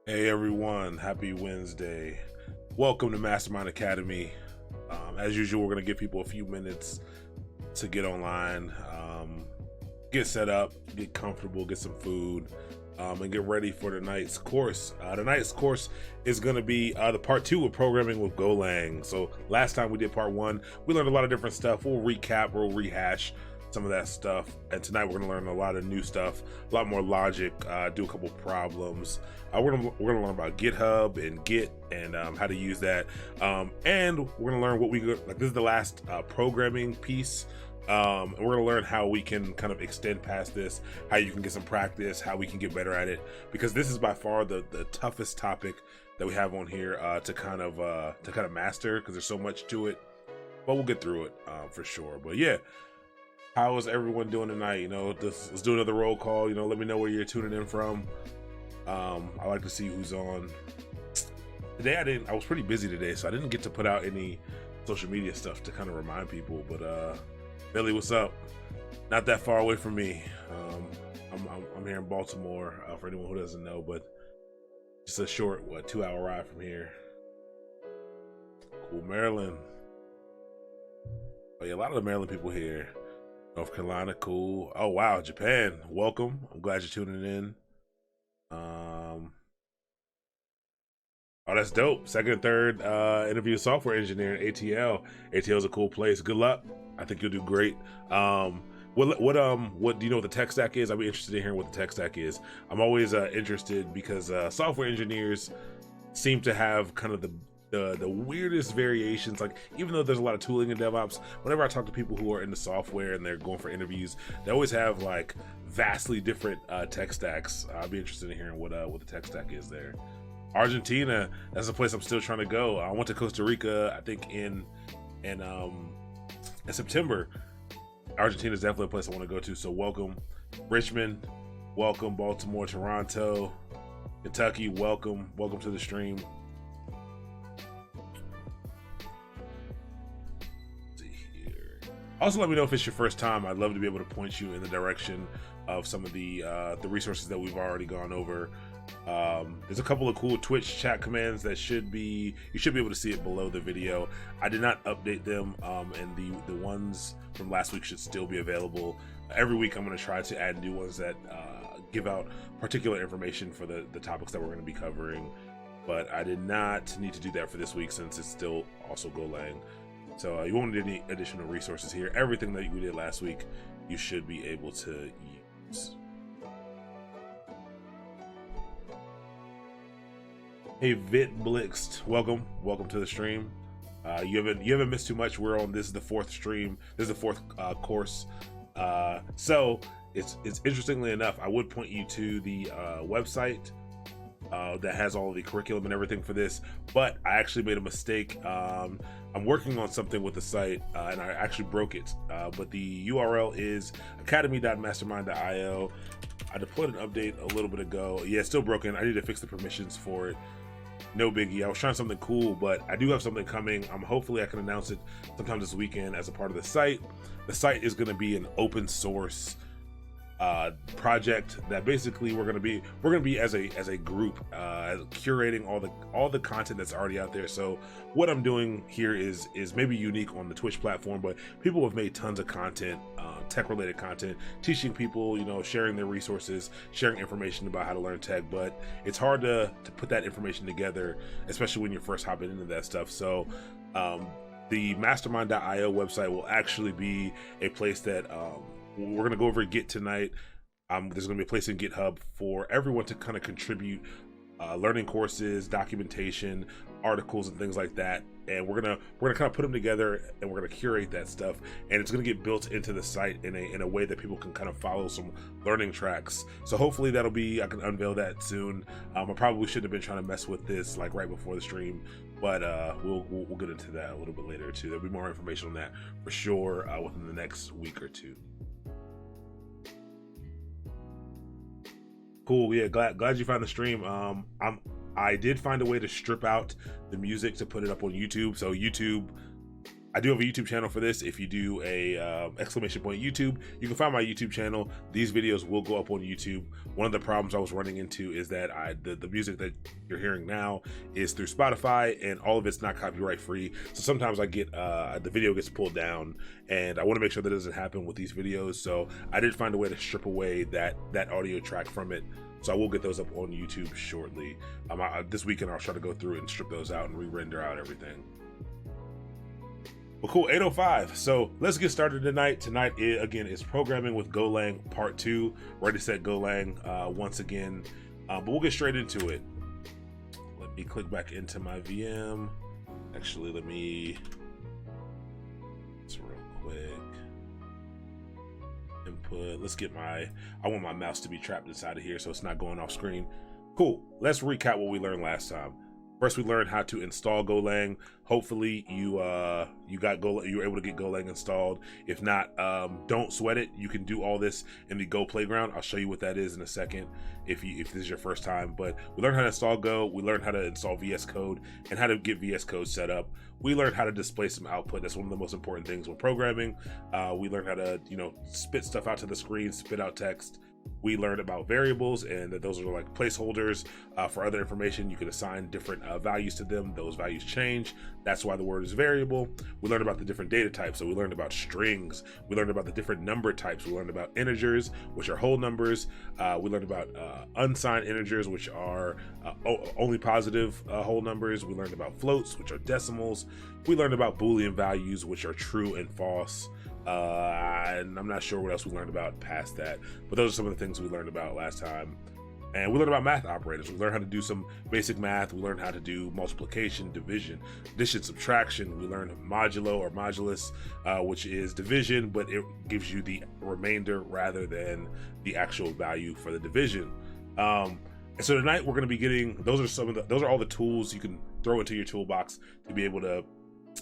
Hey everyone, happy Wednesday. Welcome to Mastermind Academy. As usual, we're going to give people a few minutes to get online, get set up, get comfortable, get some food, and get ready for tonight's course. Tonight's course is going to be the part 2 of programming with Golang. So last time we did part 1, we learned a lot of different stuff. We'll recap, we'll rehash some of that stuff, and tonight we're going to learn a lot of new stuff, a lot more logic, do a couple problems. We're gonna learn about GitHub and Git and how to use that, and we're gonna learn what we like. This is the last programming piece, and we're gonna learn how we can kind of extend past this, how you can get some practice, how we can get better at it, because this is by far the toughest topic that we have on here to kind of master, because there's so much to it, but we'll get through it for sure. But yeah, how is everyone doing tonight? Let's do another roll call. Let me know where you're tuning in from. I like to see who's on. Today I was pretty busy today, so I didn't get to put out any social media stuff to kind of remind people. But Billy, what's up? Not that far away from me. I'm here in Baltimore, for anyone who doesn't know, but just a short 2-hour ride from here. Cool. Maryland. Oh yeah, a lot of the Maryland people here. North Carolina, cool. Oh wow, Japan, welcome. I'm glad you're tuning in. Oh, that's dope. Second and third interview software engineer in ATL. ATL is a cool place. Good luck. I think you'll do great. What do you know what the tech stack is? I'd be interested in hearing what the tech stack is. I'm always interested because software engineers seem to have kind of the weirdest variations. Like, even though there's a lot of tooling in DevOps, whenever I talk to people who are into software and they're going for interviews, they always have like vastly different tech stacks. I'd be interested in hearing what the tech stack is there. Argentina, that's a place I'm still trying to go. I went to Costa Rica, I think in September. Argentina is definitely a place I want to go to. So welcome. Richmond, welcome. Baltimore, Toronto, Kentucky, welcome to the stream. Also, let me know if it's your first time. I'd love to be able to point you in the direction of some of the resources that we've already gone over. There's a couple of cool Twitch chat commands that you should be able to see it below the video. I did not update them, and the ones from last week should still be available. Every week I'm going to try to add new ones that give out particular information for the topics that we're going to be covering, but I did not need to do that for this week since it's still also Golang. So you won't need any additional resources here. Everything that we did last week, you should be able to use. Hey, Vit Blixt, welcome to the stream. You haven't missed too much. This is the fourth stream. This is the fourth course. So it's interestingly enough, I would point you to the website that has all of the curriculum and everything for this, but I actually made a mistake. I'm working on something with the site, and I actually broke it, but the URL is academy.mastermind.io. I deployed an update a little bit ago. Yeah, it's still broken. I need to fix the permissions for it. No biggie. I was trying something cool, but I do have something coming. Hopefully I can announce it sometime this weekend as a part of the site. The site is going to be an open source project that basically we're gonna be as a group curating all the content that's already out there. So what I'm doing here is maybe unique on the Twitch platform, but people have made tons of content, tech related content, teaching people, sharing their resources, sharing information about how to learn tech, but it's hard to put that information together, especially when you're first hopping into that stuff. So the mastermind.io website will actually be a place that we're going to go over Git tonight. There's going to be a place in GitHub for everyone to kind of contribute learning courses, documentation, articles, and things like that. And we're gonna kind of put them together, and we're gonna curate that stuff, and it's gonna get built into the site in a way that people can kind of follow some learning tracks. So hopefully I can unveil that soon. I probably shouldn't have been trying to mess with this like right before the stream, but we'll get into that a little bit later too. There'll be more information on that for sure within the next week or two. Cool. Yeah, glad you found the stream. I did find a way to strip out the music to put it up on YouTube. So YouTube, I do have a YouTube channel for this. If you do a exclamation point YouTube, you can find my YouTube channel. These videos will go up on YouTube. One of the problems I was running into is that the music that you're hearing now is through Spotify, and all of it's not copyright free. So sometimes I get the video gets pulled down, and I want to make sure that doesn't happen with these videos. So I did find a way to strip away that audio track from it. So I will get those up on YouTube shortly. This weekend I'll try to go through and strip those out and re-render out everything. Well, cool, 8:05. So let's get started tonight. Tonight, again, is programming with Golang part 2. Ready, set, Golang once again. But we'll get straight into it. Let me click back into my VM. Actually, let me, it's real quick. Input, let's get I want my mouse to be trapped inside of here so it's not going off screen. Cool, let's recap what we learned last time. First, we learned how to install Golang. Hopefully you were able to get Golang installed. If not, don't sweat it. You can do all this in the Go playground. I'll show you what that is in a second if this is your first time. But we learned how to install Go. We learned how to install VS Code and how to get VS Code set up. We learned how to display some output. That's one of the most important things when programming. We learned how to, spit stuff out to the screen, spit out text. We learned about variables and that those are like placeholders for other information. You can assign different values to them. Those values change. That's why the word is variable. We learned about the different data types. So we learned about strings. We learned about the different number types. We learned about integers, which are whole numbers. We learned about unsigned integers, which are only positive whole numbers. We learned about floats, which are decimals. We learned about Boolean values, which are true and false. And I'm not sure what else we learned about past that, but those are some of the things we learned about last time. And we learned about math operators. We learned how to do some basic math. We learned how to do multiplication, division, addition, subtraction. We learned modulo or modulus, which is division, but it gives you the remainder rather than the actual value for the division. And so tonight we're going to be getting, those are all the tools you can throw into your toolbox to be able to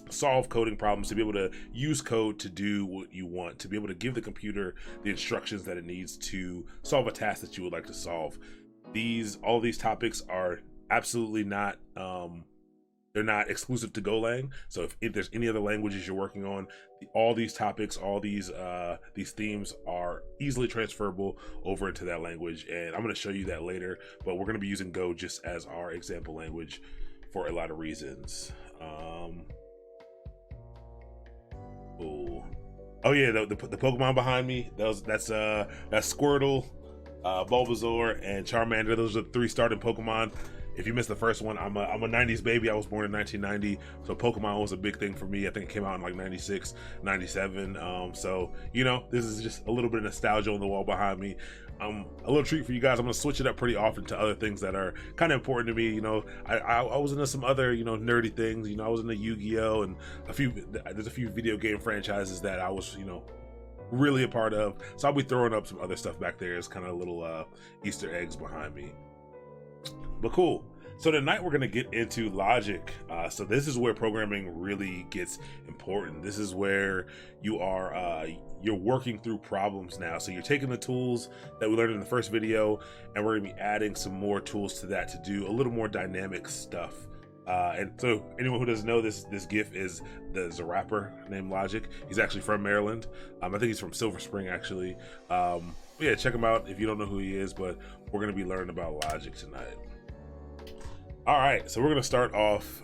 solve coding problems, to be able to use code to do what you want, to be able to give the computer the instructions that it needs to solve a task that you would like to solve. All these topics are absolutely not, they're not exclusive to Golang. So if there's any other languages you're working on, all these topics, all these themes are easily transferable over into that language. And I'm going to show you that later, but we're going to be using Go just as our example language for a lot of reasons. Oh yeah, the Pokemon behind me, that's Squirtle, Bulbasaur, and Charmander. Those are the 3 starting Pokemon. If you missed the first one, I'm a 90s baby. I was born in 1990, so Pokemon was a big thing for me. I think it came out in like 96, 97. So this is just a little bit of nostalgia on the wall behind me. A little treat for you guys. I'm gonna switch it up pretty often to other things that are kind of important to me. I was into some other nerdy things. I was into Yu-Gi-Oh! And there's a few video game franchises that I was really a part of. So I'll be throwing up some other stuff back there as kind of little Easter eggs behind me. But cool. So tonight we're going to get into logic. So this is where programming really gets important. This is where you're working through problems now. So you're taking the tools that we learned in the first video, and we're going to be adding some more tools to that to do a little more dynamic stuff. And so anyone who doesn't know, this GIF is there's a rapper named Logic. He's actually from Maryland. I think he's from Silver Spring actually. Yeah, check him out if you don't know who he is, but we're going to be learning about logic tonight. All right, so we're gonna start off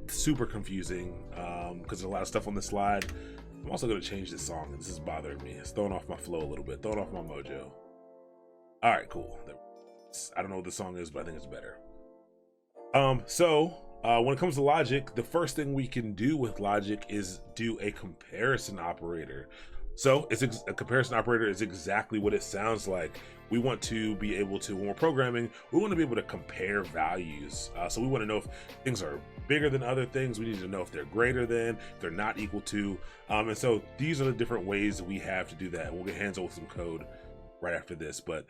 super confusing because there's a lot of stuff on this slide. I'm also gonna change this song, and this is bothering me. It's throwing off my flow a little bit, throwing off my mojo. All right, cool. I don't know what the song is, but I think it's better. So when it comes to logic, the first thing we can do with logic is do a comparison operator. So a comparison operator is exactly what it sounds like. We want to be able to, when we're programming, we want to be able to compare values. So we want to know if things are bigger than other things. We need to know if they're greater than, if they're not equal to. And so these are the different ways that we have to do that. We'll get hands-on with some code right after this. But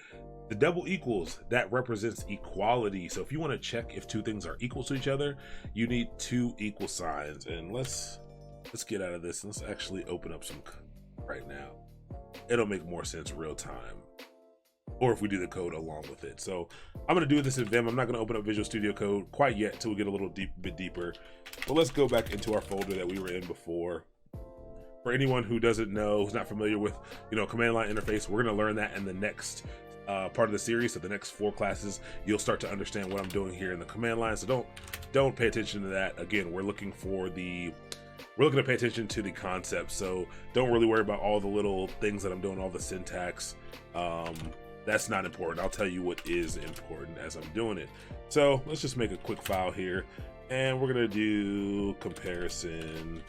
the double equals, that represents equality. So if you want to check if 2 things are equal to each other, you need 2 equal signs. And let's get out of this. Let's actually open up some right now. It'll make more sense real time, or if we do the code along with it. So I'm going to do this in Vim. I'm not going to open up Visual Studio Code quite yet till we get a little bit deeper. But let's go back into our folder that we were in before. for anyone who doesn't know, who's not familiar with, command line interface, we're going to learn that in the next part of the series. So the next 4 classes, you'll start to understand what I'm doing here in the command line. So don't pay attention to that. Again, we're looking to pay attention to the concept. So don't really worry about all the little things that I'm doing, all the syntax. That's not important. I'll tell you what is important as I'm doing it. So let's just make a quick file here, and we're gonna do comparison.go.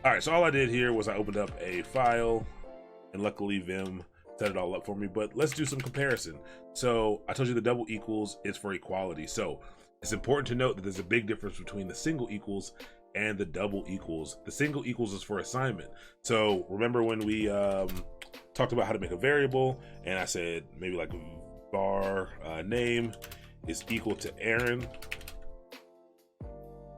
All right, so all I did here was I opened up a file, and luckily Vim set it all up for me, but let's do some comparison. So I told you the double equals is for equality. So it's important to note that there's a big difference between the single equals and the double equals. The single equals is for assignment. So remember when we talked about how to make a variable, and I said maybe like var name is equal to Aaron.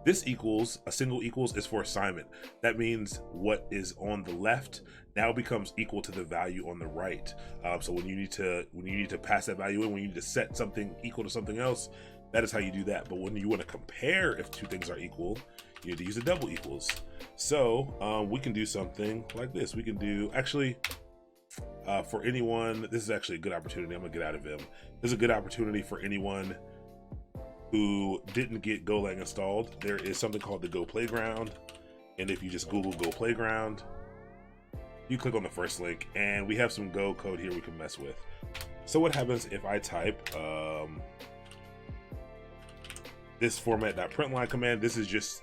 This equals, a single equals, is for assignment. That means what is on the left now becomes equal to the value on the right. So when you need to pass that value in, when you need to set something equal to something else, that is how you do that. But when you want to compare if 2 things are equal, you need to use a double equals. So we can do something like this. We can do, actually, for anyone, this is actually a good opportunity. I'm gonna get out of Vim. This is a good opportunity for anyone who didn't get Golang installed. There is something called the Go Playground. And if you just Google Go Playground, you click on the first link, and we have some Go code here we can mess with. So what happens if I type this format.println command? This is just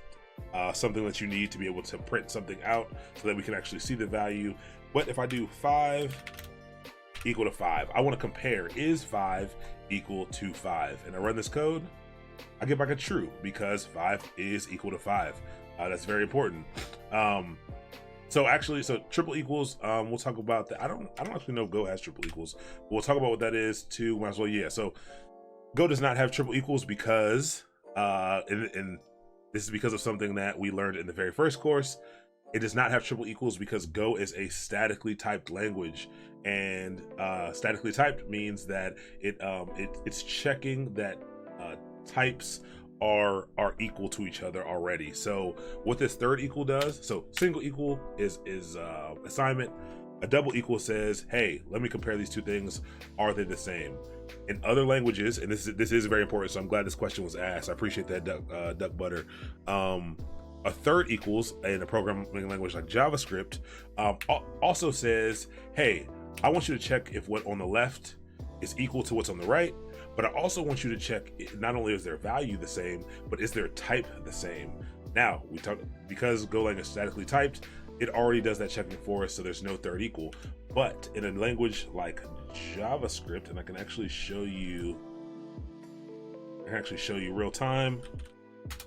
something that you need to be able to print something out so that we can actually see the value. But if I do 5 equal to 5, I want to compare, is 5 equal to 5? And I run this code, I get back a true because 5 is equal to 5. That's very important. So triple equals, we'll talk about that. I don't actually know if Go has triple equals, but we'll talk about what that is too. Might as well, yeah. So Go does not have triple equals because, and this is because of something that we learned in the very first course. It does not have triple equals because Go is a statically typed language, and statically typed means that it's checking that types are equal to each other already. So what this third equal does, so single equal is assignment. A double equal says, hey, let me compare these 2 things. Are they the same? In other languages, and this is very important, so I'm glad this question was asked. I appreciate that, Duck Butter. A third equals in a programming language like JavaScript also says, hey, I want you to check if what on the left is equal to what's on the right, but I also want you to check not only is their value the same, but is their type the same. Now, because Golang is statically typed, it already does that checking for us, so there's no third equal. But in a language like JavaScript, and I can actually show you real time.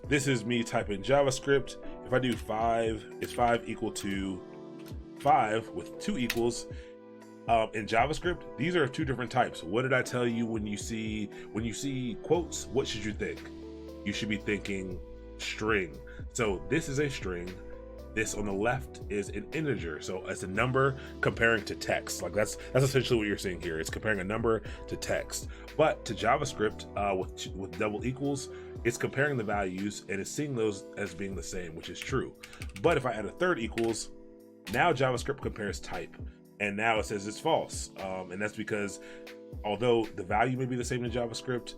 This is me typing JavaScript. If I do 5, is 5 equal to 5 with 2 equals? In JavaScript, these are 2 different types. What did I tell you when you see quotes? What should you think? You should be thinking string. So this is a string. This on the left is an integer. So it's a number comparing to text. Like that's essentially what you're seeing here. It's comparing a number to text. But to JavaScript, with double equals, it's comparing the values and it's seeing those as being the same, which is true. But if I add a third equals, now JavaScript compares type, and now it says it's false. And that's because although the value may be the same in JavaScript,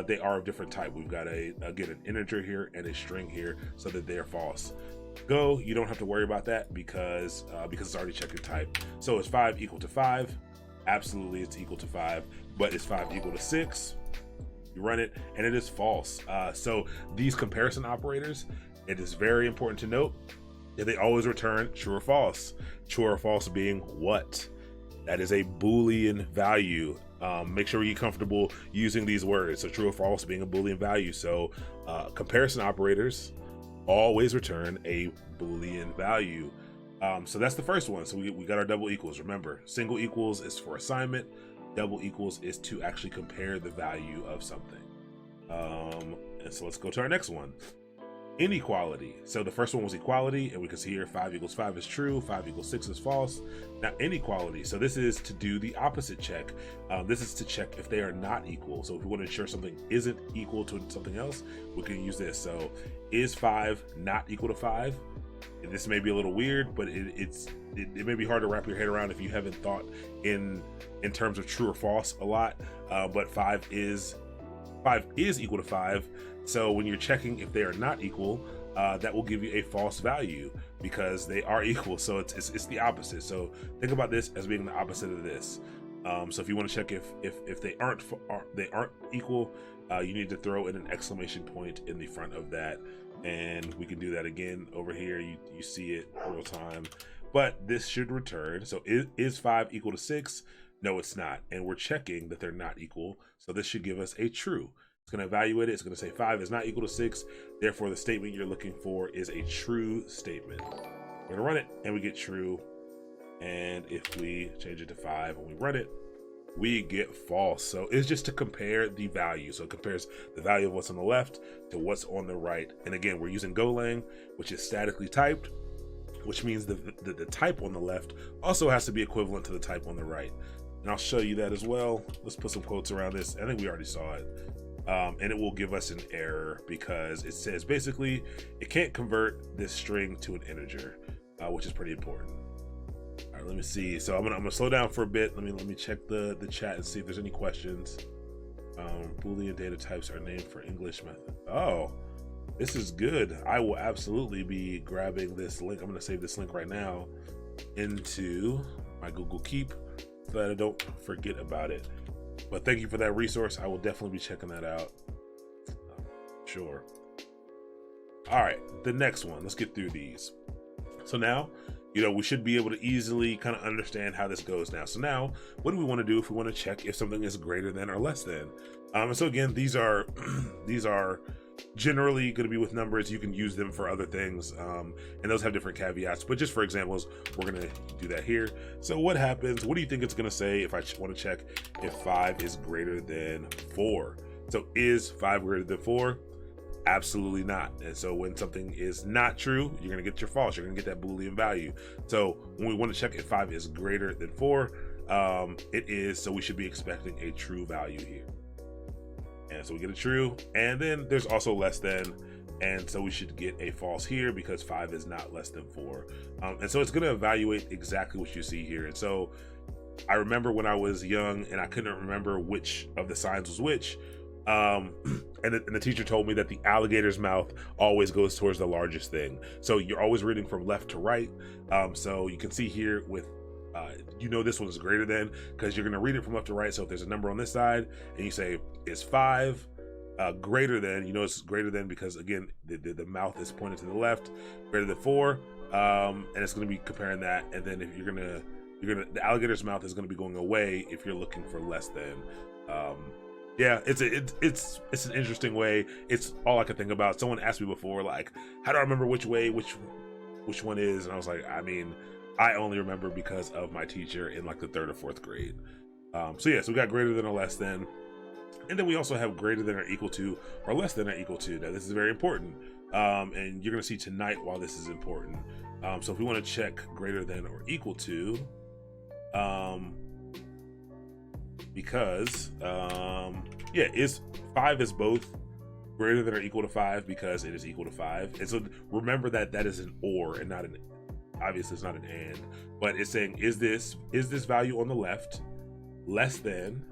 they are of different type. We've got again an integer here and a string here, so that they are false. Go, you don't have to worry about that because it's already checking type. So is 5 equal to 5? Absolutely, it's equal to 5. But is 5 equal to 6? You run it, and it is false. So these comparison operators, it is very important to note that they always return true or false. True or false being what? That is a Boolean value. Make sure you get comfortable using these words. So true or false being a Boolean value. So comparison operators always return a Boolean value. So that's the first one. So we got our double equals. Remember, single equals is for assignment. Double equals is to actually compare the value of something. And so let's go to our next one. Inequality. So the first one was equality, and we can see here 5 equals 5 is true, 5 equals 6 is false. Now inequality. So this is to do the opposite check. This is to check if they are not equal. So if we want to ensure something isn't equal to something else, we can use this. So is 5 not equal to 5? This may be a little weird, but it may be hard to wrap your head around if you haven't thought in terms of true or false a lot. But 5 is equal to 5. So when you're checking if they are not equal, that will give you a false value because they are equal. So it's the opposite. So think about this as being the opposite of this. So if you want to check if they aren't equal, you need to throw in an exclamation point in the front of that, and we can do that again over here. You see it real time, but this should return. So is 5 equal to 6? No, it's not, and we're checking that they're not equal. So this should give us a true. It's going to evaluate it. It's going to say 5 is not equal to 6. Therefore, the statement you're looking for is a true statement. We're going to run it, and we get true. And if we change it to 5 and we run it, we get false. So it's just to compare the value. So it compares the value of what's on the left to what's on the right. And again, we're using Golang, which is statically typed, which means the type on the left also has to be equivalent to the type on the right. And I'll show you that as well. Let's put some quotes around this. I think we already saw it. And it will give us an error because it says basically it can't convert this string to an integer, which is pretty important. All right, let me see. So I'm gonna slow down for a bit. Let me check the chat and see if there's any questions. Boolean data types are named for English method. Oh, this is good. I will absolutely be grabbing this link. I'm gonna save this link right now into my Google Keep so that I don't forget about it. But thank you for that resource. I will definitely be checking that out. Sure. All right, the next one. Let's get through these. So now, we should be able to easily kind of understand how this goes now. So now, what do we want to do if we want to check if something is greater than or less than? And so again, these are generally going to be with numbers. You can use them for other things, and those have different caveats. But just for examples, we're going to do that here. So what happens? What do you think it's going to say if I want to check if 5 is greater than 4? So is 5 greater than 4? Absolutely not. And so when something is not true, you're going to get your false. You're going to get that Boolean value. So when we want to check if 5 is greater than 4, it is. So we should be expecting a true value here. And so we get a true, and then there's also less than, and so we should get a false here because 5 is not less than 4. And so it's going to evaluate exactly what you see here. And so I remember when I was young and I couldn't remember which of the signs was which. And the teacher told me that the alligator's mouth always goes towards the largest thing. So you're always reading from left to right. So you can see here with this one is greater than, because you're going to read it from left to right. So if there's a number on this side and you say is 5 greater than, it's greater than because again the mouth is pointed to the left, greater than 4, and it's going to be comparing that. And then if the alligator's mouth is going to be going away if you're looking for less than. Yeah, it's an interesting way. It's all I could think about. Someone asked me before, like, how do I remember which one is? And I was like, I only remember because of my teacher in like the 3rd or 4th grade. So we got greater than or less than. And then we also have greater than or equal to or less than or equal to. Now this is very important. And you're gonna see tonight why this is important. So if we wanna check greater than or equal to, because is 5 is both greater than or equal to 5 because it is equal to 5. And so remember that is an or and not an, obviously it's not an and, but it's saying is this value on the left less than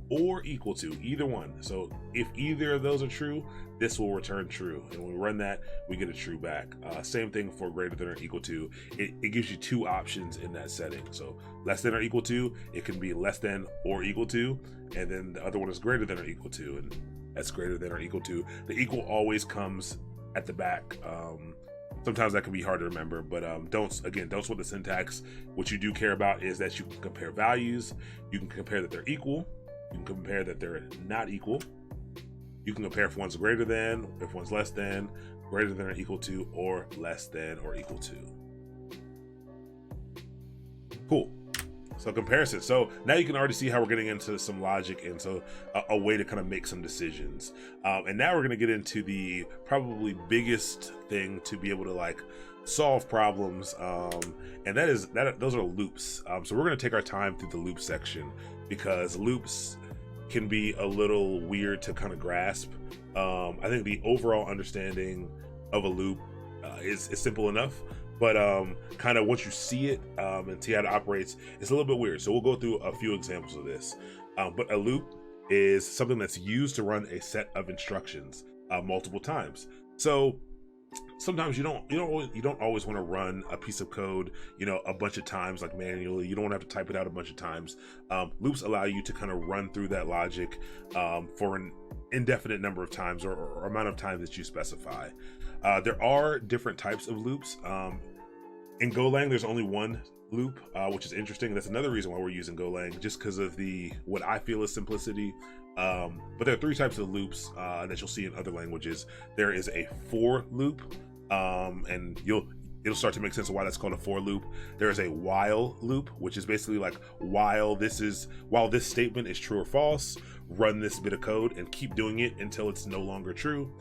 or equal to, either one. So if either of those are true, this will return true, and when we run that we get a true back. Same thing for greater than or equal to. It gives you 2 options in that setting. So less than or equal to, it can be less than or equal to, and then the other one is greater than or equal to, and that's greater than or equal to. The equal always comes at the back. Sometimes that can be hard to remember, but don't sweat the syntax. What you do care about is that you can compare values. You can compare that they're equal. You can compare that they're not equal. You can compare if one's greater than, if one's less than, greater than or equal to, or less than or equal to. Cool. So comparison. So now you can already see how we're getting into some logic and so a way to kind of make some decisions. And now we're going to get into the probably biggest thing to be able to like solve problems. And those are loops. So we're going to take our time through the loop section because loops can be a little weird to kind of grasp. I think the overall understanding of a loop is simple enough. But kind of once you see it and see how it operates, it's a little bit weird. So we'll go through a few examples of this. But a loop is something that's used to run a set of instructions multiple times. So sometimes you don't always want to run a piece of code, a bunch of times, like manually. You don't want to have to type it out a bunch of times. Loops allow you to kind of run through that logic for an indefinite number of times or amount of time that you specify. There are different types of loops. In Golang, there's only one loop, which is interesting. That's another reason why we're using Golang, just because of what I feel is simplicity. But there are three types of loops that you'll see in other languages. There is a for loop, and it'll start to make sense of why that's called a for loop. There is a while loop, which is basically like while this statement is true or false, run this bit of code and keep doing it until it's no longer true.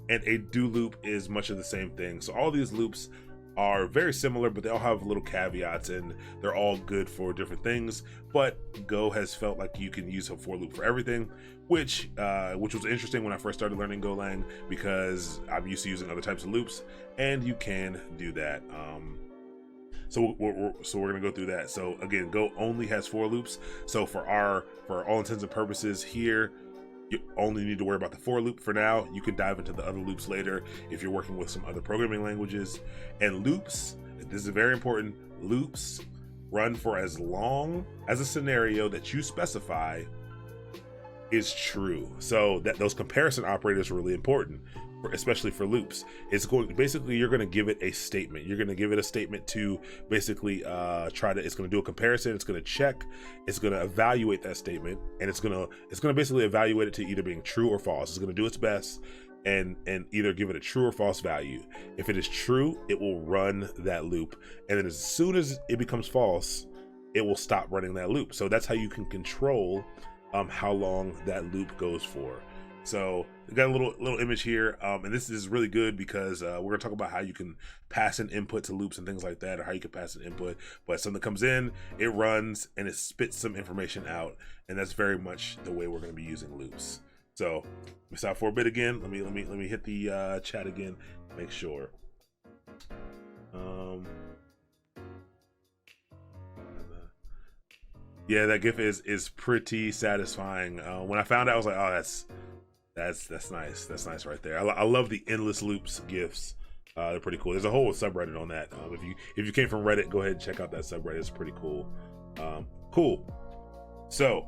And a do loop is much of the same thing. So all these loops are very similar, but they all have little caveats, and they're all good for different things. But Go has felt like you can use a for loop for everything, which was interesting when I first started learning Golang, because I'm used to using other types of loops, and you can do that. So we're gonna go through that. So again, Go only has for loops. So for all intents and purposes here, you only need to worry about the for loop for now. You can dive into the other loops later if you're working with some other programming languages. And loops, this is very important, loops run for as long as a scenario that you specify is true. So that those comparison operators are really important, especially for loops. You're going to give it a statement. You're going to give it a statement to basically it's going to do a comparison. It's going to check. It's going to evaluate that statement, and it's going to basically evaluate it to either being true or false. It's going to do its best and either give it a true or false value. If it is true, it will run that loop, and then as soon as it becomes false, it will stop running that loop. So that's how you can control how long that loop goes for. So we got a little image here, and this is really good because we're gonna talk about how you can pass an input to loops and things like that, or how you can pass an input. But something comes in, it runs, and it spits some information out, and that's very much the way we're gonna be using loops. So let me stop for a bit again. Let me hit the chat again, make sure. Yeah, that GIF is pretty satisfying. When I found out, I was like, oh, that's nice. That's nice right there. I love the endless loops GIFs. They're pretty cool. There's a whole subreddit on that. If you came from Reddit, go ahead and check out that subreddit. It's pretty cool. Cool. So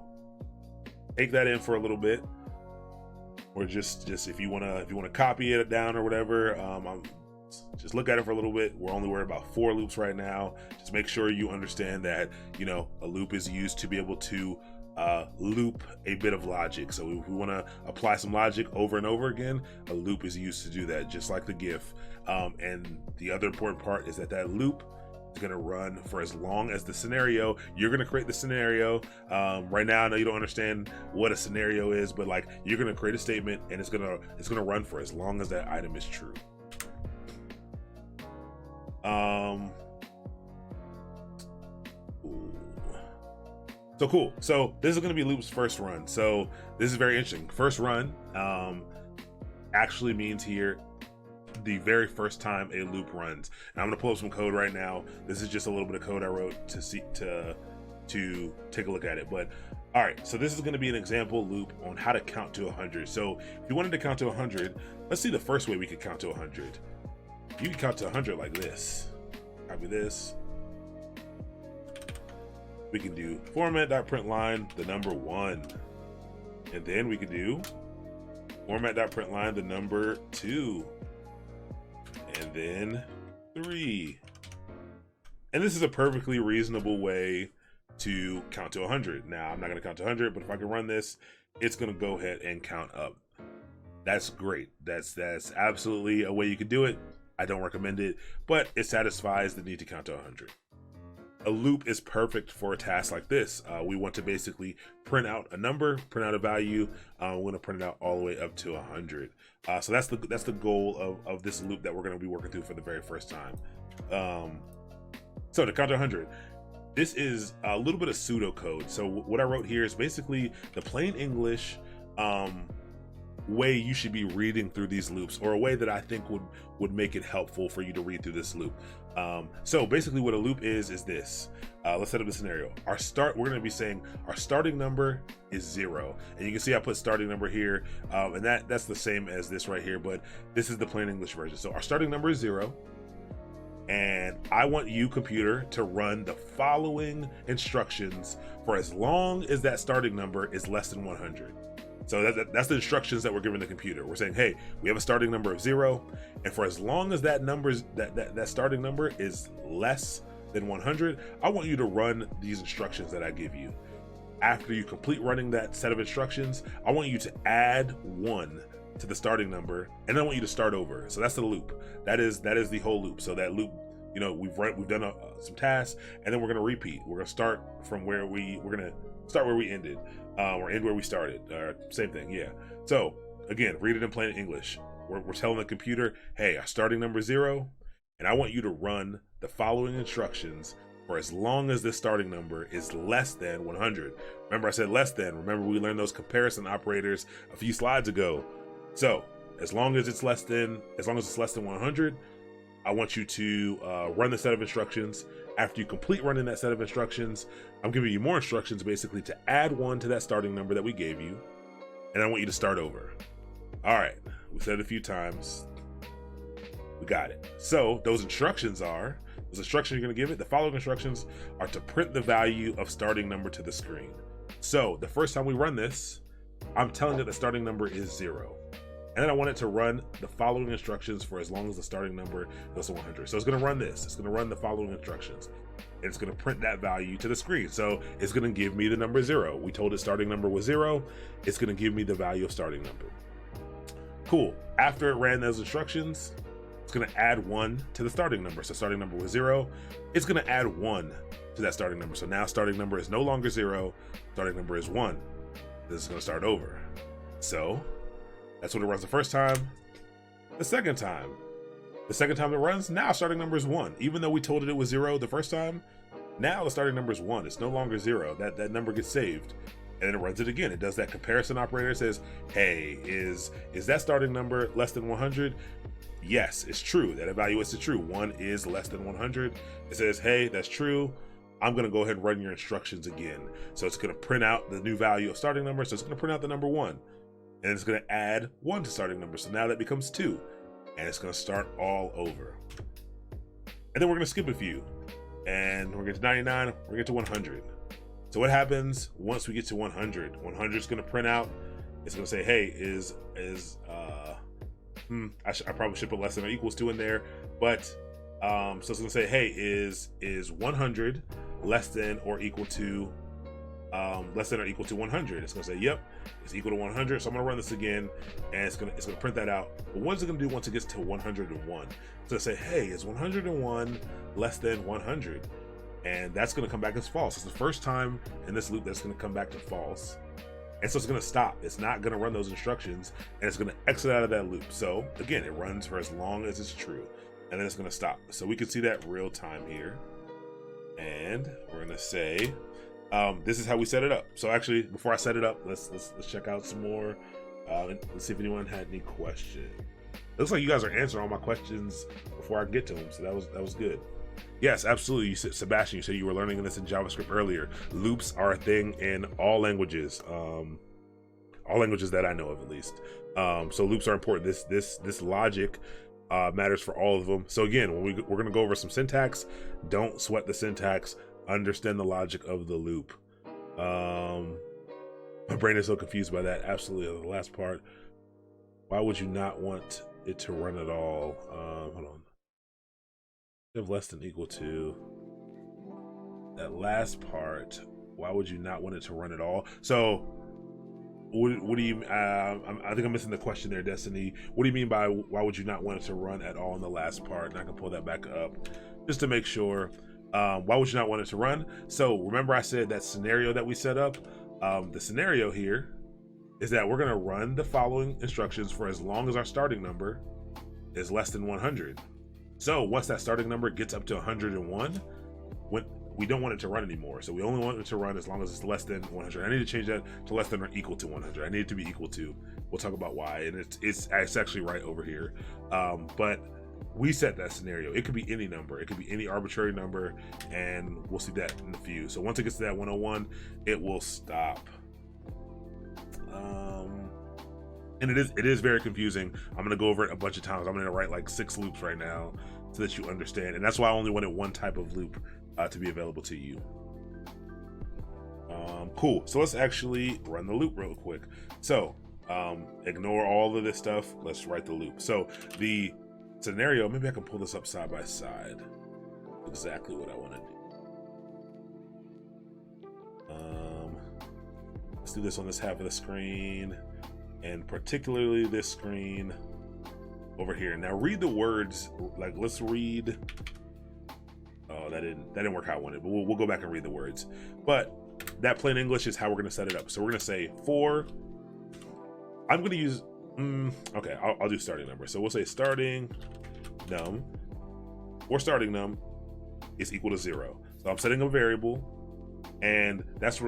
take that in for a little bit, or just if you wanna copy it down or whatever. Just look at it for a little bit. We're only worried about for loops right now. Just make sure you understand that a loop is used to be able to loop a bit of logic. So if we want to apply some logic over and over again, a loop is used to do that, just like the GIF. And the other important part is that loop is going to run for as long as the scenario. You're going to create the scenario. Right now, I know you don't understand what a scenario is, but like you're going to create a statement, and it's gonna run for as long as that item is true. So cool. So this is going to be loop's first run. So this is very interesting. First run actually means here the very first time a loop runs. And I'm going to pull up some code right now. This is just a little bit of code I wrote to take a look at it. But all right, so this is going to be an example loop on how to count to 100. So if you wanted to count to 100, let's see the first way we could count to 100. You can count to 100 like this. Copy this. We can do format.println the number 1. And then we could do format.println the number 2. And then 3. And this is a perfectly reasonable way to count to 100. Now, I'm not going to count to 100, but if I can run this, it's going to go ahead and count up. That's great. That's absolutely a way you could do it. I don't recommend it, but it satisfies the need to count to 100. A loop is perfect for a task like this. We want to basically print out a number, print out a value. We're going to print it out all the way up to 100. So that's the goal of this loop that we're going to be working through for the very first time. So to count to 100, this is a little bit of pseudocode. So what I wrote here is basically the plain English way you should be reading through these loops, or a way that I think would make it helpful for you to read through this loop. So basically what a loop is this. Let's set up the scenario. We're going to be saying our starting number is 0, and you can see I put starting number here, and that's the same as this right here, but this is the plain English version. So our starting number is 0, and I want you, computer, to run the following instructions for as long as that starting number is less than 100. So that's the instructions that we're giving the computer. We're saying, hey, we have a starting number of 0, and for as long as that starting number is less than 100, I want you to run these instructions that I give you. After you complete running that set of instructions, I want you to add 1 to the starting number, and then I want you to start over. So that's the loop. That is the whole loop. So that loop, you know, we've done some tasks, and then we're going to repeat. We're going to start from where we ended, or end where we started. Same thing, yeah. So again, read it in plain English. We're telling the computer, hey, our starting number is 0, and I want you to run the following instructions for as long as this starting number is less than 100. Remember, I said less than. Remember, we learned those comparison operators a few slides ago. So as long as it's less than 100, I want you to run the set of instructions. After you complete running that set of instructions, I'm giving you more instructions basically to add 1 to that starting number that we gave you, and I want you to start over. All right, we said it a few times. We got it. So those instructions you're going to give it. The following instructions are to print the value of starting number to the screen. So the first time we run this, I'm telling it the starting number is 0. And then I want it to run the following instructions for as long as the starting number goes to 100. So it's going to run this. It's going to run the following instructions. And it's going to print that value to the screen. So it's going to give me the number 0. We told it starting number was 0. It's going to give me the value of starting number. Cool. After it ran those instructions, it's going to add 1 to the starting number. So starting number was 0. It's going to add 1 to that starting number. So now starting number is no longer 0. Starting number is 1. This is going to start over. So that's what it runs the first time. The second time it runs, now starting number is 1. Even though we told it was 0 the first time, now the starting number is 1. It's no longer 0. That number gets saved. And then it runs it again. It does that comparison operator. It says, hey, is that starting number less than 100? Yes, it's true. That evaluates it true. 1 is less than 100. It says, hey, that's true. I'm going to go ahead and run your instructions again. So it's going to print out the new value of starting number. So it's going to print out the number 1. And it's going to add 1 to starting number. So now that becomes 2. And it's going to start all over. And then we're going to skip a few. And we're going to get to 99. We're going to get to 100. So what happens once we get to 100? 100 is going to print out. It's going to say, hey, I probably should put less than or equals to in there. But so it's going to say, hey, is 100 less than or equal to 100? It's going to say, yep, it's equal to 100. So I'm going to run this again, and it's going to print that out. But what's it going to do once it gets to 101? It's going to say, hey, is 101 less than 100? And that's going to come back as false. It's the first time in this loop that's going to come back to false. And so it's going to stop. It's not going to run those instructions, and it's going to exit out of that loop. So again, it runs for as long as it's true, and then it's going to stop. So we can see that real time here. And we're going to say, this is how we set it up. So actually, before I set it up, let's check out some more. Let's see if anyone had any questions. It looks like you guys are answering all my questions before I get to them. So that was good. Yes, absolutely. You said, Sebastian, you said you were learning this in JavaScript earlier. Loops are a thing in all languages that I know of, at least. So loops are important. This logic matters for all of them. So again, we're going to go over some syntax. Don't sweat the syntax. Understand the logic of the loop. My brain is so confused by that. Absolutely. The last part. Why would you not want it to run at all? Hold on. Of less than equal to that last part. Why would you not want it to run at all? So what do you I think I'm missing the question there, Destiny. What do you mean by why would you not want it to run at all in the last part? And I can pull that back up just to make sure. Why would you not want it to run? So remember I said that scenario that we set up. The scenario here is that we're going to run the following instructions for as long as our starting number is less than 100. So once that starting number gets up to 101, when we don't want it to run anymore. So we only want it to run as long as it's less than 100. I need to change that to less than or equal to 100. I need it to be equal to. We'll talk about why, and it's actually right over here. But we set that scenario. It could be any number. It could be any arbitrary number, and we'll see that in a few. So once it gets to that 101, it will stop. And it is very confusing. I'm going to go over it a bunch of times. I'm going to write like 6 loops right now so that you understand. And that's why I only wanted one type of loop to be available to you. Cool. So let's actually run the loop real quick. So ignore all of this stuff. Let's write the loop. So the scenario, maybe I can pull this up side by side. Exactly what I want to do. Let's do this on this half of the screen, and particularly this screen over here. Now read the words. Like, let's read. Oh, that didn't work how I wanted, but we'll go back and read the words. But that plain English is how we're going to set it up. So we're going to say for. I'm going to use. Okay, I'll do starting number. So we'll say starting num or starting num is equal to 0. So I'm setting a variable, and that's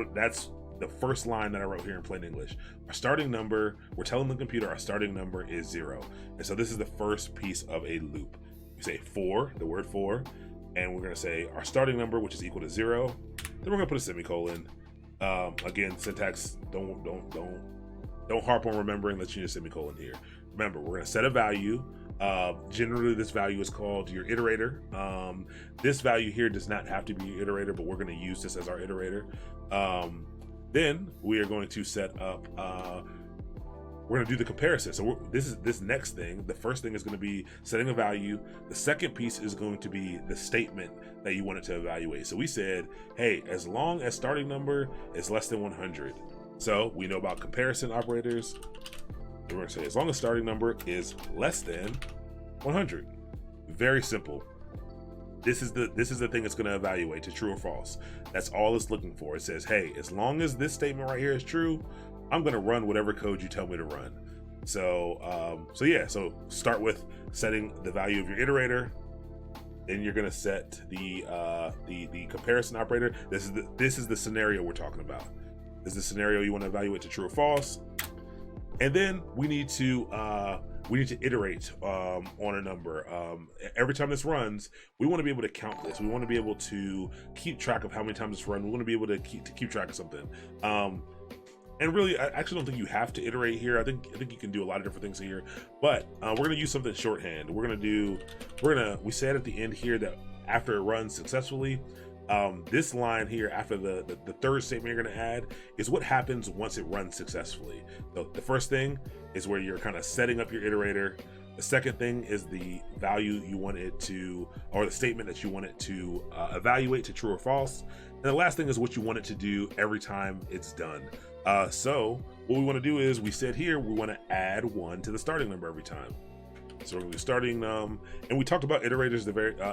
the first line that I wrote here in plain English. Our starting number, we're telling the computer our starting number is 0. And so this is the first piece of a loop. We say for, the word for, and we're going to say our starting number, which is equal to 0. Then we're going to put a semicolon. Again, syntax, don't harp on remembering that you need a semicolon here. Remember, we're going to set a value. Generally, this value is called your iterator. This value here does not have to be your iterator, but we're going to use this as our iterator. Then we are going to set up, we're going to do the comparison. So this next thing, the first thing is going to be setting a value. The second piece is going to be the statement that you want it to evaluate. So we said, hey, as long as starting number is less than 100. So we know about comparison operators. We're going to say as long as starting number is less than 100. Very simple. This is the thing it's going to evaluate to true or false. That's all it's looking for. It says, hey, as long as this statement right here is true, I'm going to run whatever code you tell me to run. So so start with setting the value of your iterator. Then you're going to set the comparison operator. This is the scenario we're talking about. This is the scenario you want to evaluate to true or false. And then we need to iterate on a number. Every time this runs, we want to be able to count this. We want to be able to keep track of how many times it's run. We want to be able to keep track of something. And really, I actually don't think you have to iterate here. I think you can do a lot of different things here. But we're going to use something shorthand. We said at the end here that after it runs successfully, this line here after the third statement you're going to add is what happens once it runs successfully. So the first thing is where you're kind of setting up your iterator. The second thing is the value you want it to, or the statement that you want it to evaluate to true or false. And the last thing is what you want it to do every time it's done. So what we want to do is, we said here we want to add 1 to the starting number every time. So we're going to be starting and we talked about iterators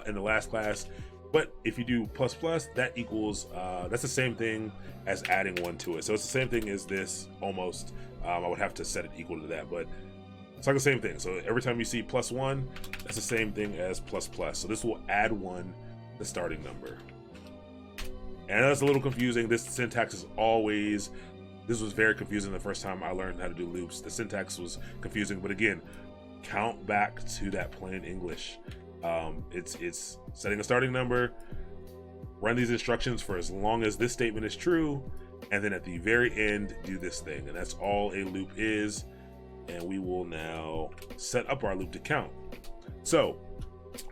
in the last class. But if you do plus plus, that equals, that's the same thing as adding 1 to it. So it's the same thing as this almost. I would have to set it equal to that, but it's like the same thing. So every time you see plus 1, that's the same thing as plus plus. So this will add 1 to the starting number. And that's a little confusing. This syntax is always, this was very confusing the first time I learned how to do loops. The syntax was confusing, but again, count back to that plain English. It's setting a starting number, run these instructions for as long as this statement is true, and then at the very end do this thing, and that's all a loop is. And we will now set up our loop to count. So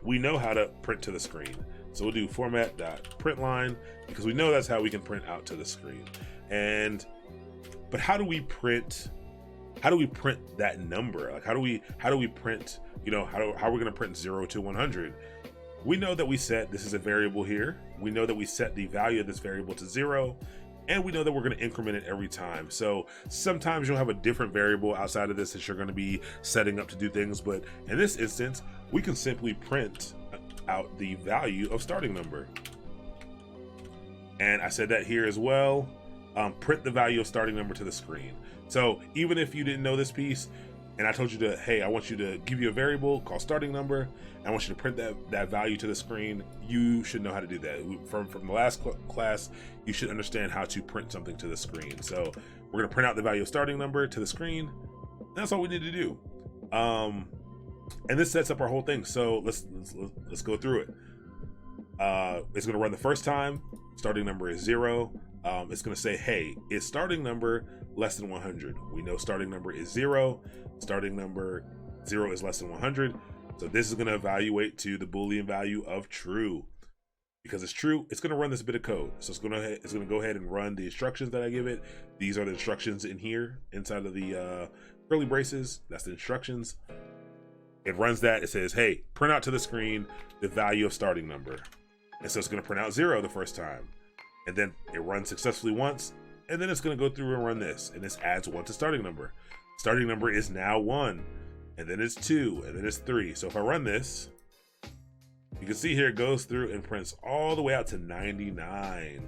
we know how to print to the screen, so we'll do format.println because we know that's how we can print out to the screen. But how do we print that number? Like how do we print, how are we going to print 0 to 100? We know that we set, this is a variable here. We know that we set the value of this variable to 0, and we know that we're going to increment it every time. So sometimes you'll have a different variable outside of this that you're going to be setting up to do things. But in this instance, we can simply print out the value of starting number. And I said that here as well. Print the value of starting number to the screen. So even if you didn't know this piece, and I told you to, hey, I want you to give you a variable called starting number, and I want you to print that value to the screen, you should know how to do that. From the last class, you should understand how to print something to the screen. So we're gonna print out the value of starting number to the screen. That's all we need to do. And this sets up our whole thing. So let's go through it. It's gonna run the first time. Starting number is 0. It's gonna say, hey, is starting number less than 100? We know starting number is 0. Starting number 0 is less than 100. So this is gonna evaluate to the Boolean value of true. Because it's true, it's gonna run this bit of code. So it's gonna go ahead and run the instructions that I give it. These are the instructions in here, inside of the curly braces. That's the instructions. It runs that. It says, hey, print out to the screen the value of starting number. And so it's going to print out 0 the first time. And then it runs successfully once. And then it's going to go through and run this. And this adds 1 to starting number. Starting number is now 1. And then it's 2. And then it's 3. So if I run this, you can see here it goes through and prints all the way out to 99.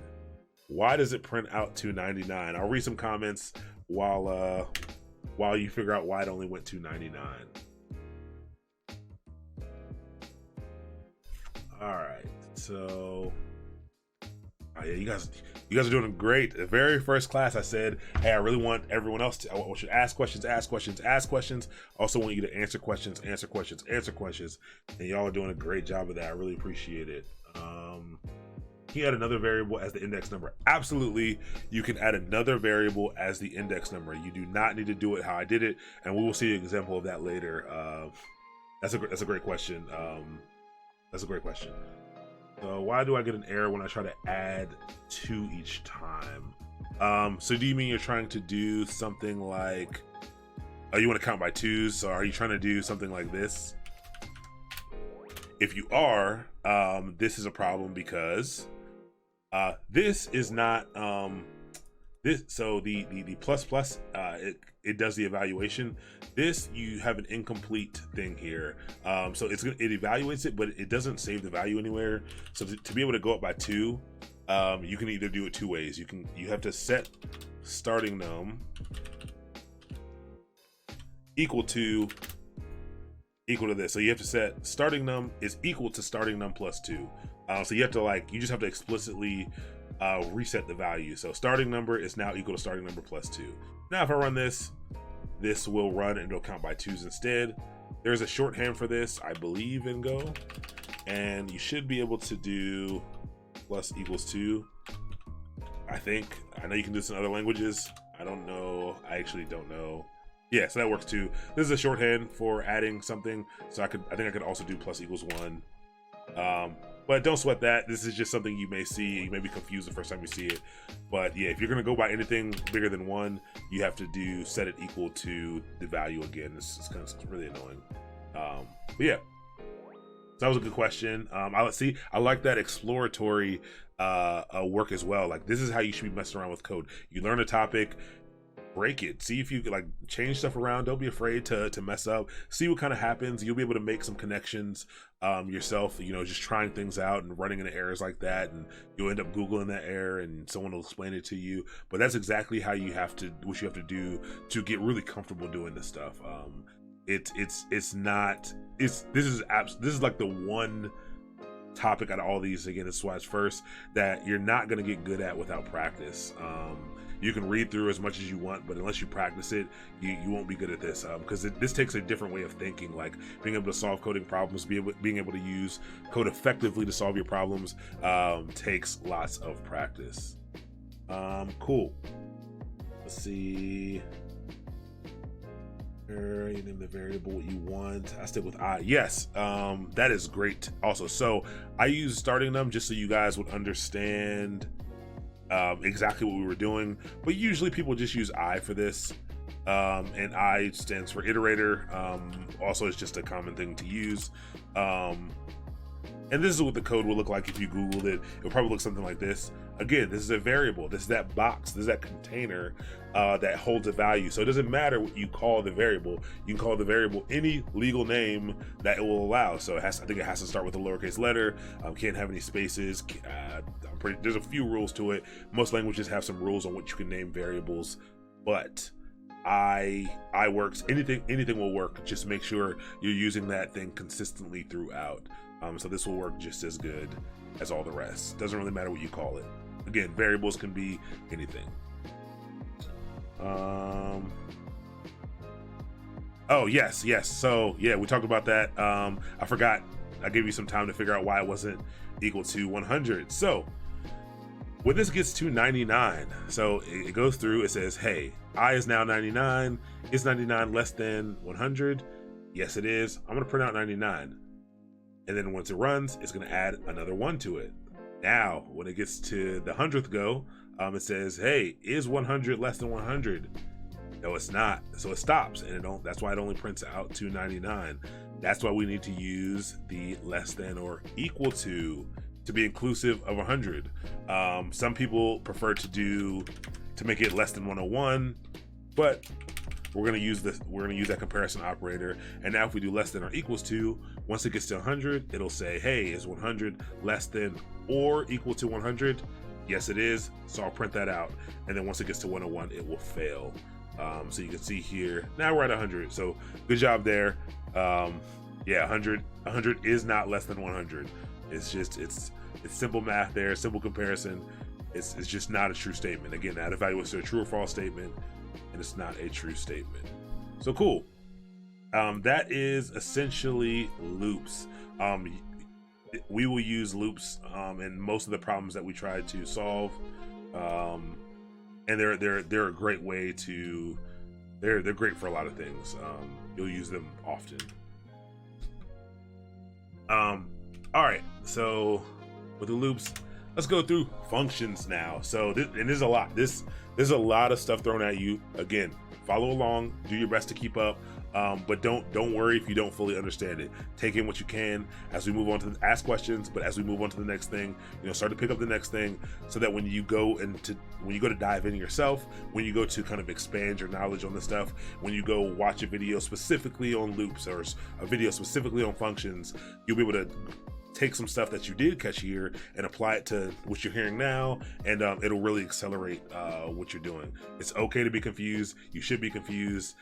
Why does it print out to 99? I'll read some comments while you figure out why it only went to 99. All right, so yeah, you guys are doing great. The very first class, I said, hey, I really want everyone else to, I want you to ask questions. Also want you to answer questions. And y'all are doing a great job of that. I really appreciate it. He had another variable as the index number. Absolutely, you can add another variable as the index number. You do not need to do it how I did it, and we will see an example of that later. That's a great question. That's a great question. So why do I get an error when I try to add 2 each time? So do you mean you're trying to do something like, oh, you want to count by 2s? So are you trying to do something like this? If you are, this is a problem because this is not this. So the plus plus, it does the evaluation. This, you have an incomplete thing here. So it evaluates it, but it doesn't save the value anywhere. So to be able to go up by 2, you can either do it 2 ways. You have to set starting num equal to this. So you have to set starting num is equal to starting num plus 2. So you have to you just have to explicitly reset the value. So starting number is now equal to starting number plus 2. Now if I run this will run and it'll count by 2s instead. There's a shorthand for this, I believe, in Go, and you should be able to do plus equals 2. I think. I know you can do this in other languages. I don't know. I actually don't know. Yeah, so that works too. This is a shorthand for adding something. So I think I could also do plus equals 1. But don't sweat that. This is just something you may see. You may be confused the first time you see it. But yeah, if you're gonna go by anything bigger than 1, you have to set it equal to the value again. It's kind of really annoying. But yeah, so that was a good question. I like that exploratory work as well. Like, this is how you should be messing around with code. You learn a topic, break it, see if you can change stuff around. Don't be afraid to mess up, see what kind of happens. You'll be able to make some connections yourself, just trying things out and running into errors like that, and you'll end up Googling that error and someone will explain it to you. But that's exactly what you have to do to get really comfortable doing this stuff. This is like the one topic out of all these, again, it's why it's first, that you're not going to get good at without practice. You can read through as much as you want, but unless you practice it, you won't be good at this, because this takes a different way of thinking. Like, being able to solve coding problems, being able to use code effectively to solve your problems, takes lots of practice. Cool. Let's see. You name the variable what you want. I stick with I. Yes, that is great also. So I use starting num just so you guys would understand exactly what we were doing, but usually people just use I for this, and I stands for iterator. Also, it's just a common thing to use, and this is what the code will look like if you Googled it. It'll probably look something like this. Again, this is a variable. This is that box. This is that container that holds a value. So it doesn't matter what you call the variable. You can call the variable any legal name that it will allow. So I think it has to start with a lowercase letter. Can't have any spaces. There's a few rules to it. Most languages have some rules on what you can name variables, but I works, anything will work. Just make sure you're using that thing consistently throughout. So this will work just as good as all the rest. Doesn't really matter what you call it. Again, variables can be anything. Oh yes. So yeah, we talked about that. I forgot. I gave you some time to figure out why it wasn't equal to 100. So when this gets to 99, so it goes through, it says, hey, I is now 99. Is 99 less than 100? Yes, it is. I'm going to print out 99. And then once it runs, it's going to add another 1 to it. Now, when it gets to the 100th go, it says, hey, is 100 less than 100? No, it's not. So it stops, and that's why it only prints out to 99. That's why we need to use the less than or equal to be inclusive of 100. Some people prefer to make it less than 101, but we're going to use that comparison operator. And now if we do less than or equals to, once it gets to 100, it'll say, hey, is 100 less than or equal to 100? Yes, it is. So I'll print that out. And then once it gets to 101, it will fail. So you can see here, now we're at 100. So good job there. Yeah, 100 is not less than 100. It's simple math there, simple comparison. It's just not a true statement. Again, that evaluates a true or false statement, and it's not a true statement. So cool. That is essentially loops. We will use loops in most of the problems that we try to solve, and they're a great way to. They're great for a lot of things. You'll use them often. All right, so with the loops, let's go through functions now. So there's a lot. There's a lot of stuff thrown at you. Again, follow along, do your best to keep up, but don't worry if you don't fully understand it. Take in what you can as we move on to ask questions. But as we move on to the next thing, start to pick up the next thing, so that when you go to dive in yourself, when you go to kind of expand your knowledge on the stuff, when you go watch a video specifically on loops or a video specifically on functions, you'll be able to take some stuff that you did catch here and apply it to what you're hearing now, and it'll really accelerate what you're doing. It's okay to be confused. You should be confused.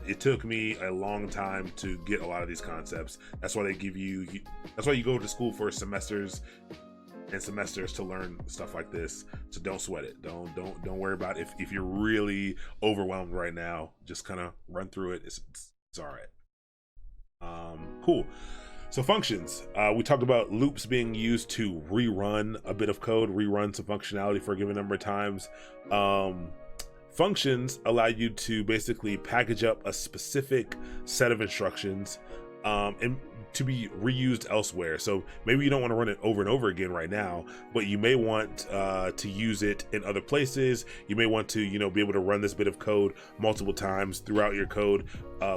It took me a long time to get a lot of these concepts. That's why that's why you go to school for semesters and semesters to learn stuff like this. So don't sweat it. Don't worry about it. If you're really overwhelmed right now, just kind of run through it. It's all right. Cool. So functions, we talked about loops being used to rerun a bit of code, rerun some functionality for a given number of times. Functions allow you to basically package up a specific set of instructions and to be reused elsewhere. So maybe you don't want to run it over and over again right now, but you may want to use it in other places. You may want to, be able to run this bit of code multiple times throughout your code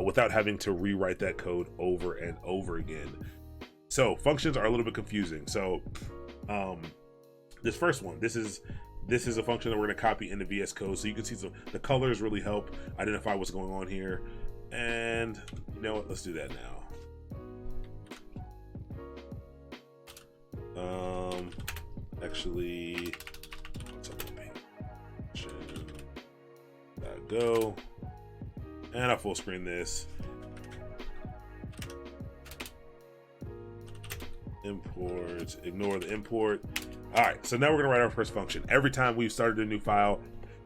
without having to rewrite that code over and over again. So functions are a little bit confusing. So this first one, this is a function that we're going to copy into VS Code. So you can see the colors really help identify what's going on here. And you know what? Let's do that now. Actually, go, and I'll full screen this. Import, ignore the import. All right, so now we're gonna write our first function. Every time we've started a new file,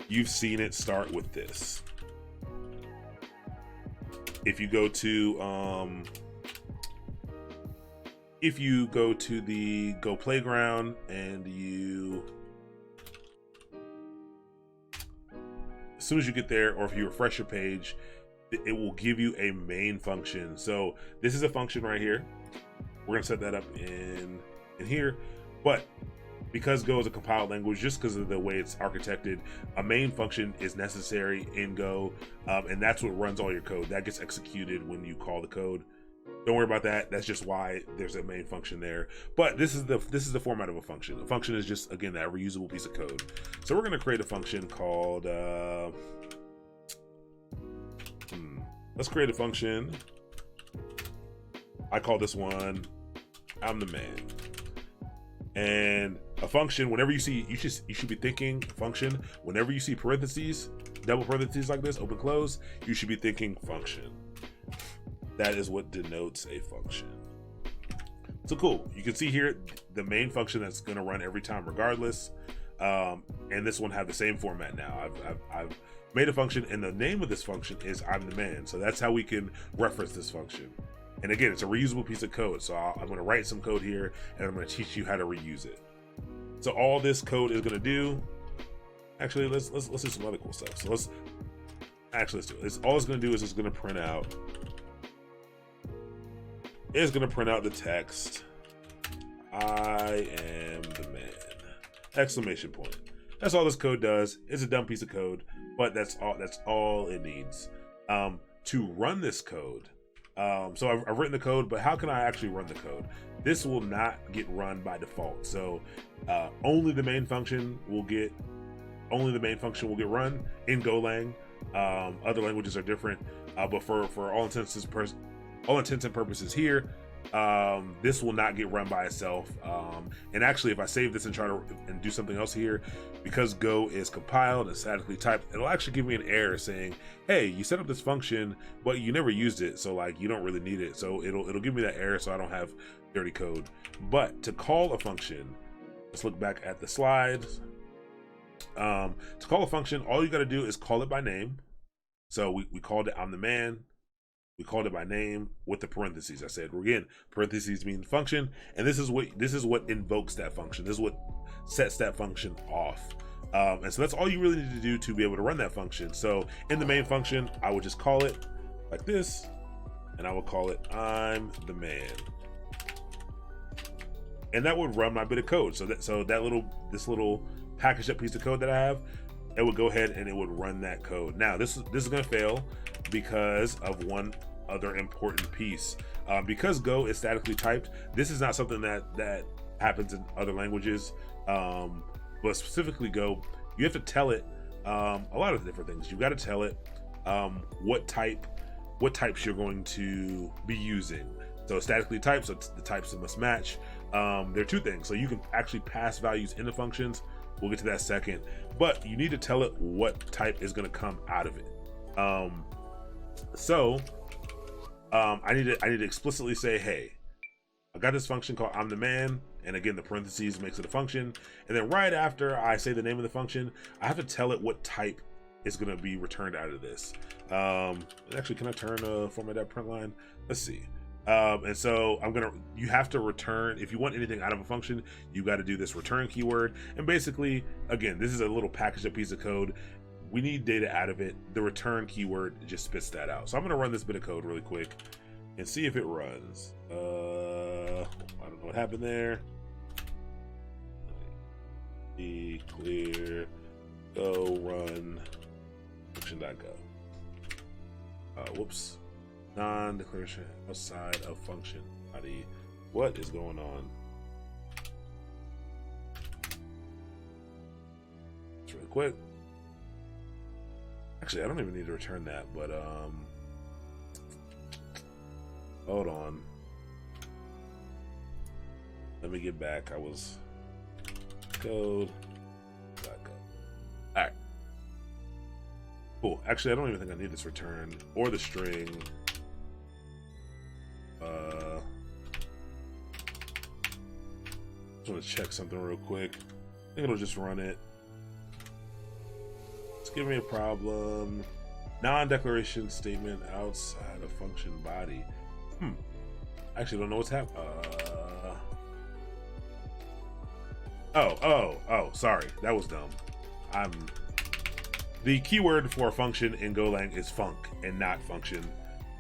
you've seen it start with this. If you go to the Go Playground and as soon as you get there, or if you refresh your page, it will give you a main function. So this is a function right here. We're gonna set that up in here, but because Go is a compiled language, just because of the way it's architected, a main function is necessary in Go, and that's what runs all your code. That gets executed when you call the code. Don't worry about that. That's just why there's a main function there. But this is the format of a function. A function is just, again, that reusable piece of code. So we're going to create a function called let's create a function. I call this one I'm the man. And a function, whenever you see, you should be thinking function, whenever you see parentheses, double parentheses like this, open close, you should be thinking function. That is what denotes a function. So cool, you can see here the main function that's going to run every time regardless, and this one have the same format now. I've made a function, and the name of this function is I'm the man, so that's how we can reference this function. And again, it's a reusable piece of code, so I'm going to write some code here, and I'm going to teach you how to reuse it. So all this code is going to do, actually, let's do some other cool stuff. So let's do it. All it's going to do is it's going to print out. It's going to print out the text. I am the man. Exclamation point. That's all this code does. It's a dumb piece of code, but that's all it needs. To run this code. So I've written the code, but how can I actually run the code? This will not get run by default. So only the main function will get run in Golang. Other languages are different, but for all intents and purposes here, this will not get run by itself. And actually, if I save this and try to do something else here, because Go is compiled and statically typed, it'll actually give me an error saying, hey, you set up this function, but you never used it, so like you don't really need it. So it'll give me that error, so I don't have dirty code. But to call a function, let's look back at the slides. To call a function, all you got to do is call it by name. So we called it I'm the man. We called it by name with the parentheses. I said, again, parentheses mean function, and this is what invokes that function. This is what sets that function off. And so that's all you really need to do to be able to run that function. So in the main function, I would just call it like this, and I will call it I'm the man, and that would run my bit of code. So this little packaged up piece of code that I have, it would go ahead and it would run that code. Now this is going to fail because of one other important piece. Because Go is statically typed, this is not something that happens in other languages, but specifically Go, you have to tell it a lot of different things. You've got to tell it what types you're going to be using. So statically typed, so the types that must match. There are two things. So you can actually pass values into functions. We'll get to that second, but you need to tell it what type is going to come out of it. I need to explicitly say, hey, I got this function called I'm the man, and again the parentheses makes it a function, and then right after I say the name of the function, I have to tell it what type is going to be returned out of this. Actually, can I turn format that print line? Let's see. And so you have to return, if you want anything out of a function, you got to do this return keyword. And basically, again, this is a little packaged up piece of code. We need data out of it. The return keyword just spits that out. So I'm going to run this bit of code really quick and see if it runs. I don't know what happened there. Be clear, go run function.go. Whoops. Non-declaration outside of function body. What is going on? It's really quick. Actually, I don't even need to return that, but hold on. Let me get back. I was code. All right. Cool. Actually, I don't even think I need this return or the string. Just want to check something real quick. I think it'll just run it. It's giving me a problem. Non-declaration statement outside of function body. I actually don't know what's happening. Oh, sorry. That was dumb. The keyword for a function in Golang is func and not function.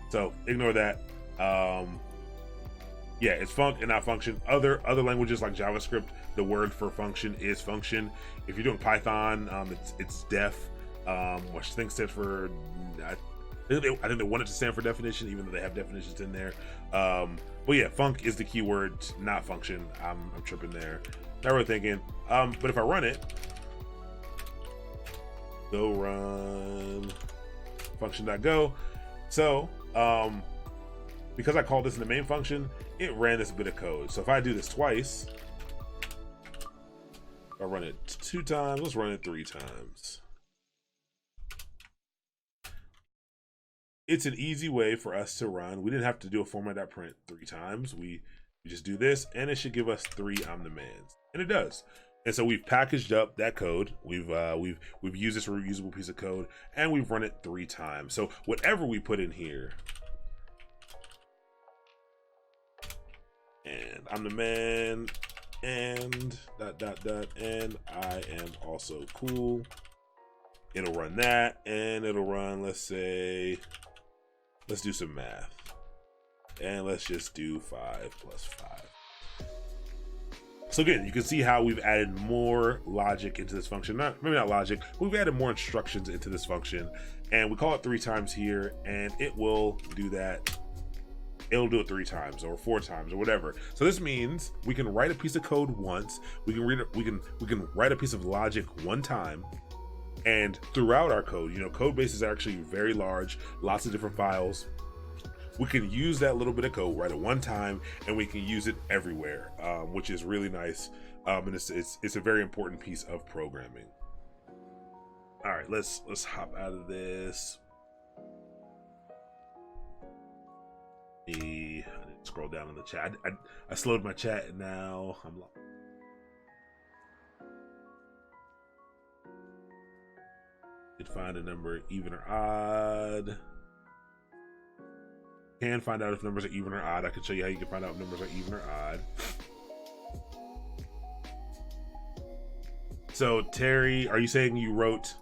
So ignore that. Yeah, it's func and not function. Other languages like JavaScript, the word for function is function. If you're doing Python, it's def, which I think stands for. I think they want it to stand for definition, even though they have definitions in there. But yeah, func is the keyword, not function. I'm tripping there. Not really thinking. But if I run it, go run function.go. So because I called this in the main function, it ran this bit of code. So if I do this twice, I run it 2 times, let's run it 3 times. it's an easy way for us to run. We didn't have to do a format.print 3 times. We just do this, and it should give us 3 on-demands, and it does. And so we've packaged up that code. We've used this reusable piece of code, and we've run it 3 times. So whatever we put in here, and I'm the man, and ... and I am also cool. It'll run that, and it'll run, let's do some math. And let's just do 5 plus 5. So again, you can see how we've added more logic into this function. Maybe not logic, but we've added more instructions into this function. And we call it 3 times here, and it will do that. It'll do it 3 times or 4 times or whatever. So this means we can write a piece of code once. We can read it. We can write a piece of logic 1 time. And throughout our code, code bases are actually very large, lots of different files. We can use that little bit of code, write it 1 time, and we can use it everywhere, which is really nice. And it's a very important piece of programming. All right, let's hop out of this. I didn't scroll down in the chat. I slowed my chat, and now I'm lost. Could find a number even or odd. Can find out if numbers are even or odd. I can show you how you can find out if numbers are even or odd. So Terry, are you saying you wrote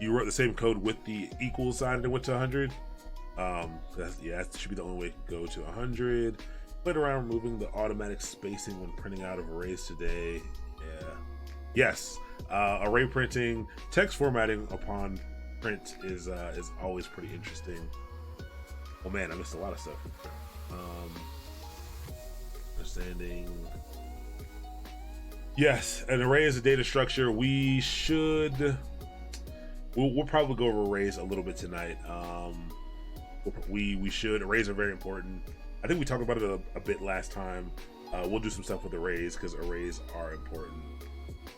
the same code with the equal sign and it went to 100? That should be the only way to go to 100. Played around removing the automatic spacing when printing out of arrays today. Yeah. Yes. Array printing, text formatting upon print is always pretty interesting. Oh man, I missed a lot of stuff. Understanding. Yes, an array is a data structure. We'll probably go over arrays a little bit tonight. We should. Arrays are very important. I think we talked about it a bit last time. We'll do some stuff with arrays because arrays are important.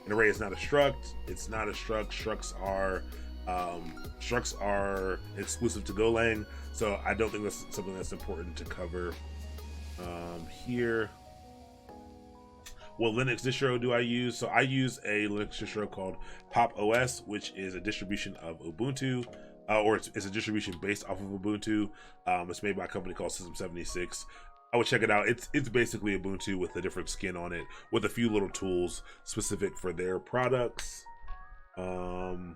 An array is not a struct. It's not a struct. Structs are exclusive to Golang, so I don't think that's something that's important to cover here. What Linux distro do I use? So I use a Linux distro called Pop OS, which is a distribution of Ubuntu, or it's a distribution based off of Ubuntu. It's made by a company called System 76. I would check it out. It's basically Ubuntu with a different skin on it, with a few little tools specific for their products. Cool.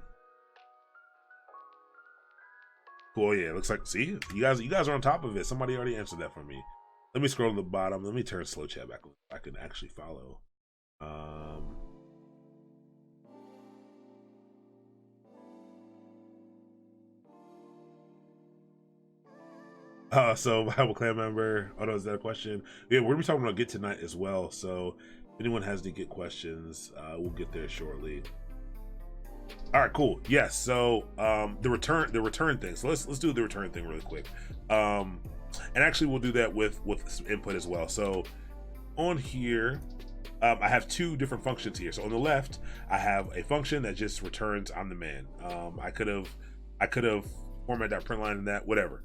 Yeah, looks like. See, you guys are on top of it. Somebody already answered that for me. Let me scroll to the bottom. Let me turn slow chat back. I can actually follow. So Bible Clan member. Oh no, is that a question? Yeah, we're gonna be talking about Git tonight as well. So if anyone has any Git questions, we'll get there shortly. All right, cool. Yes. So the return thing. So let's do the return thing really quick. And actually we'll do that with input as well. So on here, I have 2 different functions here. So on the left, I have a function that just returns I'm the man. I could have format.println in that, whatever.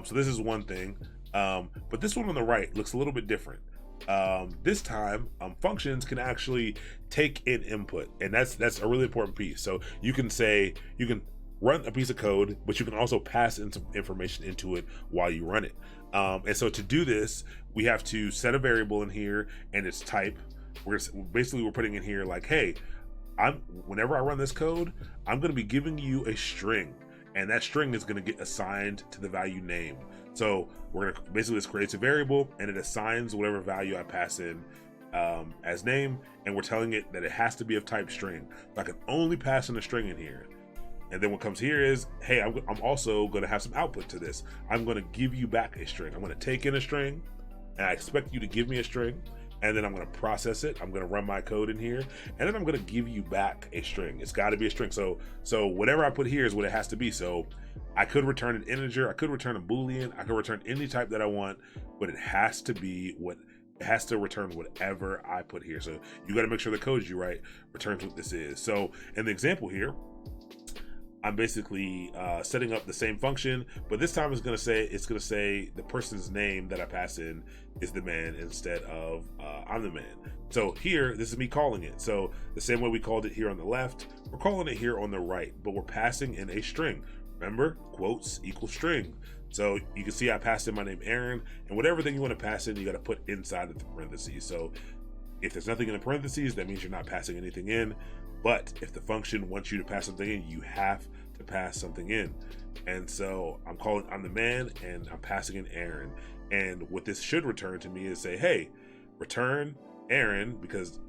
So this is one thing. But this one on the right looks a little bit different. This time, functions can actually take in input, and that's a really important piece. So you can run a piece of code, but you can also pass in some information into it while you run it. And so to do this, we have to set a variable in here, and its type. We're putting in here like, hey, whenever I run this code, I'm going to be giving you a string, and that string is going to get assigned to the value name. So we're gonna this creates a variable, and it assigns whatever value I pass in as name, and we're telling it that it has to be of type string. So I can only pass in a string in here. And then what comes here is, hey, I'm also going to have some output to this. I'm going to give you back a string. I'm going to take in a string, and I expect you to give me a string, and then I'm going to process it. I'm going to run my code in here, and then I'm going to give you back a string. It's got to be a string. So whatever I put here is what it has to be. So I could return an integer, I could return a Boolean, I could return any type that I want, but it has to be it has to return whatever I put here. So you got to make sure the code you write returns what this is. So in the example here, I'm basically setting up the same function, but this time it's gonna say the person's name that I pass in is the man instead of I'm the man. So here, this is me calling it. So the same way we called it here on the left, we're calling it here on the right, but we're passing in a string. Remember, quotes equal string. So you can see I passed in my name Aaron, and whatever thing you want to pass in, you got to put inside of the parentheses. So if there's nothing in the parentheses, that means you're not passing anything in. But if the function wants you to pass something in, you have to pass something in. And so I'm the man, and I'm passing in Aaron. And what this should return to me is say, hey, return Aaron, because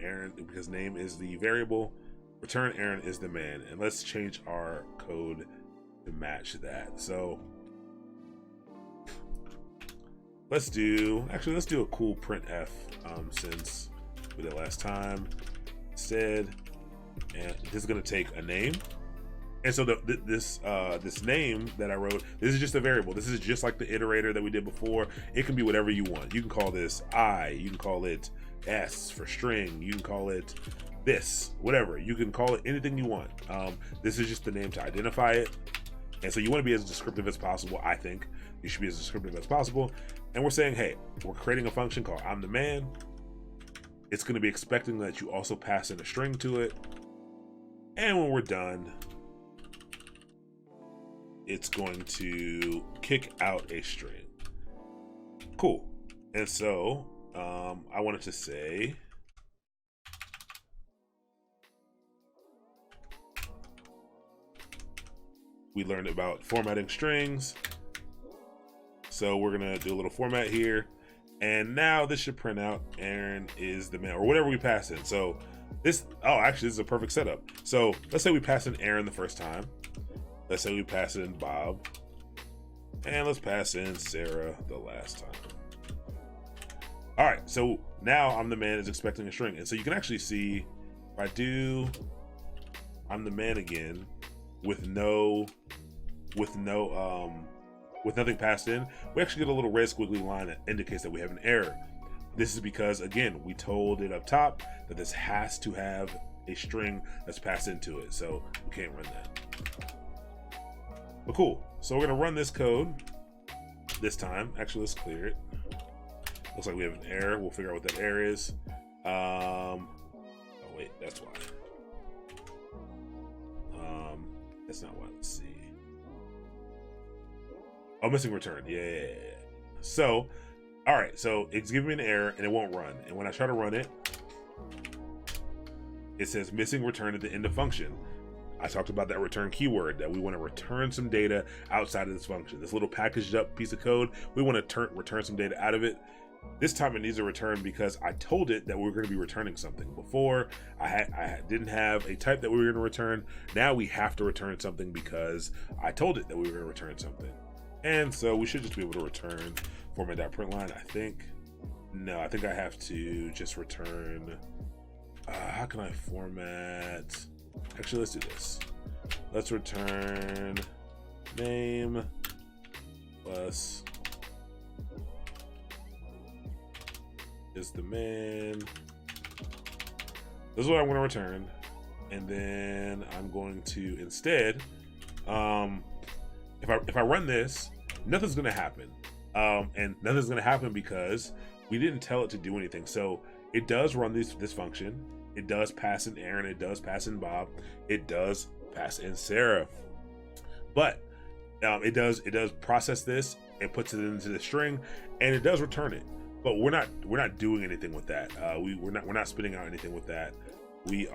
name is the variable, return Aaron is the man. And let's change our code to match that. So let's do a cool printf since we did last time instead. And this is going to take a name, and so this name that I wrote, this is just a variable. This is just like the iterator that we did before. It can be whatever you want. You can call this I, you can call it S for string, you can call it this, whatever. You can call it anything you want. This is just the name to identify it, and so you want to be as descriptive as possible. I think you should be as descriptive as possible. And we're saying, hey, we're creating a function called I'm the man. It's going to be expecting that you also pass in a string to it. And when we're done, it's going to kick out a string. Cool. And so I wanted to say, we learned about formatting strings. So we're going to do a little format here. And now this should print out Aaron is the man, or whatever we pass in. So actually, this is a perfect setup. So let's say we pass in Aaron the first time. Let's say we pass in Bob. And let's pass in Sarah the last time. All right, so now I'm the man is expecting a string. And so you can actually see, if I do I'm the man again with nothing passed in, we actually get a little red squiggly line that indicates that we have an error. This is because, again, we told it up top that this has to have a string that's passed into it, so we can't run that. But cool, so we're gonna run this code this time. Actually, let's clear it. Looks like we have an error. We'll figure out what that error is. Oh wait, that's why. That's not why, let's see. Oh, missing return, yeah. So, all right, so it's giving me an error and it won't run. And when I try to run it, it says missing return at the end of function. I talked about that return keyword, that we want to return some data outside of this function. This little packaged up piece of code, we want to return some data out of it. This time it needs a return because I told it that we were going to be returning something. Before, I didn't have a type that we were going to return. Now we have to return something because I told it that we were going to return something. And so we should just be able to return format.println, I think. No, I think I have to just return, how can I format? Actually, let's do this. Let's return name plus is the man. This is what I'm going to return. And then I'm going to instead, if I run this, nothing's going to happen. And nothing's going to happen because we didn't tell it to do anything. So it does run this function. It does pass in Aaron. It does pass in Bob. It does pass in Sarah. But it does process this. It puts it into the string, and it does return it. But we're not doing anything with that. We're not spitting out anything with that. We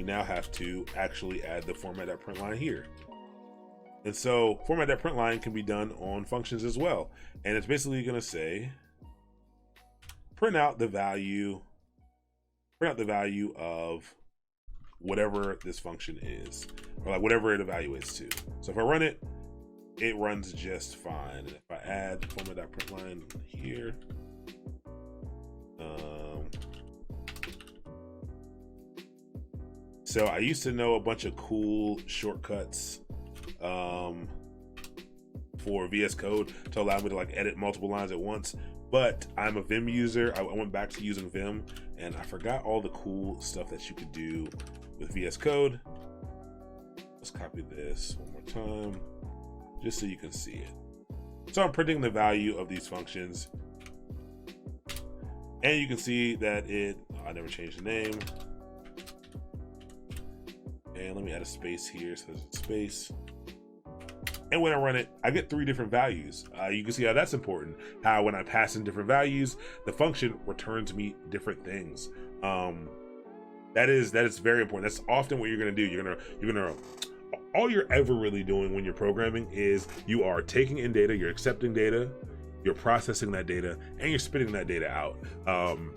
now have to actually add the format.println here. And so format.println can be done on functions as well. And it's basically going to say print out the value of whatever this function is, or like whatever it evaluates to. So if I run it, it runs just fine. And if I add format.println here, so I used to know a bunch of cool shortcuts for VS Code to allow me to like edit multiple lines at once, but I'm a Vim user. I went back to using Vim and I forgot all the cool stuff that you could do with VS Code. Let's copy this one more time, just so you can see it. So I'm printing the value of these functions. And you can see that I never changed the name. And let me add a space here, so there's a space. And when I run it, I get 3 different values. You can see how that's important. How when I pass in different values, the function returns me different things. That is very important. That's often what you're gonna do. You're gonna all you're ever really doing when you're programming is you are taking in data, you're accepting data, you're processing that data, and you're spitting that data out. And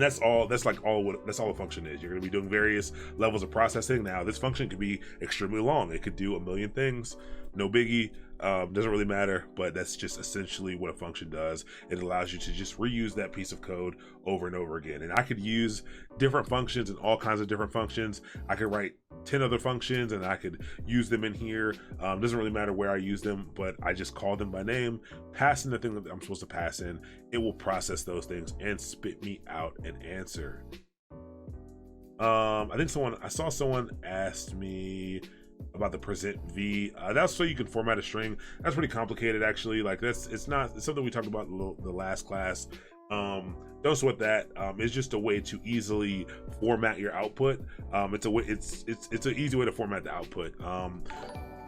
that's all a function is. You're going to be doing various levels of processing. Now, this function could be extremely long. It could do a million things. No biggie. Doesn't really matter, but that's just essentially what a function does. It allows you to just reuse that piece of code over and over again. And I could use different functions and all kinds of different functions. I could write 10 other functions and I could use them in here. Doesn't really matter where I use them, but I just call them by name, pass in the thing that I'm supposed to pass in. It will process those things and spit me out an answer. I saw someone asked me about the present v. That's so you can format a string. That's pretty complicated, actually. Like it's something we talked about in the last class. Don't sweat that. It's just a way to easily format your output. It's an easy way to format the output.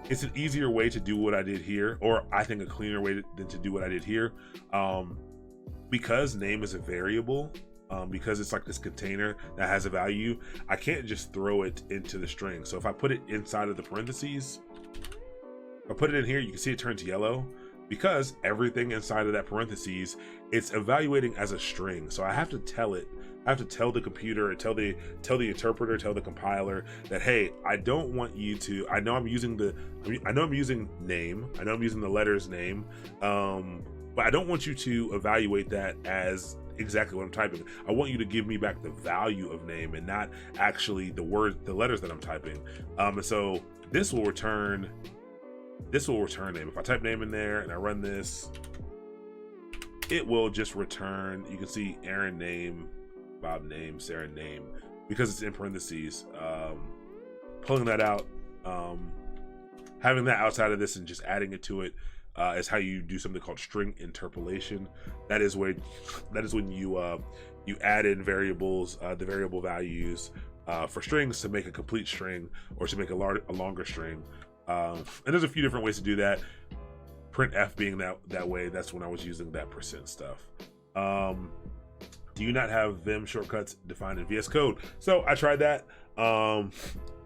It's an easier way to do what I did here, or I think a cleaner way than to do what I did here. Because name is a variable. Because it's like this container that has a value, I can't just throw it into the string. So if I put it inside of the parentheses, I put it in here, you can see it turns yellow because everything inside of that parentheses, it's evaluating as a string. So I have to tell it, I have to tell the computer, or tell the interpreter, tell the compiler that, hey, I don't want you to, I know I'm using name, I know I'm using the letters name, but I don't want you to evaluate that as exactly what I'm typing. I want you to give me back the value of name and not actually the letters that I'm typing. And so this will return name. If I type name in there and I run this, it will just return, you can see Aaron name, Bob name, Sarah name, because it's in parentheses. Pulling that out, having that outside of this and just adding it to it, is how you do something called string interpolation. That is when you add in variables, the variable values for strings to make a complete string or to make a longer string. And there's a few different ways to do that. Printf being that way. That's when I was using that percent stuff. Do you not have Vim shortcuts defined in VS Code? So I tried that.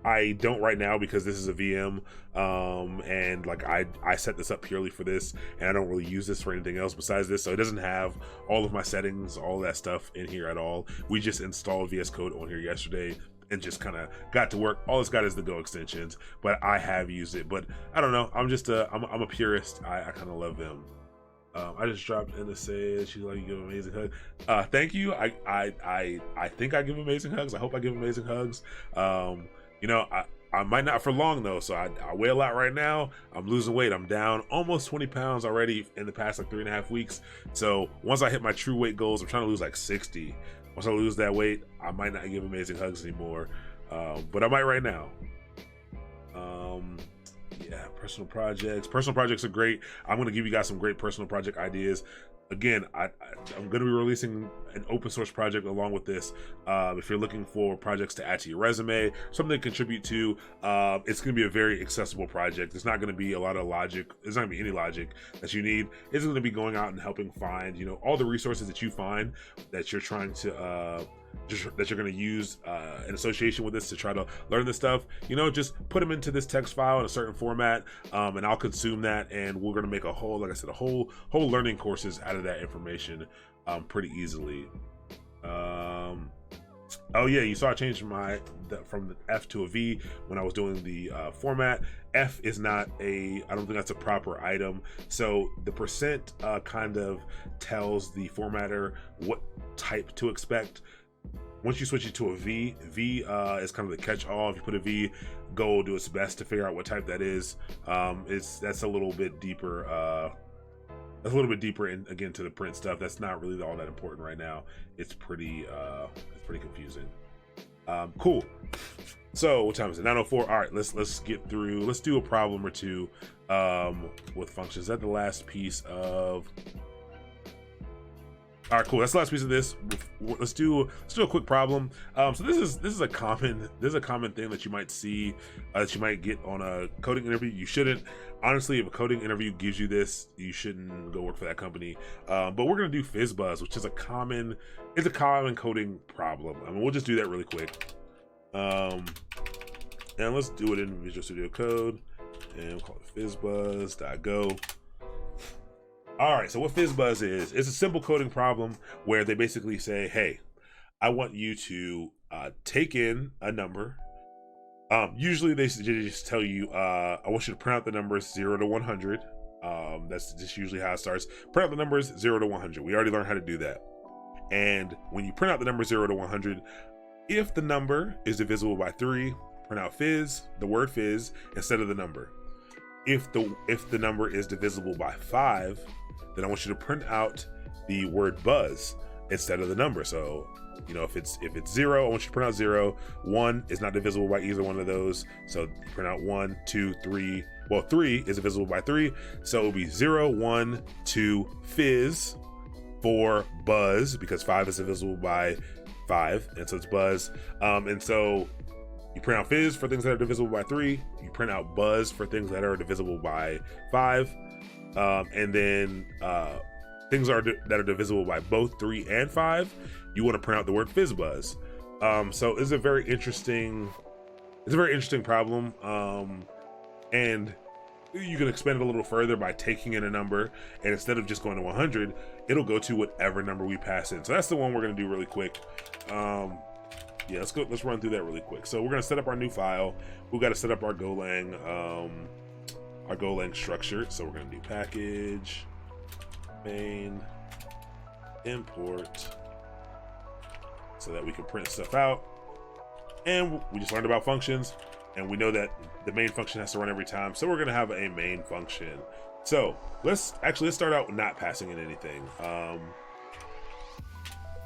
I don't right now because this is a VM, and like I set this up purely for this, and I don't really use this for anything else besides this, so it doesn't have all of my settings, all that stuff in here at all. We just installed VS Code on here yesterday and just kind of got to work. All it's got is the Go extensions, but I have used it. But I don't know, I'm a purist. I kind of love Vim. I just dropped in to say she's like, you give amazing hug. Thank you. I think I give amazing hugs. I hope I give amazing hugs. You know, I might not for long though, so I weigh a lot right now. I'm losing weight. I'm down almost 20 pounds already in the past like 3.5 weeks. So once I hit my true weight goals, I'm trying to lose like 60. Once I lose that weight, I might not give amazing hugs anymore, but I might right now. Yeah, personal projects are great. I'm going to give you guys some great personal project ideas. Again, I'm going to be releasing an open source project along with this. If you're looking for projects to add to your resume, something to contribute to, it's going to be a very accessible project. There's not going to be a lot of logic. There's not going to be any logic that you need. It's going to be going out and helping find, you know, all the resources that you find that you're trying to that you're going to use in association with this to try to learn this stuff. You know, just put them into this text file in a certain format, and I'll consume that, and we're going to make a whole, like I said, a whole learning courses out of that information pretty easily. Oh yeah, you saw I changed from the F to a V when I was doing the format. F is not I don't think that's a proper item. So the percent kind of tells the formatter what type to expect. Once you switch it to a V is kind of the catch-all. If you put a V, Go will do its best to figure out what type that is. That's a little bit deeper. That's a little bit deeper in, again, to the print stuff. That's not really all that important right now. It's pretty confusing. Cool. So what time is it? 9:04. All right, let's get through. Let's do a problem or two with functions. Is that the last piece of? All right, cool. That's the last piece of this. Let's do a quick problem. So this is a common thing that you might see, that you might get on a coding interview. You shouldn't, honestly, if a coding interview gives you this, you shouldn't go work for that company. But we're gonna do FizzBuzz, which is a common coding problem. I mean, we'll just do that really quick. And let's do it in Visual Studio Code, and we'll call it FizzBuzz.go. All right, so what FizzBuzz is, it's a simple coding problem where they basically say, hey, I want you to take in a number. Usually they just tell you, I want you to print out the numbers 0 to 100. That's just usually how it starts. Print out the numbers 0 to 100. We already learned how to do that. And when you print out the number 0 to 100, if the number is divisible by 3, print out fizz, the word fizz, instead of the number. If the number is divisible by 5, then I want you to print out the word buzz instead of the number. So, you know, if it's 0, I want you to print out 0. 1 is not divisible by either one of those, so print out 1, 2, 3. Well, 3 is divisible by 3, so it'll be 0, 1, 2, fizz, 4, buzz, because 5 is divisible by 5, and so it's buzz. And so you print out fizz for things that are divisible by 3. You print out buzz for things that are divisible by 5. And then things that are divisible by both 3 and 5, you want to print out the word FizzBuzz. So it's a very interesting problem. And you can expand it a little further by taking in a number, and instead of just going to 100, it'll go to whatever number we pass in. So that's the one we're going to do really quick. Yeah, let's run through that really quick. So we're going to set up our new file. We've got to set up our Golang structure. So we're going to do package main import so that we can print stuff out. And we just learned about functions, and we know that the main function has to run every time. So we're going to have a main function. So let's start out with not passing in anything.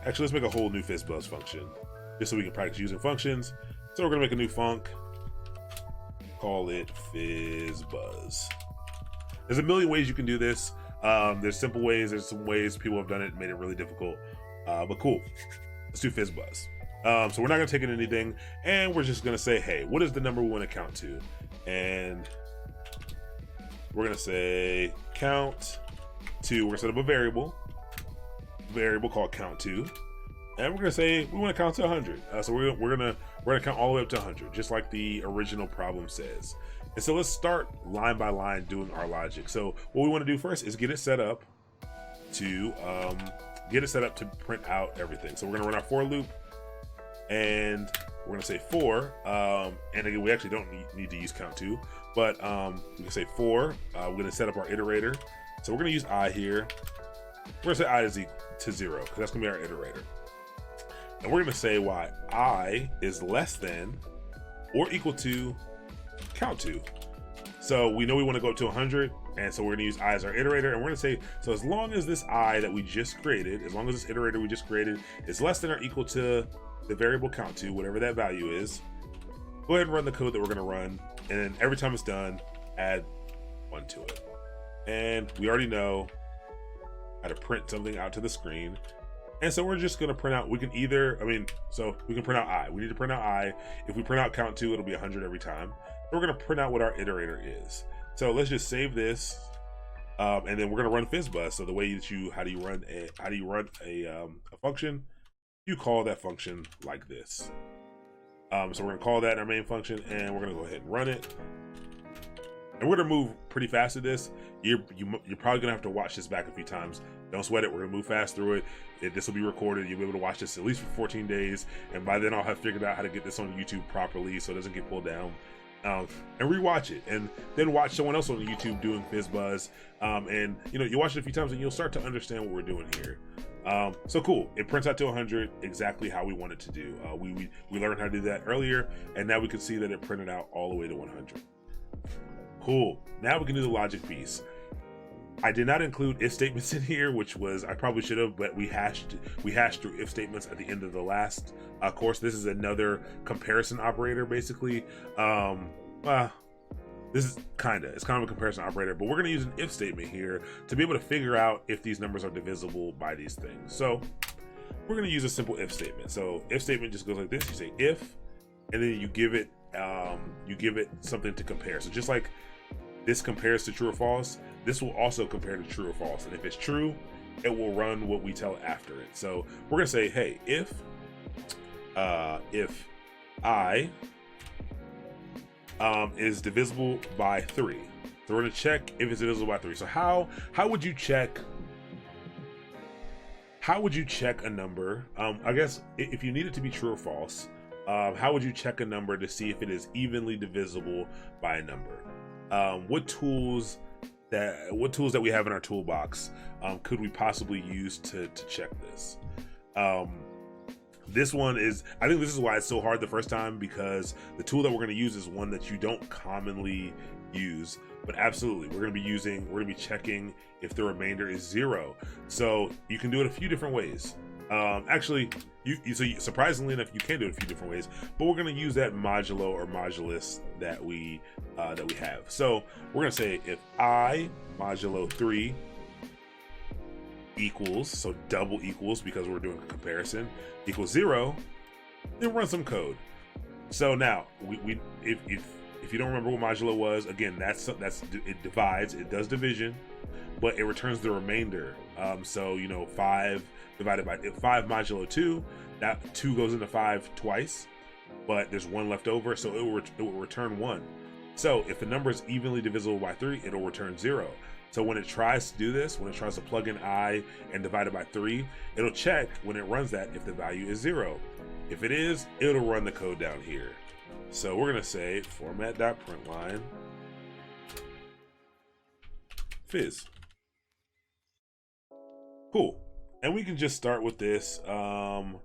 Actually, let's make a whole new FizzBuzz function just so we can practice using functions. So we're going to make a new func, call it FizzBuzz. There's a million ways you can do this. There's simple ways, there's some ways people have done it and made it really difficult. But cool, let's do FizzBuzz. So we're not gonna take in anything, and we're just gonna say, hey, what is the number we want to count to? And we're gonna say count to, we're gonna set up a variable called count to, and we're gonna say we want to count to 100. So we're gonna count all the way up to 100, just like the original problem says. And so let's start line by line doing our logic. So what we want to do first is get it set up to print out everything. So we're gonna run our for loop, and we're gonna say for, and again, we actually don't need to use count to, but we can say for. We're gonna set up our iterator. So we're gonna use I here. We're gonna say I is equal to 0 because that's gonna be our iterator. And we're gonna say why I is less than or equal to count to. So we know we want to go up to 100, and so we're gonna use I as our iterator, and we're gonna say, so as long as this I that we just created, as long as this iterator we just created is less than or equal to the variable count to, whatever that value is, go ahead and run the code that we're gonna run, and then every time it's done, add 1 to it. And we already know how to print something out to the screen. And so we're just gonna print out, we can print out I. We need to print out I. If we print out count to, it'll be 100 every time. We're gonna print out what our iterator is. So let's just save this, and then we're gonna run FizzBuzz. So the way that how do you run a function? You call that function like this. So we're gonna call that our main function, and we're gonna go ahead and run it. And we're gonna move pretty fast to this. You're probably gonna have to watch this back a few times. Don't sweat it. We're gonna move fast through it. This will be recorded. You'll be able to watch this at least for 14 days, and by then I'll have figured out how to get this on YouTube properly so it doesn't get pulled down. And rewatch it, and then watch someone else on YouTube doing FizzBuzz. And you watch it a few times, and you'll start to understand what we're doing here. So cool. It prints out to 100 exactly how we want it to do. We learned how to do that earlier, and now we can see that it printed out all the way to 100. Cool. Now we can do the logic piece. I did not include if statements in here, which was, I probably should have, but we hashed through if statements at the end of the last course. This is another comparison operator, basically. This is it's kind of a comparison operator, but we're going to use an if statement here to be able to figure out if these numbers are divisible by these things. So we're going to use a simple if statement. So if statement just goes like this. You say if, and then you give it something to compare. So just like this compares to true or false, this will also compare to true or false. And if it's true, it will run what we tell it after it. So we're gonna say, hey, if I is divisible by 3. So we're gonna check if it's divisible by 3. So how would you check a number? I guess if you need it to be true or false, how would you check a number to see if it is evenly divisible by a number? What tools that we have in our toolbox could we possibly use to check this? This one is, I think this is why it's so hard the first time, because the tool that we're going to use is one that you don't commonly use, but absolutely we're going to be checking if the remainder is 0. So you can do it a few different ways. Actually, surprisingly enough, you can do it a few different ways, but we're going to use that modulo or modulus that we have. So we're going to say if I modulo 3 equals, so double equals because we're doing a comparison, equals 0, then run some code. So now if you don't remember what modulo was, again, that's it divides, it does division, but it returns the remainder. So 5 divided by 5 modulo 2, that 2 goes into 5 twice, but there's 1 left over, so it will return 1. So if the number is evenly divisible by 3, it'll return 0. So when it tries to do this, when it tries to plug in I and divide it by 3, it'll check when it runs that if the value is 0. If it is, it'll run the code down here. So we're gonna say format.println fizz. Cool. And we can just start with this. And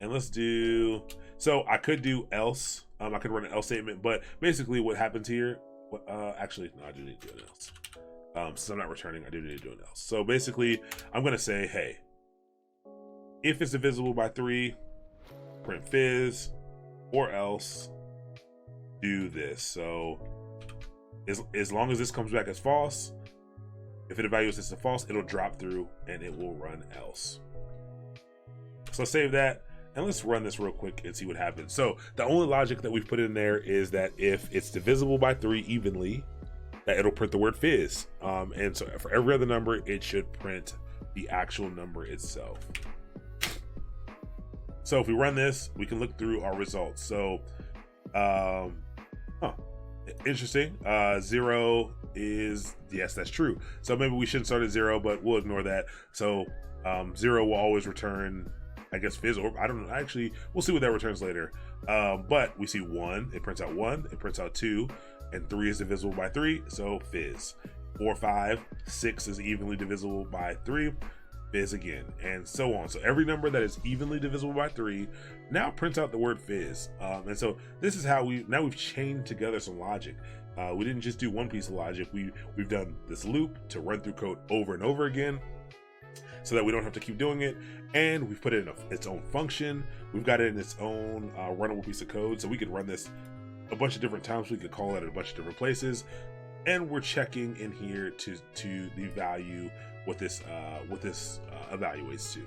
let's do, so I could do else. I could run an else statement, but basically what happens here, actually, no, I do need to do an else. Since I'm not returning, I do need to do an else. So basically, I'm going to say, hey, if it's divisible by 3, print fizz, or else do this. So as long as this comes back as false, if it evaluates this as false, it'll drop through and it will run else. So let's save that and let's run this real quick and see what happens. So the only logic that we've put in there is that if it's divisible by 3 evenly, that it'll print the word fizz. And so for every other number, it should print the actual number itself. So if we run this, we can look through our results. So, interesting. 0 is, yes, that's true. So maybe we shouldn't start at 0, but we'll ignore that. So 0 will always return, I guess, fizz, or I don't know. Actually, we'll see what that returns later. But we see 1, it prints out 1, it prints out 2, and 3 is divisible by 3, so fizz. 4, 5, 6 is evenly divisible by 3, fizz again, and so on. So every number that is evenly divisible by 3 now prints out the word fizz. And so this is how we've chained together some logic. We didn't just do one piece of logic. We've done this loop to run through code over and over again, so that we don't have to keep doing it. And we've put it in its own function. We've got it in its own runnable piece of code, so we could run this a bunch of different times. We could call it at a bunch of different places, and we're checking in here to the value what this evaluates to.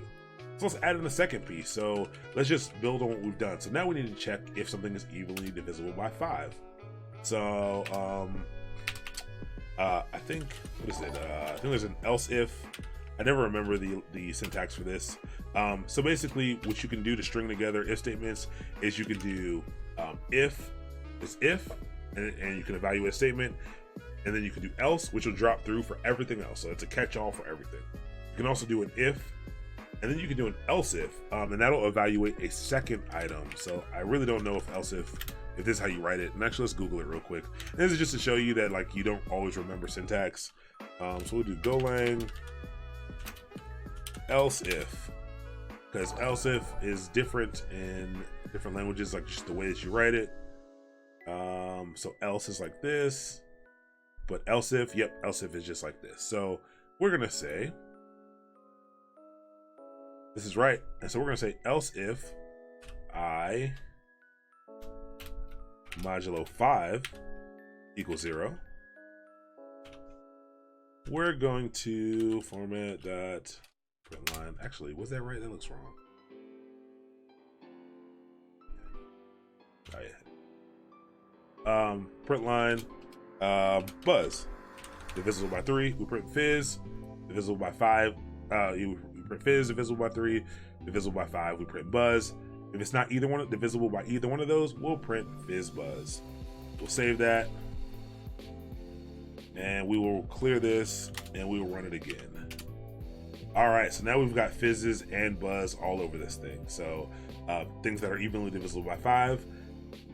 So let's add in the second piece. So let's just build on what we've done. So now we need to check if something is evenly divisible by 5. So I think, what is it? I think there's an else if. I never remember the syntax for this. So basically what you can do to string together if statements is you can do if is if, and you can evaluate a statement, and then you can do else, which will drop through for everything else. So it's a catch-all for everything. You can also do an if, and then you can do an else if, and that'll evaluate a second item. So I really don't know if else if this is how you write it. And actually, let's Google it real quick. And this is just to show you that like you don't always remember syntax. So we'll do Golang else if, because else if is different in different languages, like just the way that you write it. So else is like this, But else if, yep, else if is just like this. So we're gonna say, this is right. And so we're gonna say else if I modulo 5 equals 0. We're going to format that print line. Actually, was that right? That looks wrong. Oh, yeah. Print line buzz divisible by 3. We print fizz divisible by 5. We print fizz divisible by 3, divisible by 5. We print buzz. If it's not either one divisible by either one of those, we'll print FizzBuzz. We'll save that, and we will clear this, and we will run it again. All right, so now we've got fizzes and buzz all over this thing. So things that are evenly divisible by 5,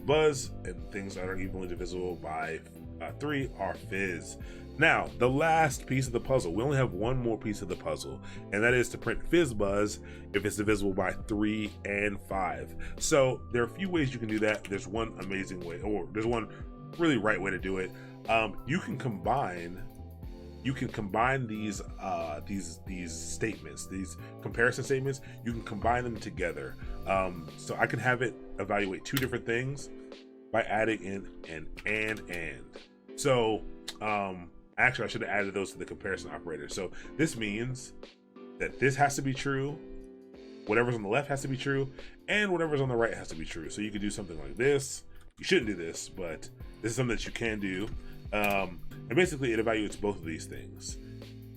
buzz, and things that are evenly divisible by 3 are fizz. Now, the last piece of the puzzle, we only have one more piece of the puzzle, and that is to print FizzBuzz if it's divisible by 3 and 5. So there are a few ways you can do that. There's one amazing way, or there's one really right way to do it. You can combine these statements, these comparison statements. You can combine them together. So I can have it evaluate two different things by adding in an and. So actually, I should have added those to the comparison operator. So this means that this has to be true, whatever's on the left has to be true, and whatever's on the right has to be true. So you could do something like this. You shouldn't do this, but this is something that you can do. And basically, it evaluates both of these things.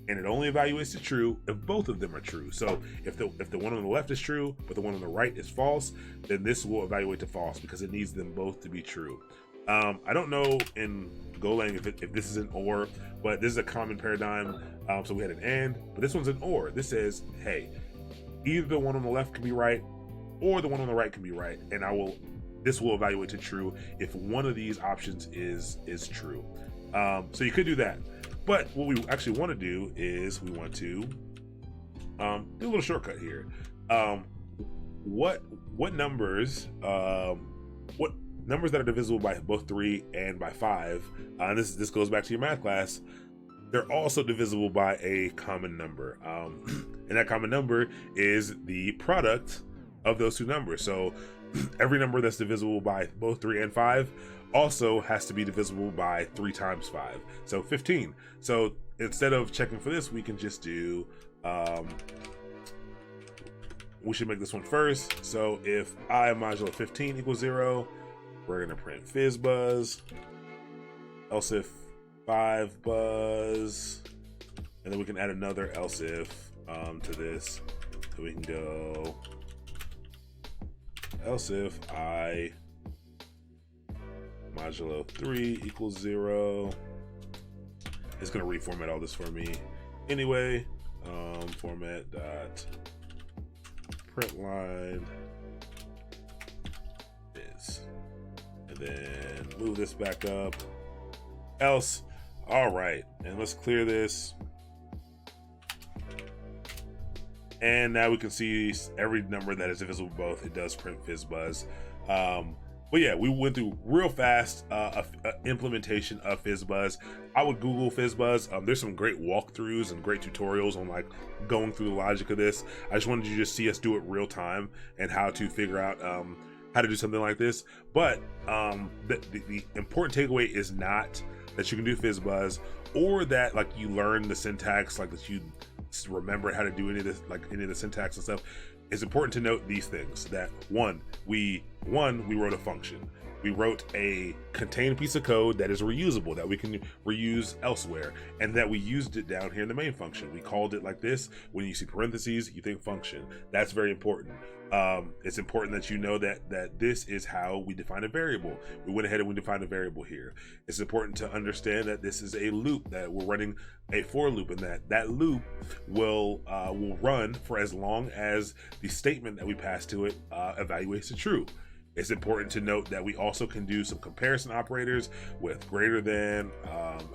And it only evaluates the true if both of them are true. So if the one on the left is true, but the one on the right is false, then this will evaluate to false because it needs them both to be true. I don't know in Golang if this is an or, but this is a common paradigm. So we had an and, but this one's an or. This says, hey, either the one on the left can be right or the one on the right can be right, and this will evaluate to true if one of these options is true. So you could do that, but what we actually want to do is we want to do a little shortcut here. What numbers that are divisible by both 3 and by 5, and this goes back to your math class, they're also divisible by a common number. And that common number is the product of those two numbers. So every number that's divisible by both 3 and 5 also has to be divisible by 3 times 5. So 15. So instead of checking for this, we can just do, we should make this one first. So if I modulo 15 equals 0, we're gonna print FizzBuzz, else if 5 buzz, and then we can add another else if to this. So we can go else if I modulo 3 equals 0. It's gonna reformat all this for me anyway. Format dot print line is, and then move this back up. Else, all right, and let's clear this. And now we can see every number that is divisible both, it does print FizzBuzz. But yeah, we went through real fast implementation of FizzBuzz. I would Google FizzBuzz. There's some great walkthroughs and great tutorials on like going through the logic of this. I just wanted you to just see us do it real time and how to figure out how to do something like this. But the important takeaway is not that you can do FizzBuzz or that like you learn the syntax, like that you remember how to do any of this, like any of the syntax and stuff. It's important to note these things, that one, we wrote a function. We wrote a contained piece of code that is reusable, that we can reuse elsewhere, and that we used it down here in the main function. We called it like this. When you see parentheses, you think function. That's very important. It's important that you know that this is how we define a variable. We went ahead and we defined a variable here. It's important to understand that this is a loop, that we're running a for loop, and that loop will run for as long as the statement that we pass to it evaluates to true. It's important to note that we also can do some comparison operators with greater than,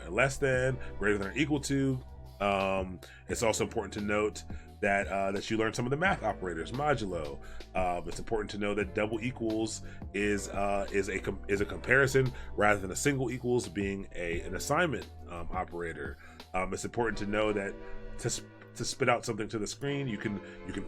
and less than, greater than or equal to. It's also important to note that you learn some of the math operators, modulo. It's important to know that double equals is a comparison rather than a single equals being an assignment operator. It's important to know that to spit out something to the screen, you can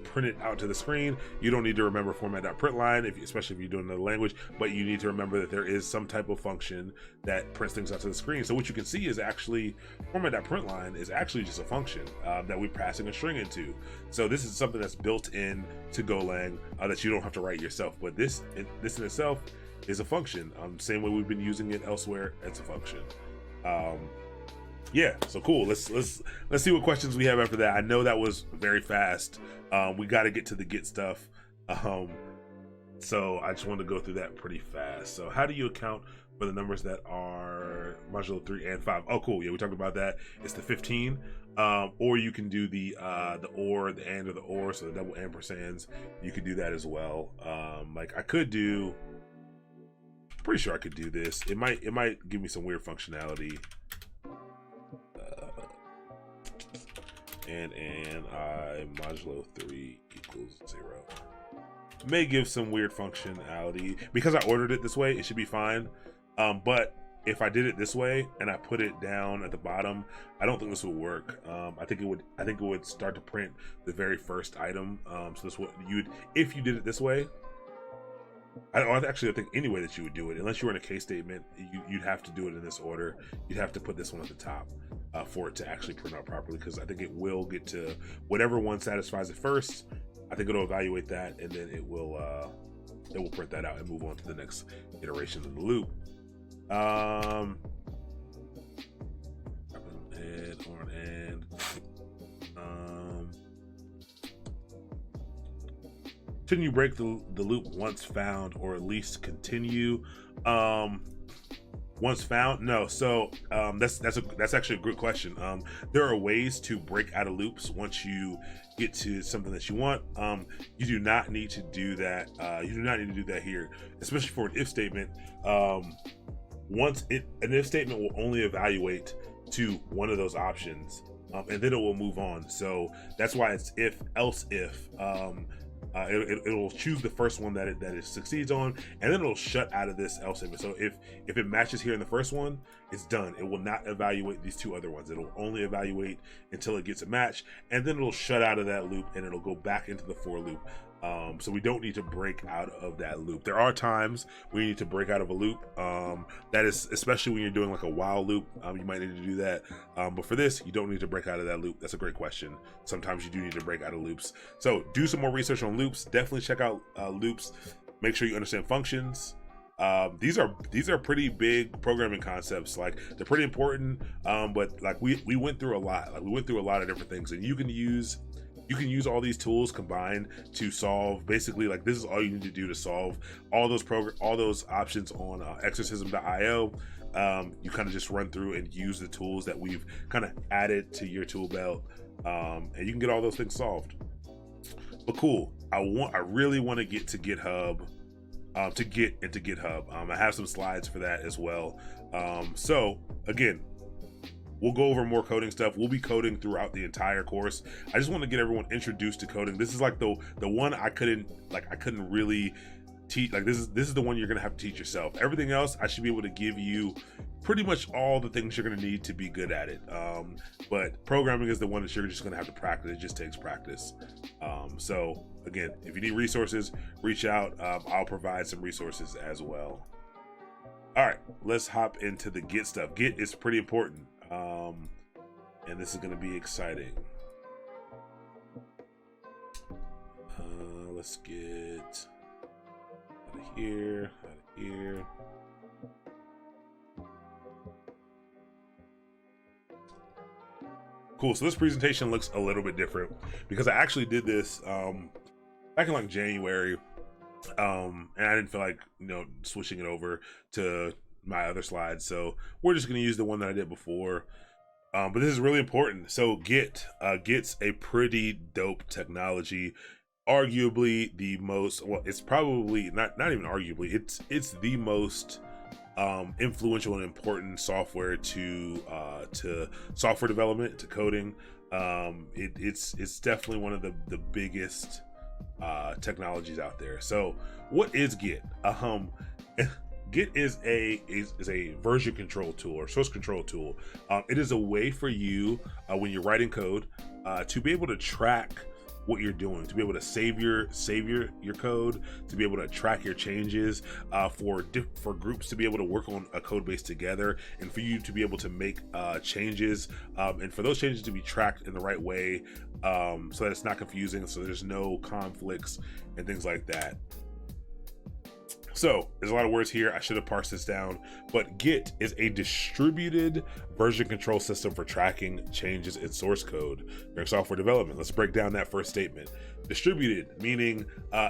print it out to the screen. You don't need to remember format.println, especially if you're doing another language, but you need to remember that there is some type of function that prints things out to the screen. So what you can see is actually format.println is actually just a function that we're passing a string into. So this is something that's built in to Golang that you don't have to write yourself, but this in itself is a function. Same way we've been using it elsewhere, it's a function. Yeah, so cool. Let's see what questions we have after that. I know that was very fast. We got to get to the Git stuff. So I just wanted to go through that pretty fast. So how do you account for the numbers that are modulo 3 and 5? Oh, cool. Yeah, we talked about that. It's the 15. Or you can do the or, the and, or the or, so the double ampersands. You could do that as well. Like I could do. Pretty sure I could do this. It might give me some weird functionality. And I modulo 3 equals 0. May give some weird functionality. Because I ordered it this way, it should be fine. But if I did it this way and I put it down at the bottom, I don't think this would work. I think it would start to print the very first item. So this what if you did it this way. I think any way that you would do it, unless you were in a case statement, you'd have to do it in this order. You'd have to put this one at the top for it to actually print out properly, because I think it will get to whatever one satisfies it first. I think it'll evaluate that, and then it will print that out and move on to the next iteration of the loop. Shouldn't you break the loop once found, or at least continue once found? No. So that's actually a good question. There are ways to break out of loops once you get to something that you want. You do not need to do that. You do not need to do that here, especially for an if statement. An if statement will only evaluate to one of those options, and then it will move on. So that's why it's if else if. It'll choose the first one that it succeeds on, and then it'll shut out of this else statement. So if it matches here in the first one, it's done. It will not evaluate these two other ones. It'll only evaluate until it gets a match, and then it'll shut out of that loop and it'll go back into the for loop. So we don't need to break out of that loop. There are times we need to break out of a loop. That is especially when you're doing like a while loop. You might need to do that. But for this, you don't need to break out of that loop. That's a great question. Sometimes you do need to break out of loops. So do some more research on loops. Definitely check out loops. Make sure you understand functions. These are pretty big programming concepts. Like they're pretty important. But like we went through a lot. Like we went through a lot of different things, and you can use all these tools combined to solve. Basically, like this is all you need to do to solve all those options on exorcism.io. You kind of just run through and use the tools that we've kind of added to your tool belt, and you can get all those things solved. But cool, I really want to get to GitHub, to get into GitHub. I have some slides for that as well. So again, we'll go over more coding stuff. We'll be coding throughout the entire course. I just want to get everyone introduced to coding. This is like the one I couldn't really teach. Like this is the one you're gonna have to teach yourself. Everything else I should be able to give you pretty much all the things you're gonna need to be good at it. But programming is the one that you're just gonna have to practice. It just takes practice. So again, if you need resources, reach out. I'll provide some resources as well. All right, let's hop into the Git stuff. Git is pretty important. And this is going to be exciting. Let's get out of here, Cool. So this presentation looks a little bit different because I actually did this back in like January, and I didn't feel like switching it over to my other slides, so we're just going to use the one that I did before. But this is really important. So Git's a pretty dope technology. Arguably the most, well, it's probably not even arguably, it's the most influential and important software to software development, to coding. It's definitely one of the biggest technologies out there. So what is Git? Git is a version control tool or source control tool. It is a way for you when you're writing code to be able to track what you're doing, to be able to save your code, to be able to track your changes, for groups to be able to work on a code base together, and for you to be able to make changes, and for those changes to be tracked in the right way, so that it's not confusing, so there's no conflicts and things like that. So there's a lot of words here. I should have parsed this down, but Git is a distributed version control system for tracking changes in source code during software development. Let's break down that first statement. Distributed, meaning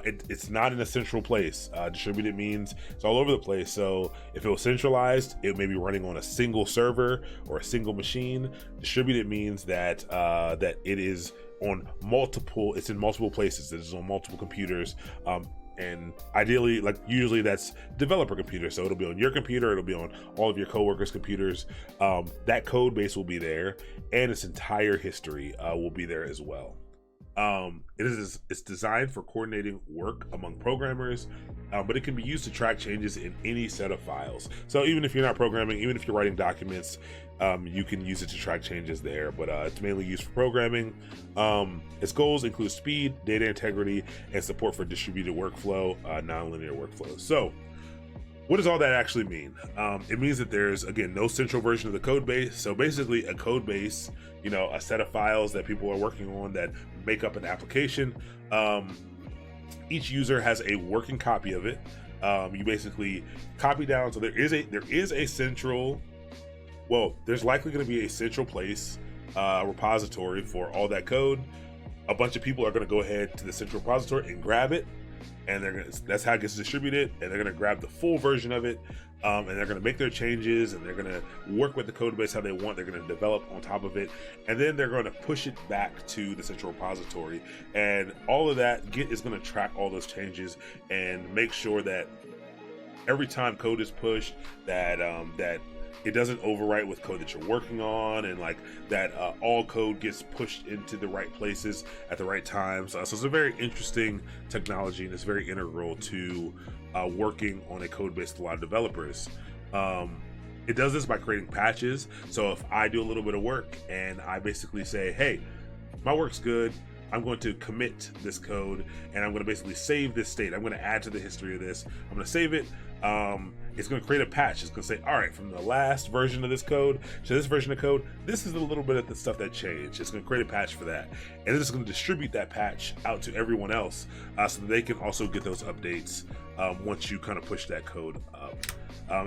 it's not in a central place. Distributed means it's all over the place. So if it was centralized, it may be running on a single server or a single machine. Distributed means that that it is on multiple, it's in multiple places. It is on multiple computers. And ideally, like usually that's developer computer. So it'll be on your computer, it'll be on all of your coworkers' computers. That code base will be there, and its entire history will be there as well. It's designed for coordinating work among programmers, but it can be used to track changes in any set of files. So even if you're not programming, even if you're writing documents, you can use it to track changes there, but it's mainly used for programming. Its goals include speed, data integrity, and support for distributed workflow, nonlinear workflows. So what does all that actually mean? It means that there's, again, no central version of the code base. So basically a code base, a set of files that people are working on that make up an application. Each user has a working copy of it. You basically copy down. So there is a central, there's likely going to be a central place, repository for all that code. A bunch of people are going to go ahead to the central repository and grab it, and that's how it gets distributed, and they're going to grab the full version of it, and they're going to make their changes, and they're going to work with the code base how they want. They're going to develop on top of it, and then they're going to push it back to the central repository. And all of that, Git is going to track all those changes and make sure that every time code is pushed, that it doesn't overwrite with code that you're working on, and like that all code gets pushed into the right places at the right times. So it's a very interesting technology, and it's very integral to working on a code base with a lot of developers. It does this by creating patches. So if I do a little bit of work and I basically say, hey, my work's good, I'm going to commit this code, and I'm going to basically save this state. I'm going to add to the history of this. I'm going to save it. It's going to create a patch. It's going to say, all right, from the last version of this code to this version of code, this is a little bit of the stuff that changed. It's going to create a patch for that. And then it's going to distribute that patch out to everyone else, so that they can also get those updates once you kind of push that code up.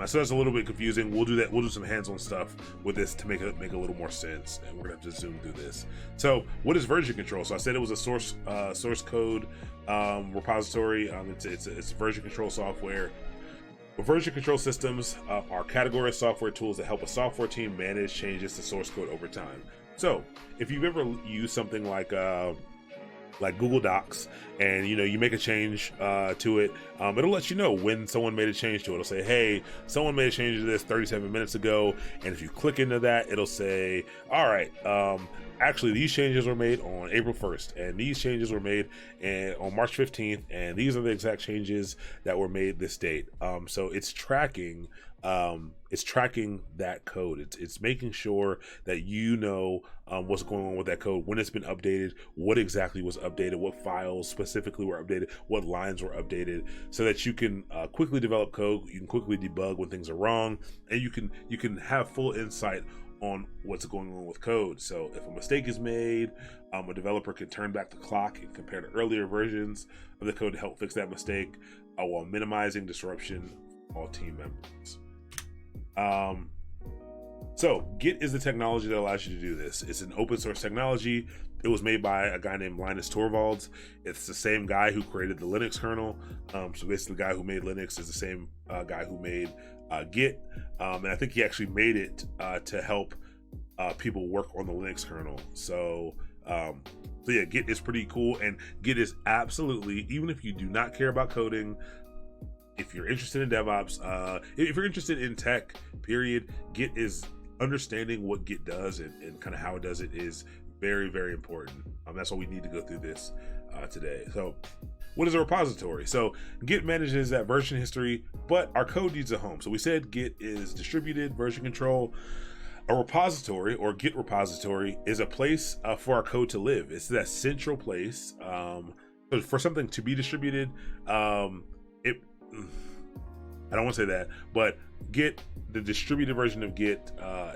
So that's a little bit confusing. We'll do that. We'll do some hands-on stuff with this to make a little more sense, and we're gonna have to zoom through this. So what is version control? So I said it was a source code repository. It's version control software. Version control systems are category of software tools that help a software team manage changes to source code over time. So if you've ever used something like Google Docs, and you make a change to it, it'll let you know when someone made a change to it. It'll say, hey, someone made a change to this 37 minutes ago, and if you click into that, it'll say, all right, actually these changes were made on April 1st, and these changes were made on March 15th, and these are the exact changes that were made this date. So it's tracking that code. It's making sure that what's going on with that code, when it's been updated, what exactly was updated, what files specifically were updated, what lines were updated, so that you can quickly develop code, you can quickly debug when things are wrong, and you can have full insight on what's going on with code. So if a mistake is made, a developer can turn back the clock and compare to earlier versions of the code to help fix that mistake, while minimizing disruption for all team members. So Git is the technology that allows you to do this. It's an open source technology. It was made by a guy named Linus Torvalds. It's the same guy who created the Linux kernel. So basically the guy who made Linux is the same guy who made Git. And I think he actually made it to help people work on the Linux kernel. So yeah, Git is pretty cool. And Git is absolutely, even if you do not care about coding, if you're interested in DevOps, if you're interested in tech, period, Git is understanding what Git does and kind of how it does it is very, very important. That's why we need to go through this today. So what is a repository? So Git manages that version history, but our code needs a home. So we said Git is distributed version control. A repository, or Git repository, is a place for our code to live. It's that central place. So for something to be distributed, I don't want to say that, but Git, the distributed version of Git,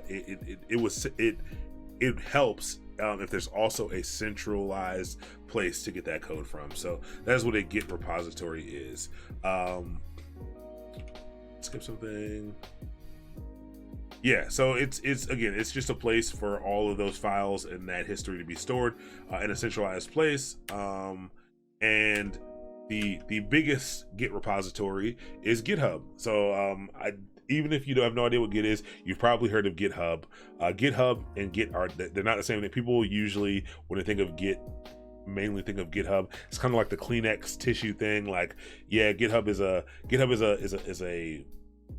it helps if there's also a centralized place to get that code from. So that's what a Git repository is. Skip something. Yeah, so it's again, it's just a place for all of those files and that history to be stored in a centralized place. And the biggest Git repository is GitHub. So even if you have no idea what Git is, you've probably heard of GitHub. GitHub and Git they're not the same thing. People usually, when they think of Git, mainly think of GitHub. It's kind of like the Kleenex tissue thing. Like, yeah, GitHub is a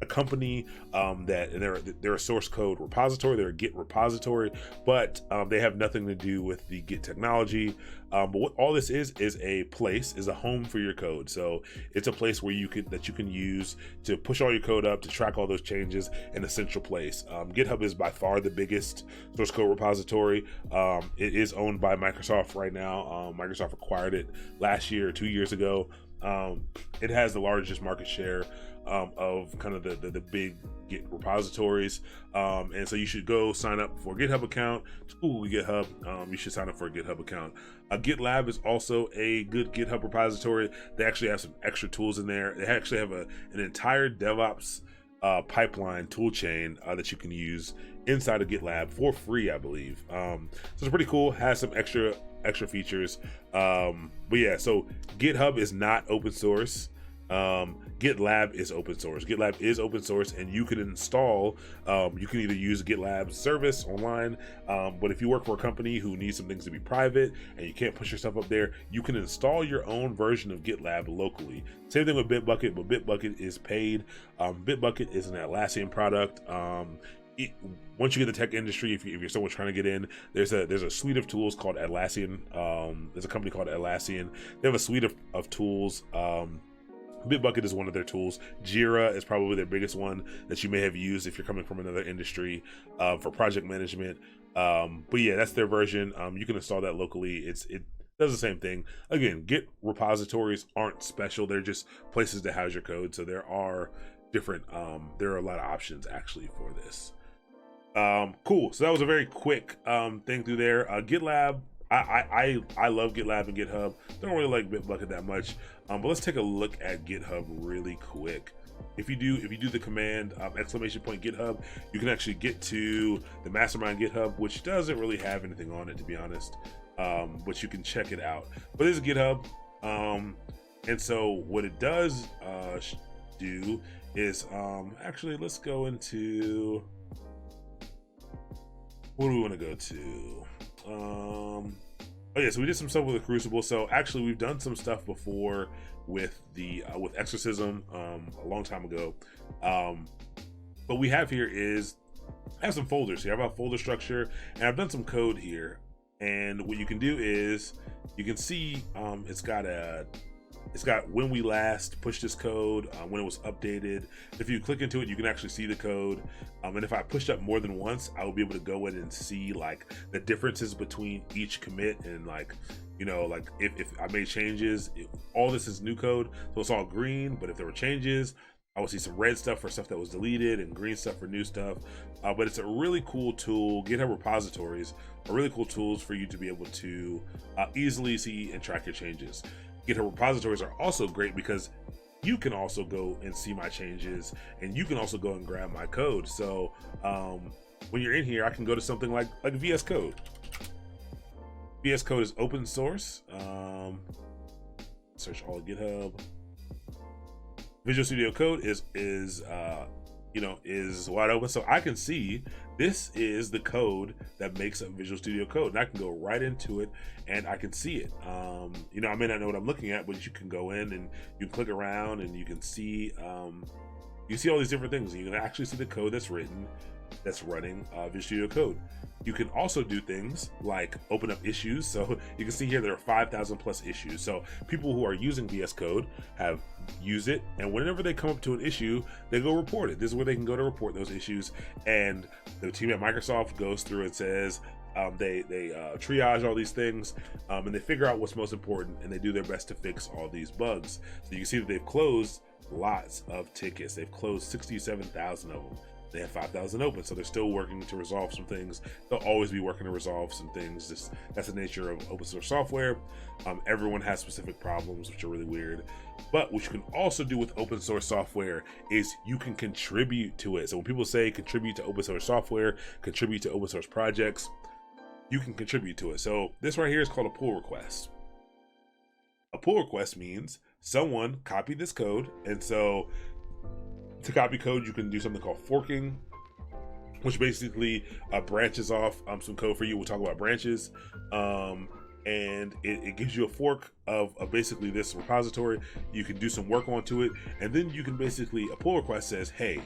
company that, and they're a source code repository. They're a Git repository, but they have nothing to do with the Git technology. But what all this is a place, is a home for your code. So it's a place where you can use to push all your code up, to track all those changes in a central place. GitHub is by far the biggest source code repository. It is owned by Microsoft right now. Microsoft acquired it last year or 2 years ago. It has the largest market share of kind of the big Git repositories, and so you should go sign up for a GitHub account. Google GitHub. You should sign up for a GitHub account. GitLab is also a good GitHub repository. They actually have some extra tools in there. They actually have an entire DevOps pipeline tool chain that you can use inside of GitLab for free, I believe. So it's pretty cool. Has some extra features. But yeah, so GitHub is not open source. GitLab is open source. GitLab is open source, and you can install, you can either use GitLab service online, but if you work for a company who needs some things to be private and you can't push your stuff up there, you can install your own version of GitLab locally. Same thing with Bitbucket, but Bitbucket is paid. Bitbucket is an Atlassian product. Once you get the tech industry, if you're someone trying to get in, there's a suite of tools called Atlassian. There's a company called Atlassian. They have a suite of tools. Bitbucket is one of their tools. Jira is probably their biggest one that you may have used if you're coming from another industry for project management. But yeah, that's their version. You can install that locally. It does the same thing. Again, Git repositories aren't special. They're just places to house your code. So there are different, there are a lot of options actually for this. Cool. So that was a very quick thing through there. GitLab. I love GitLab and GitHub. Don't really like Bitbucket that much, but let's take a look at GitHub really quick. If you do the command !GitHub, you can actually get to the mastermind GitHub, which doesn't really have anything on it, to be honest, but you can check it out. But this is GitHub, and so what it does do is actually, let's go into, what do we want to go to? Oh yeah, so we did some stuff with the Crucible. So actually, we've done some stuff before with the with Exorcism a long time ago. What we have here is, I have some folders here. I have a folder structure, and I've done some code here. And what you can do is, you can see it's got when we last pushed this code, when it was updated. If you click into it, you can actually see the code. And if I pushed up more than once, I will be able to go in and see like the differences between each commit, and like, you know, like if I made changes, all this is new code, so it's all green. But if there were changes, I would see some red stuff for stuff that was deleted and green stuff for new stuff. But it's a really cool tool. GitHub repositories are really cool tools for you to be able to easily see and track your changes. GitHub repositories are also great because you can also go and see my changes, and you can also go and grab my code. So when you're in here, I can go to something like VS Code. VS Code is open source. Search all of GitHub. Visual Studio Code is wide open, so I can see this is the code that makes up Visual Studio Code, and I can go right into it and I can see it. I may not know what I'm looking at, but you can go in and you can click around and you can see all these different things. You can actually see the code that's written. that's running Visual Studio Code. You can also do things like open up issues. So you can see here there are 5,000 plus issues. So people who are using VS Code have used it, and whenever they come up to an issue, they go report it. This is where they can go to report those issues, and the team at Microsoft goes through and says they triage all these things, and they figure out what's most important, and they do their best to fix all these bugs. So you can see that they've closed lots of tickets. They've closed 67,000 of them. They have 5,000 open, so they're still working to resolve some things. They'll always be working to resolve some things. That's the nature of open source software. Everyone has specific problems, which are really weird. But what you can also do with open source software is you can contribute to it. So when people say contribute to open source software, contribute to open source projects, you can contribute to it. So this right here is called a pull request. A pull request means someone copied this code, and so to copy code, you can do something called forking, which basically branches off some code for you. We'll talk about branches, and it gives you a fork of basically this repository. You can do some work onto it, and then you can basically, a pull request says, hey,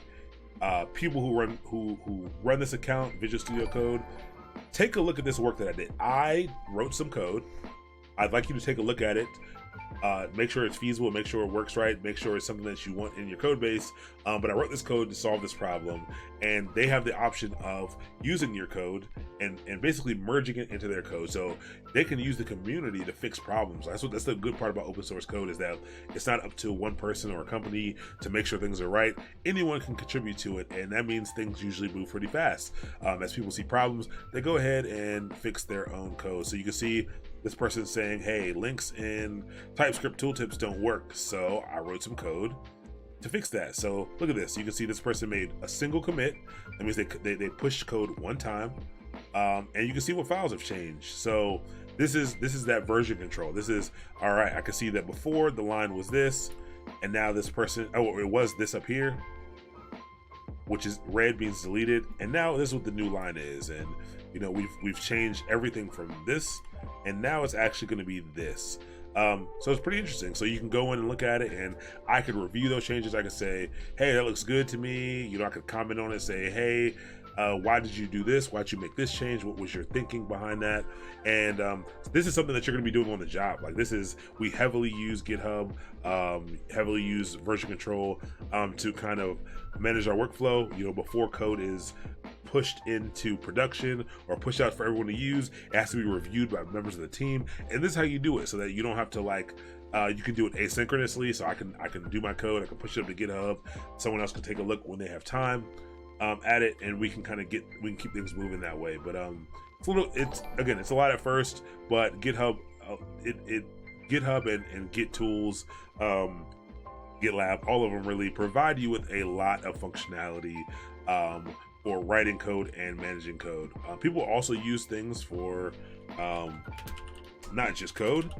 people who run this account, Visual Studio Code, take a look at this work that I did. I wrote some code. I'd like you to take a look at it. Make sure it's feasible, make sure it works right, make sure it's something that you want in your code base. But I wrote this code to solve this problem, and they have the option of using your code and basically merging it into their code. So they can use the community to fix problems. That's the good part about open source code, is that it's not up to one person or a company to make sure things are right. Anyone can contribute to it, and that means things usually move pretty fast. As people see problems, they go ahead and fix their own code. So you can see this person saying, hey, links in TypeScript tooltips don't work, so I wrote some code to fix that. So look at this. You can see this person made a single commit. That means they pushed code one time, and you can see what files have changed. So this is that version control. This is, all right, I can see that before the line was this, and now this person, oh, it was this up here, which is red means deleted, and now this is what the new line is. And you know, we've changed everything from this, and now it's actually going to be this. So it's pretty interesting. So you can go in and look at it, and I could review those changes. I could say, hey, that looks good to me. You know, I could comment on it, say, hey, why did you do this? Why'd you make this change? What was your thinking behind that? And this is something that you're going to be doing on the job. Like, we heavily use GitHub, heavily use version control to kind of manage our workflow. You know, before code is pushed into production or pushed out for everyone to use, it has to be reviewed by members of the team. And this is how you do it, so that you don't have to you can do it asynchronously. So I can do my code, I can push it up to GitHub. Someone else can take a look when they have time at it, and we can keep things moving that way. But it's a lot at first, but GitHub, GitHub and Git tools, GitLab, all of them really provide you with a lot of functionality for writing code and managing code. People also use things for not just code.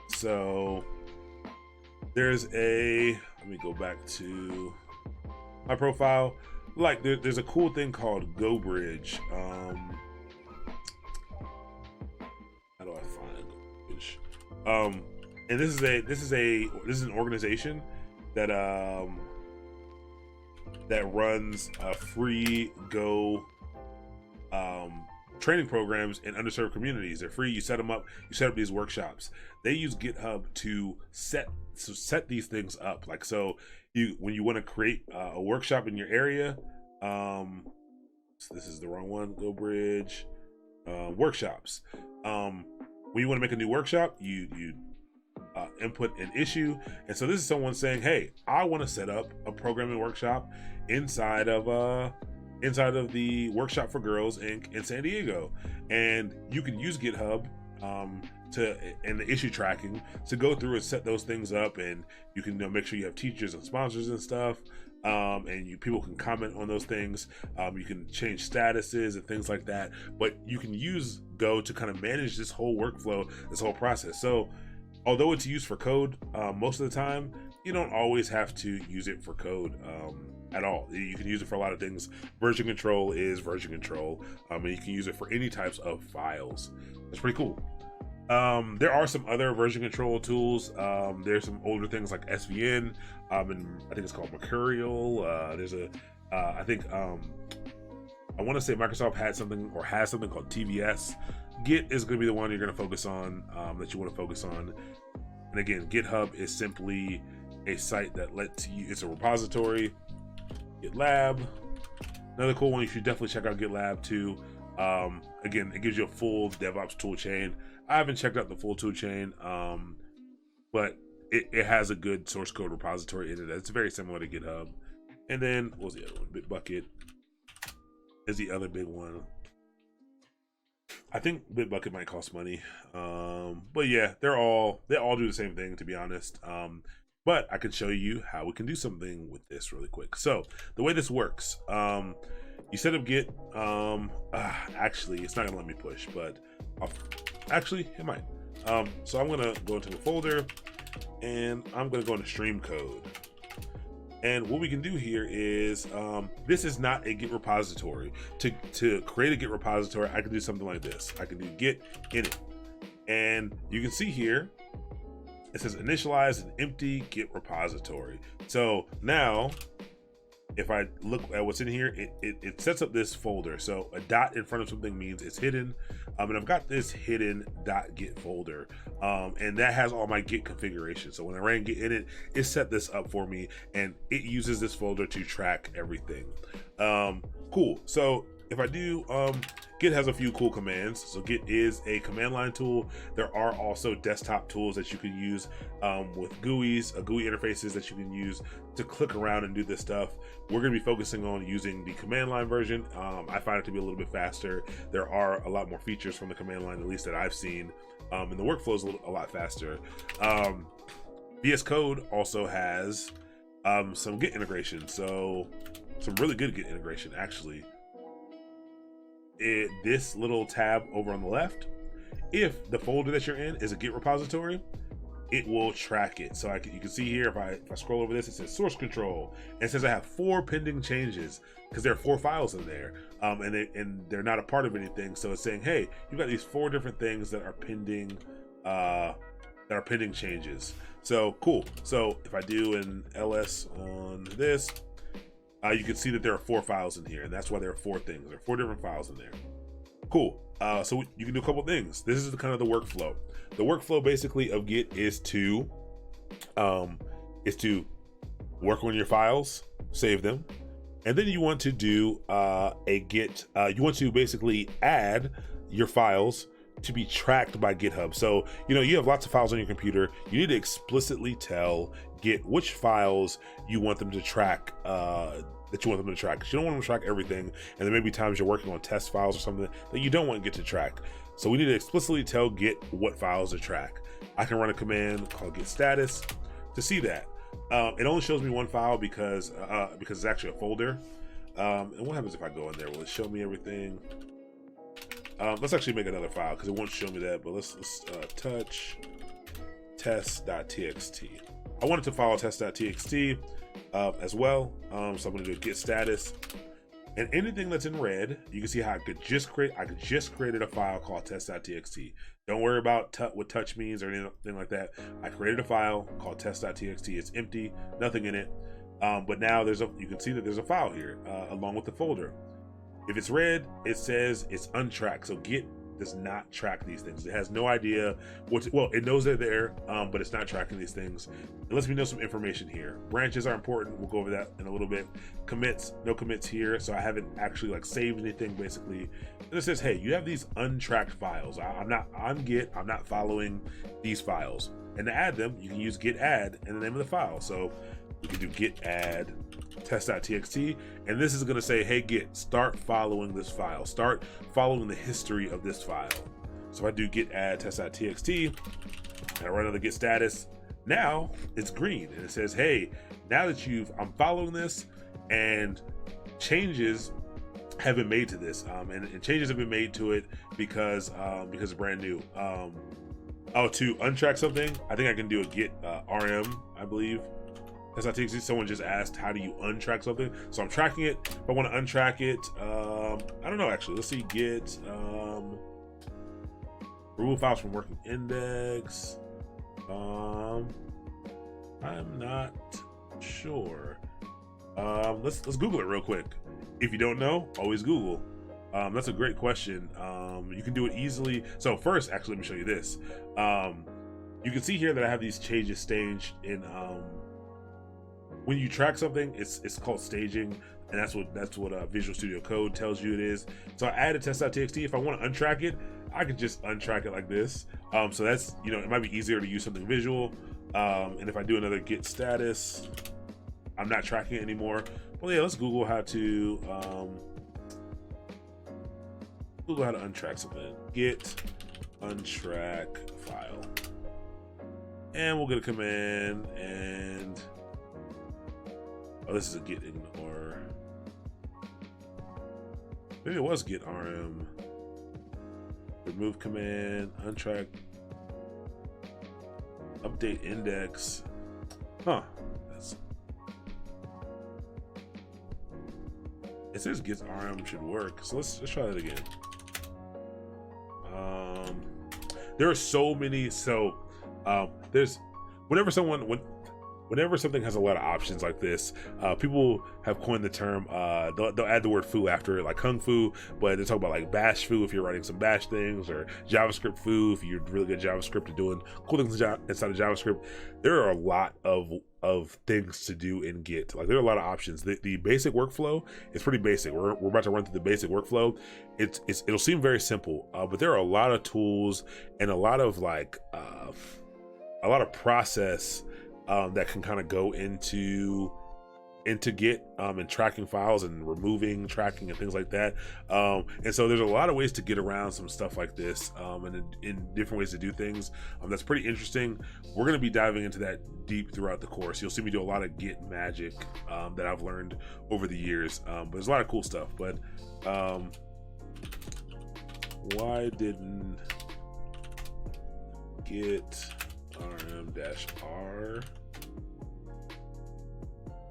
So let me go back to my profile. Like there's a cool thing called GoBridge. How do I find GoBridge? And this is an organization that runs free Go training programs in underserved communities. They're free. You set them up. You set up these workshops. They use GitHub to set these things up. Like, so when you want to create a workshop in your area, so this is the wrong one. GoBridge workshops. When you want to make a new workshop, you input an issue, and so this is someone saying, hey, I want to set up a programming workshop inside of the Workshop for Girls in San Diego, and you can use GitHub and the issue tracking to go through and set those things up, and you can make sure you have teachers and sponsors and stuff, and people can comment on those things. You can change statuses and things like that, but you can use Go to kind of manage this whole workflow, this whole process. So although it's used for code most of the time, you don't always have to use it for code at all. You can use it for a lot of things. Version control is version control, and you can use it for any types of files. That's pretty cool. There are some other version control tools. There's some older things like SVN, and I think it's called Mercurial. There's I want to say Microsoft had something or has something called TVS. Git is going to be the one you're going to focus on, that you want to focus on. And again, GitHub is simply a site that lets you, it's a repository. GitLab, another cool one. You should definitely check out GitLab too. Again, it gives you a full DevOps tool chain. I haven't checked out the full tool chain, but it has a good source code repository in it. It's very similar to GitHub. And then what was the other one? Bitbucket is the other big one. I think Bitbucket might cost money, but yeah, they all do the same thing, to be honest. But I can show you how we can do something with this really quick. So the way this works, you set up Git. Actually, it's not gonna let me push, but actually it might. So I'm gonna go into a folder, and I'm gonna go into stream code. And what we can do here is, this is not a Git repository. To create a Git repository, I can do something like this. I can do Git init. And you can see here, it says initialize an empty Git repository. So now, if I look at what's in here, it sets up this folder. So a dot in front of something means it's hidden. And I've got this hidden .git folder, and that has all my Git configuration. So when I ran Git init, it set this up for me, and it uses this folder to track everything. Cool. So if I do, Git has a few cool commands. So Git is a command line tool. There are also desktop tools that you can use with GUIs, GUI interfaces that you can use to click around and do this stuff. We're going to be focusing on using the command line version. I find it to be a little bit faster. There are a lot more features from the command line, at least that I've seen, and the workflow is a lot faster. VS Code also has some Git integration, so some really good Git integration, actually. This little tab over on the left, if the folder that you're in is a Git repository, it will track it. So you can see here, if I scroll over this, it says source control, and it says I have 4 pending changes because there are 4 files in there, and they're not a part of anything. So it's saying, hey, you've got these 4 different things that are pending, changes. So cool. So if I do an ls on this, you can see that there are 4 files in here, and that's why there are 4 things. There are 4 different files in there. Cool. So you can do a couple things. This is kind of the workflow. The workflow basically of Git is to work on your files, save them, and then you want to do a Git. You want to basically add your files to be tracked by GitHub. So you have lots of files on your computer. You need to explicitly tell Git which files you want them to track. Because you don't want them to track everything, and there may be times you're working on test files or something that you don't want Git to track. So we need to explicitly tell Git what files to track. I can run a command called git status to see that. It only shows me one file because it's actually a folder. And what happens if I go in there? Will it show me everything? Let's actually make another file because it won't show me that. But let's touch test.txt. I wanted to follow test.txt as well. So I'm going to do git status, and anything that's in red, you can see how I could just created a file called test.txt. Don't worry about what touch means or anything like that. I created a file called test.txt. It's empty, nothing in it. But now you can see that there's a file here along with the folder. If it's red, it says it's untracked. So Git does not track these things. It has no idea it knows they're there, but it's not tracking these things. It lets me know some information here. Branches are important. We'll go over that in a little bit. Commits, no commits here. So I haven't actually saved anything basically. And it says, hey, you have these untracked files. I'm Git, I'm not following these files. And to add them, you can use git add in the name of the file. So we can do git add test.txt, and this is going to say, hey Git, start following this file, start following the history of this file. So I do git add test.txt, and I run another git status. Now it's green, and it says, hey, now that I'm following this, and changes have been made to this, and changes have been made to it because it's brand new. To untrack something, I think I can do a git rm, I believe. Test.txt. Someone just asked, how do you untrack something? So I'm tracking it. If I want to untrack it, I don't know actually. Let's see, git remove files from working index. I'm not sure. Let's Google it real quick. If you don't know, always Google. That's a great question. You can do it easily. So first, actually, let me show you this. You can see here that I have these changes staged in. When you track something, it's called staging, and that's what Visual Studio Code tells you it is. So I added test.txt. If I want to untrack it, I could just untrack it like this. So that's, it might be easier to use something visual. And if I do another git status, I'm not tracking it anymore. Well, yeah, let's Google how to untrack something. Git untrack file, and we'll get a command. And this is a git ignore. Maybe it was git rm. Remove command, untrack, update index. Huh. It says git rm should work, so let's try that again. There are so many. So there's whenever something has a lot of options like this, people have coined the term, they'll add the word foo after it, like kung fu, but they talk about like bash foo if you're writing some bash things, or JavaScript foo if you're really good at JavaScript and doing cool things inside of JavaScript. There are a lot of things to do in Git. Like there are a lot of options. The basic workflow is pretty basic. We're about to run through the basic workflow. It'll seem very simple, but there are a lot of tools and a lot of process that can kind of go into Git and tracking files and removing tracking and things like that. And so there's a lot of ways to get around some stuff like this, and in different ways to do things. That's pretty interesting. We're going to be diving into that deep throughout the course. You'll see me do a lot of Git magic that I've learned over the years. But there's a lot of cool stuff. But why didn't Git rm-r?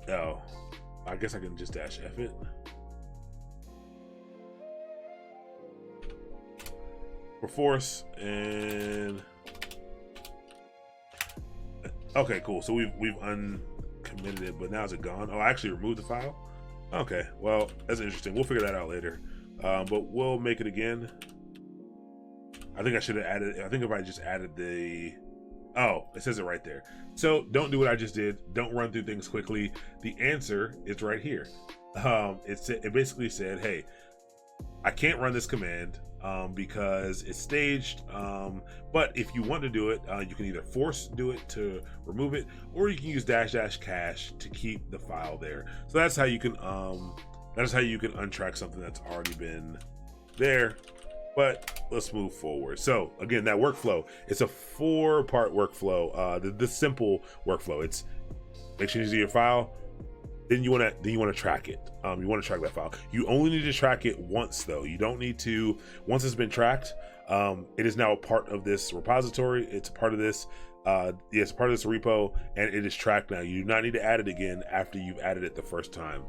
Oh, I guess I can just dash F it. For force, and okay, cool. So we've uncommitted it, but now is it gone? Oh, I actually removed the file. Okay, well, that's interesting. We'll figure that out later. But we'll make it again. I think I should have added. I think if I just added the. Oh, it says it right there. So don't do what I just did. Don't run through things quickly. The answer is right here. It basically said, hey, I can't run this command because it's staged. But if you want to do it, you can either force do it to remove it, or you can use -- cache to keep the file there. So that's how you can untrack something that's already been there. But let's move forward. So again, that workflow, it's a 4-part workflow. The simple workflow, it's make changes to your file, then you want to track it. You want to track that file. You only need to track it once though. You don't need to, once it's been tracked, it is now a part of this repository. It's a part of this, it's part of this repo, and it is tracked now. You do not need to add it again after you've added it the first time.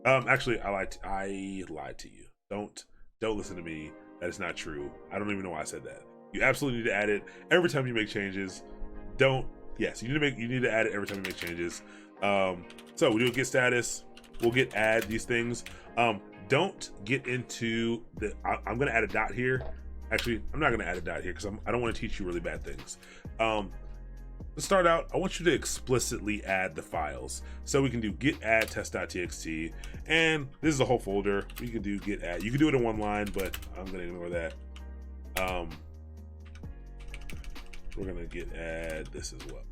Actually, I lied to you. Don't listen to me. That is not true. I don't even know why I said that. You absolutely need to add it every time you make changes. Yes, you need to add it every time you make changes. So we do a git status. We'll git add these things. Don't get into the. I'm gonna add a dot here. Actually, I'm not gonna add a dot here because I don't want to teach you really bad things. To start out, I want you to explicitly add the files. So we can do git add test.txt, and this is a whole folder. You can do git add. You can do it in one line, but I'm gonna ignore that. We're gonna git add this as well.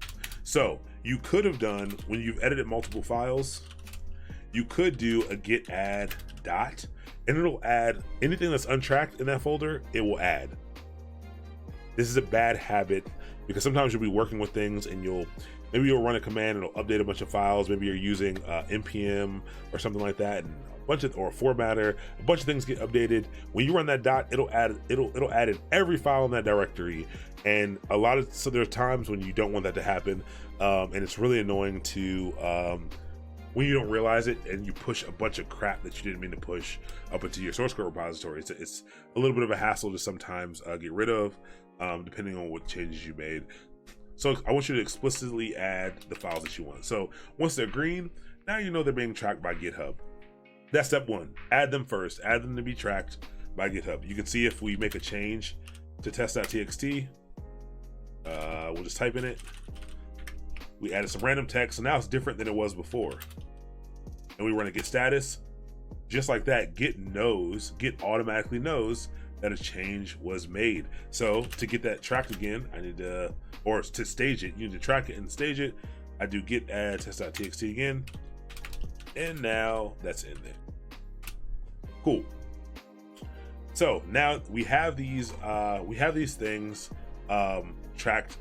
So you could have done, when you've edited multiple files, you could do a git add dot, and it'll add anything that's untracked in that folder. It will add. This is a bad habit, because sometimes you'll be working with things and maybe you'll run a command and it'll update a bunch of files. Maybe you're using npm or something like that, and or a formatter, a bunch of things get updated. When you run that dot, it'll add in every file in that directory. And so there are times when you don't want that to happen, and it's really annoying to when you don't realize it and you push a bunch of crap that you didn't mean to push up into your source code repository. It's a little bit of a hassle to sometimes get rid of, depending on what changes you made. So I want you to explicitly add the files that you want. So once they're green, Now you know they're being tracked by GitHub. That's step one. Add them first. Add them to be tracked by GitHub. You can see if we make a change to test.txt, we'll just type in it. We added some random text, so now it's different than it was before. And we run a git status. Just like that, Git automatically knows that a change was made. So to get that tracked again, I need to, or to stage it, you need to track it and stage it. I do git add test.txt again. And now that's in there. Cool. So now we have these things tracked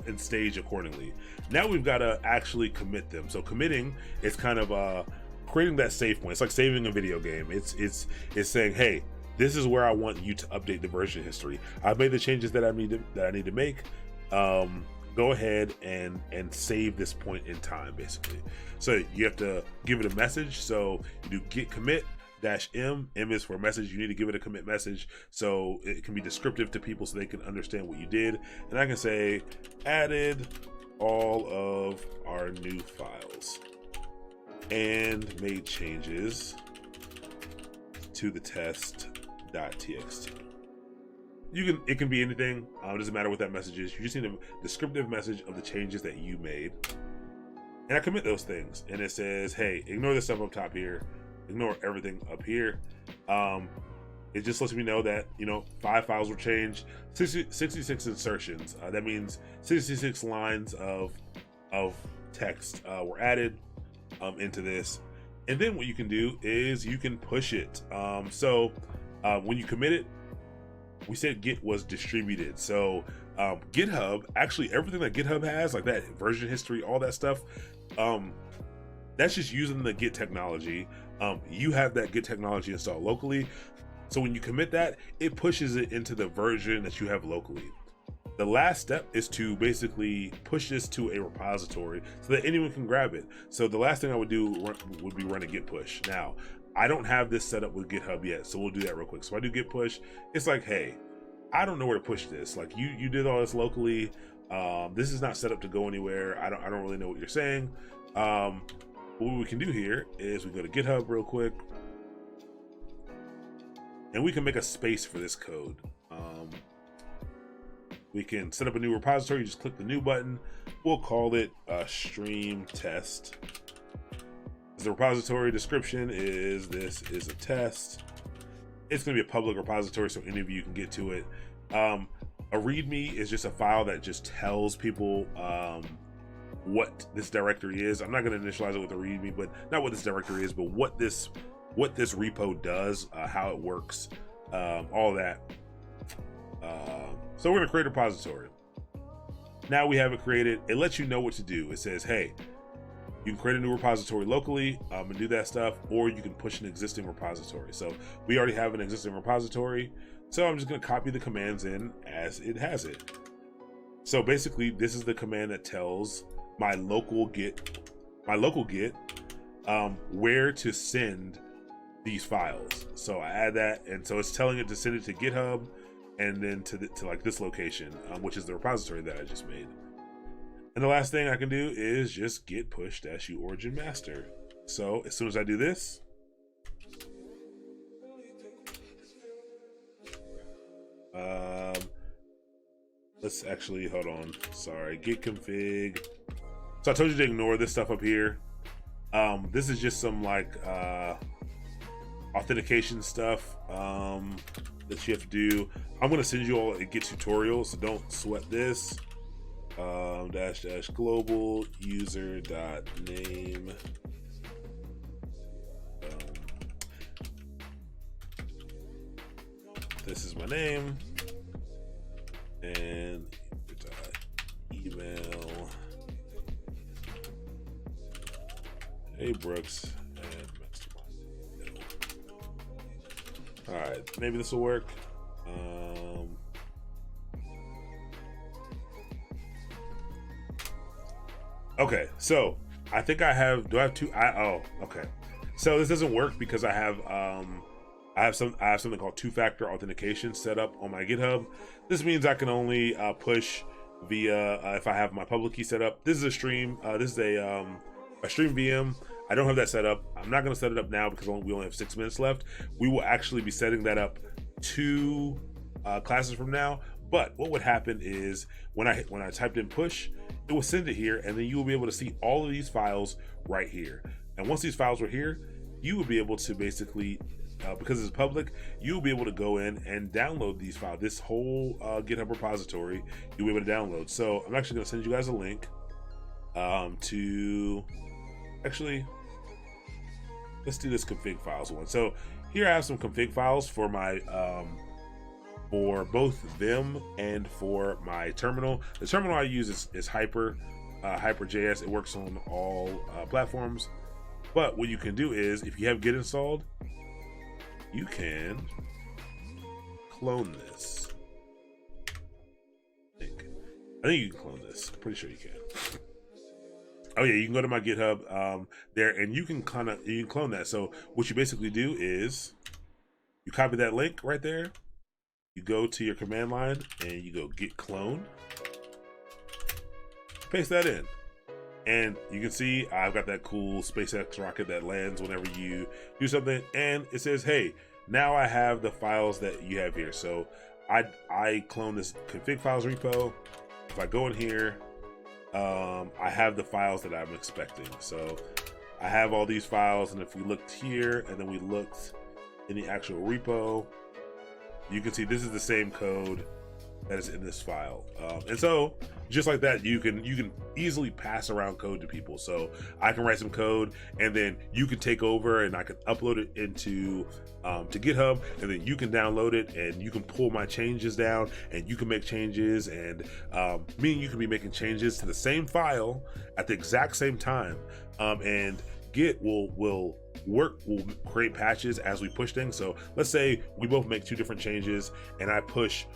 and staged accordingly. Now we've got to actually commit them. So committing is kind of creating that save point. It's like saving a video game. It's saying, hey, this is where I want you to update the version history. I've made the changes that I need to make. Go ahead and save this point in time, basically. So you have to give it a message. So you do git commit -m. M is for a message. You need to give it a commit message so it can be descriptive to people so they can understand what you did. And I can say added all of our new files and made changes to the test.txt. It can be anything. It doesn't matter what that message is. You just need a descriptive message of the changes that you made. And I commit those things. And it says, hey, ignore the stuff up top here. Ignore everything up here. It just lets me know that, 5 files were changed, 66 insertions. That means 66 lines of text were added into this. And then what you can do is you can push it. When you commit it, we said Git was distributed. So GitHub, actually everything that GitHub has, like that version history, all that stuff, that's just using the Git technology. You have that Git technology installed locally. So when you commit that, it pushes it into the version that you have locally. The last step is to basically push this to a repository so that anyone can grab it. So the last thing I would do would be run a git push. Now, I don't have this set up with GitHub yet, so we'll do that real quick. So I do git push. It's like, hey, I don't know where to push this. Like you did all this locally. This is not set up to go anywhere. I don't really know what you're saying. What we can do here is we go to GitHub real quick, and we can make a space for this code. We can set up a new repository. You just click the new button. We'll call it stream test. The repository description is this is a test. It's going to be a public repository, so any of you can get to it. A README is just a file that just tells people what this directory is. I'm not going to initialize it with a README, but not what this directory is, but what this repo does, how it works, all that. So we're going to create a repository. Now we have it created. It lets you know what to do. It says, hey, you can create a new repository locally and do that stuff, or you can push an existing repository. So we already have an existing repository. So I'm just going to copy the commands in as it has it. So basically, this is the command that tells my local Git where to send these files. So I add that, and so it's telling it to send it to GitHub and then to like this location, which is the repository that I just made. And the last thing I can do is just git push -u origin master. So as soon as I do this, let's actually, hold on, sorry, git config. So I told you to ignore this stuff up here. This is just some like authentication stuff that you have to do. I'm gonna send you all a Git tutorial, so don't sweat this. -- global user dot name. This is my name, and email. Hey Brooks and Mastermind. All right, maybe this will work. Okay, so I think I have. Do I have two? Okay. So this doesn't work because I have something called two-factor authentication set up on my GitHub. This means I can only push via if I have my public key set up. This is a stream. This is a stream VM. I don't have that set up. I'm not going to set it up now because we only have 6 minutes left. We will actually be setting that up 2 classes from now. But what would happen is when I typed in push, it will send it here, and then you will be able to see all of these files right here. And once these files were here, you would be able to basically, because it's public, you'll be able to go in and download these files. This whole GitHub repository, you'll be able to download. So I'm actually going to send you guys a link to actually. Let's do this config files one. So here I have some config files for my for both Vim and for my terminal. The terminal I use is Hyper.js. It works on all platforms. But what you can do is, if you have Git installed, you can clone this. I think you can clone this. I'm pretty sure you can. Oh yeah, you can go to my GitHub there, and you can clone that. So what you basically do is you copy that link right there. You go to your command line and you go git clone. Paste that in, and you can see I've got that cool SpaceX rocket that lands whenever you do something, and it says, "Hey, now I have the files that you have here." So I clone this config files repo. If I go in here, I have the files that I'm expecting. So I have all these files, and if we looked here and then we looked in the actual repo, you can see this is the same code that is in this file. And so just like that, you can easily pass around code to people. So I can write some code, and then you can take over, and I can upload it into to GitHub, and then you can download it, and you can pull my changes down, and you can make changes, and me and you can be making changes to the same file at the exact same time. And Git will create patches as we push things. So let's say we both make 2 different changes, and I push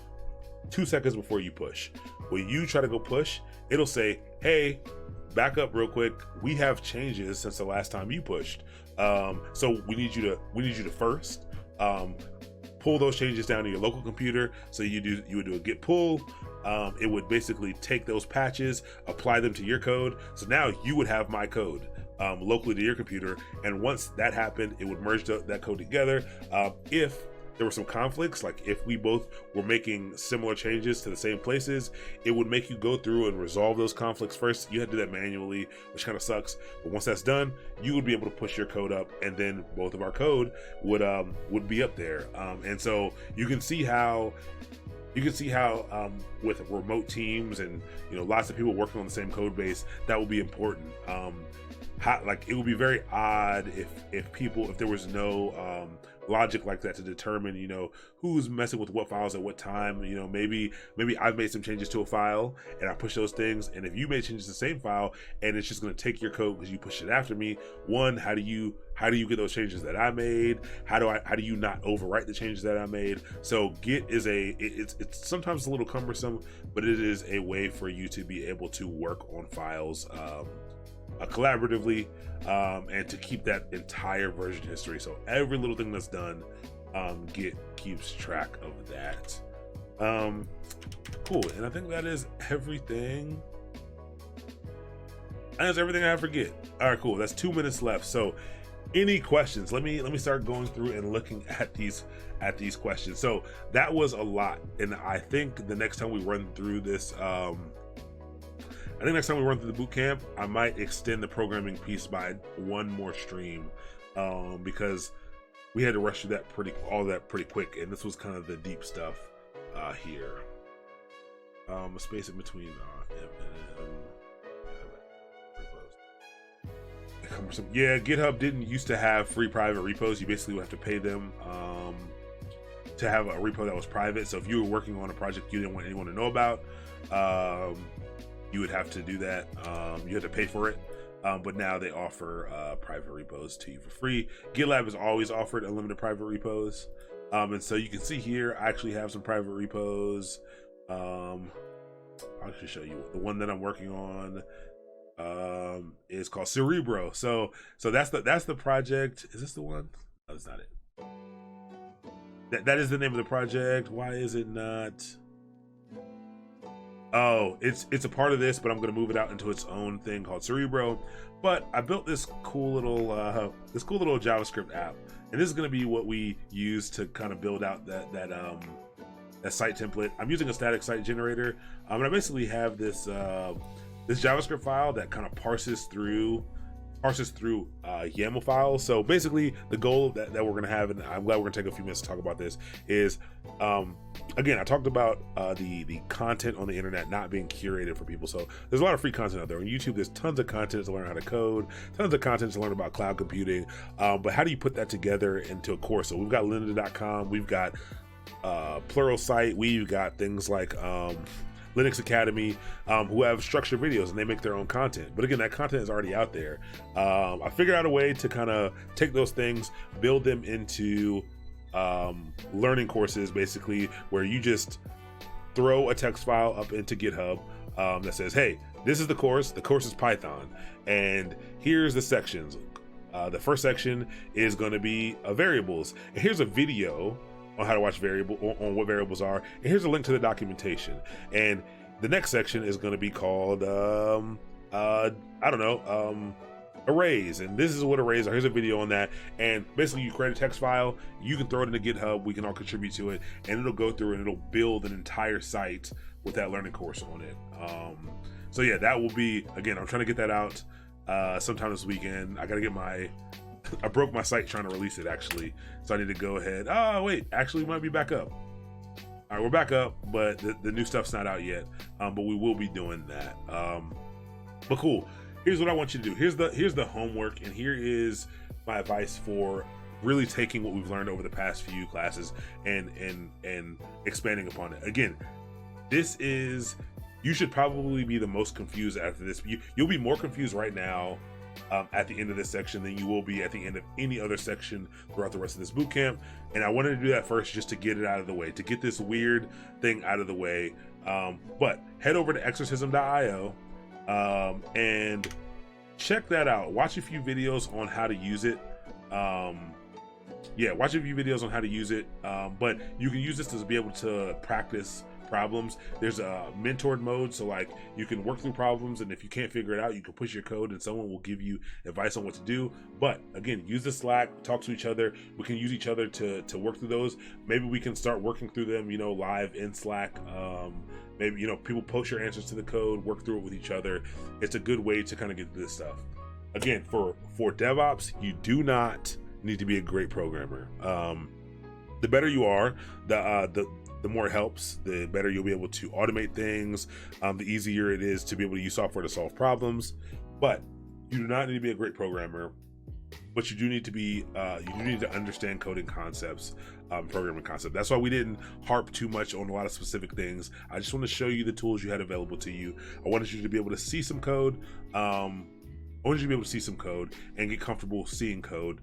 2 seconds before you push. When you try to go push, it'll say, "Hey, back up real quick. We have changes since the last time you pushed. So we need you to first pull those changes down to your local computer." So you would do a git pull. It would basically take those patches, apply them to your code. So now you would have my code locally to your computer. And once that happened, it would merge that code together. If there were some conflicts, like if we both were making similar changes to the same places, it would make you go through and resolve those conflicts first. You had to do that manually, which kind of sucks. But once that's done, you would be able to push your code up, and then both of our code would be up there. And so you can see how with remote teams and lots of people working on the same code base, that will be important. It would be very odd if there was no logic like that to determine who's messing with what files at what time. Maybe I've made some changes to a file and I push those things, and if you made changes to the same file and it's just going to take your code because you pushed it after me, how do you get those changes that I made? How do you not overwrite the changes that I made? So Git is it's sometimes a little cumbersome, but it is a way for you to be able to work on files collaboratively, and to keep that entire version history. So every little thing that's done, Git keeps track of that. Cool, and I think that is everything. That's everything I have for Git. All right, cool. That's 2 minutes left. So any questions? Let me start going through and looking at these questions. So that was a lot, and I think the next time we run through this, I think next time we run through the boot camp, I might extend the programming piece by one more stream, because we had to rush through all that pretty quick, and this was kind of the deep stuff here. A space in between yeah, GitHub didn't used to have free private repos. You basically would have to pay them to have a repo that was private. So if you were working on a project you didn't want anyone to know about, you would have to do that. You had to pay for it. But now they offer private repos to you for free. GitLab has always offered unlimited private repos. And so you can see here, I actually have some private repos. I'll actually show you the one that I'm working on. Is called Cerebro. So that's the project. Is this the one? No, that's not it. That is the name of the project. Why is it not? Oh, it's a part of this, but I'm going to move it out into its own thing called Cerebro. But I built this cool little JavaScript app, and this is going to be what we use to kind of build out that site template. I'm using a static site generator, and I basically have this this JavaScript file that kind of parses through YAML files. So basically the goal that we're going to have, and I'm glad we're going to take a few minutes to talk about this, is again, I talked about the content on the internet not being curated for people. So there's a lot of free content out there on YouTube. There's tons of content to learn how to code, tons of content to learn about cloud computing, but how do you put that together into a course? So we've got lynda.com, we've got Pluralsight, we've got things like Linux Academy, who have structured videos, and they make their own content. But again, that content is already out there. I figured out a way to kind of take those things, build them into learning courses, basically, where you just throw a text file up into GitHub that says, hey, this is the course is Python, and here's the sections. The first section is going to be variables, and here's a video on how to watch on what variables are, and here's a link to the documentation. And the next section is going to be called arrays, and this is what arrays are. Here's a video on that, and basically you create a text file, you can throw it into GitHub, we can all contribute to it, and it'll go through and it'll build an entire site with that learning course on it. So yeah, that will be, again, I'm trying to get that out sometime this weekend. I gotta get I broke my site trying to release it, actually, so I need to go ahead. Oh wait, actually it might be back up. All right, we're back up, but the new stuff's not out yet, but we will be doing that. But cool, here's what I want you to do. Here's the homework, and here is my advice for really taking what we've learned over the past few classes and expanding upon it. Again, you should probably be the most confused after this. You'll be more confused right now at the end of this section than you will be at the end of any other section throughout the rest of this boot camp. And I wanted to do that first just to get it out of the way, to get this weird thing out of the way. But head over to exorcism.io and check that out. Watch a few videos on how to use it. Watch a few videos on how to use it. But you can use this to be able to practice problems. There's a mentored mode, so like you can work through problems, and if you can't figure it out, you can push your code and someone will give you advice on what to do. But again, use the Slack, talk to each other. We can use each other to work through those. Maybe we can start working through them, live in Slack. Maybe people post your answers to the code, work through it with each other. It's a good way to kind of get through this stuff. Again, for DevOps, you do not need to be a great programmer. The better you are, the more it helps, the better you'll be able to automate things, the easier it is to be able to use software to solve problems. But you do not need to be a great programmer, but you do need to understand coding concepts, programming concepts. That's why we didn't harp too much on a lot of specific things. I just want to show you the tools you had available to you. I wanted you to be able to see some code. I wanted you to be able to see some code and get comfortable seeing code,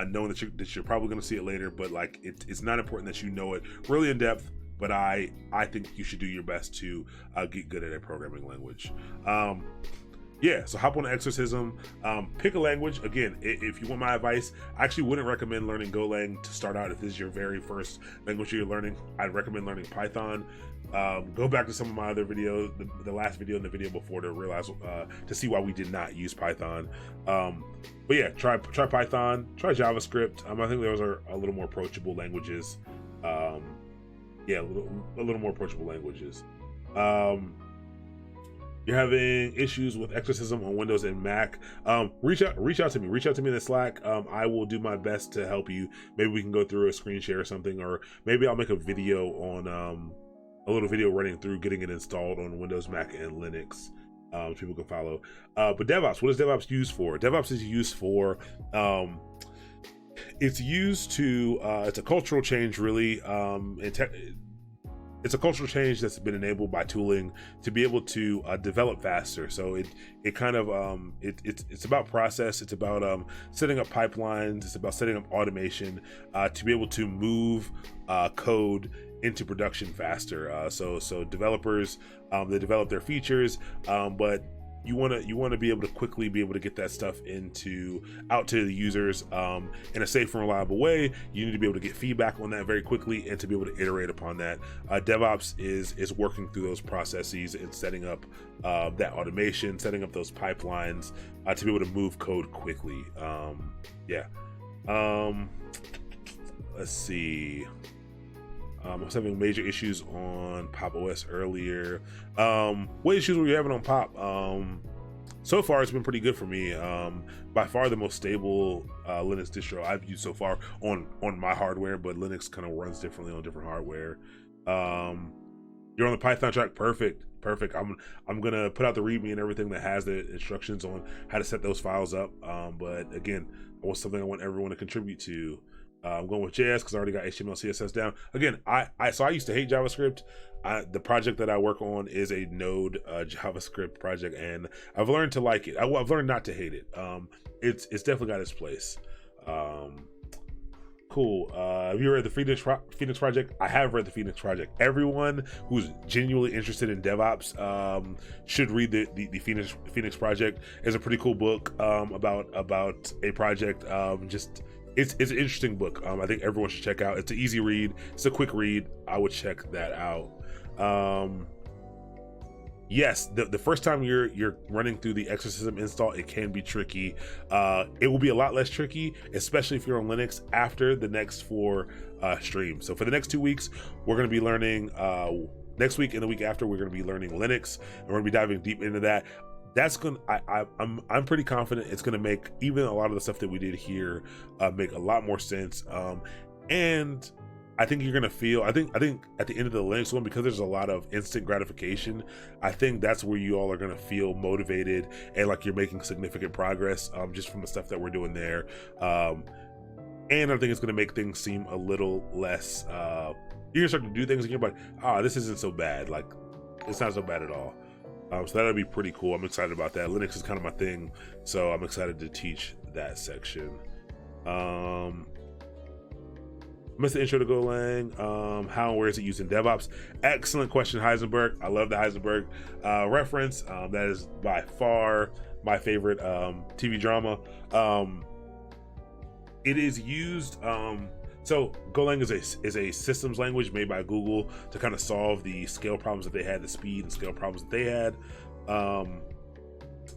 knowing that you're probably going to see it later, but like it's not important that you know it really in depth. But I think you should do your best to get good at a programming language. So hop on Exorcism, pick a language. Again, if you want my advice, I actually wouldn't recommend learning Golang to start out if this is your very first language you're learning. I'd recommend learning Python. Go back to some of my other videos, the last video and the video before, to realize to see why we did not use Python. But yeah, try Python, try JavaScript. I think those are a little more approachable languages. A little more approachable languages. You're having issues with Exorcism on Windows and Mac, reach out to me in the Slack. I will do my best to help you. Maybe we can go through a screen share or something, or maybe I'll make a video on a little video running through getting it installed on Windows, Mac, and Linux. People can follow. But DevOps, what is DevOps used for? DevOps is used for it's a cultural change, really. It's a cultural change that's been enabled by tooling to be able to develop faster. So it's about process. It's about setting up pipelines. It's about setting up automation to be able to move code into production faster. So developers, they develop their features, but you want to be able to quickly be able to get that stuff out to the users in a safe and reliable way. You need to be able to get feedback on that very quickly and to be able to iterate upon that. DevOps is working through those processes and setting up that automation, setting up those pipelines to be able to move code quickly. Let's see. I was having major issues on Pop OS earlier. What issues were you having on Pop? So far, it's been pretty good for me. By far the most stable Linux distro I've used so far on my hardware, but Linux kind of runs differently on different hardware. You're on the Python track. Perfect. I'm gonna put out the README and everything that has the instructions on how to set those files up. But again, it was something I want everyone to contribute to. I'm going with JS because I already got HTML, CSS down. Again, I used to hate JavaScript. The project that I work on is a Node JavaScript project, and I've learned to like it. I've learned not to hate it. It's definitely got its place. Cool. Have you read the Phoenix Project? I have read the Phoenix Project. Everyone who's genuinely interested in DevOps should read the Phoenix Project. It's a pretty cool book about a project. It's an interesting book. I think everyone should check out. It's an easy read. It's a quick read. I would check that out. Yes, the first time you're running through the Exorcism install, it can be tricky. It will be a lot less tricky, especially if you're on Linux after the next 4 streams. So for the next 2 weeks, we're going to be learning. Next week and the week after, we're going to be learning Linux, and we're going to be diving deep into that. That's gonna. I'm pretty confident it's gonna make even a lot of the stuff that we did here make a lot more sense. And I think you're gonna feel. I think at the end of the Linux one, because there's a lot of instant gratification, I think that's where you all are gonna feel motivated and like you're making significant progress just from the stuff that we're doing there. And I think it's gonna make things seem a little less. You're gonna start to do things and you're like, this isn't so bad. Like, it's not so bad at all. So that'll be pretty cool. I'm excited about that. Linux is kind of my thing, so I'm excited to teach that section. Missed the intro to Golang. How and where is it used in DevOps? Excellent question, Heisenberg. I love the Heisenberg reference. That is by far my favorite TV drama. It is used. So Golang is a systems language made by Google to kind of solve the scale problems that they had, the speed and scale problems that they had.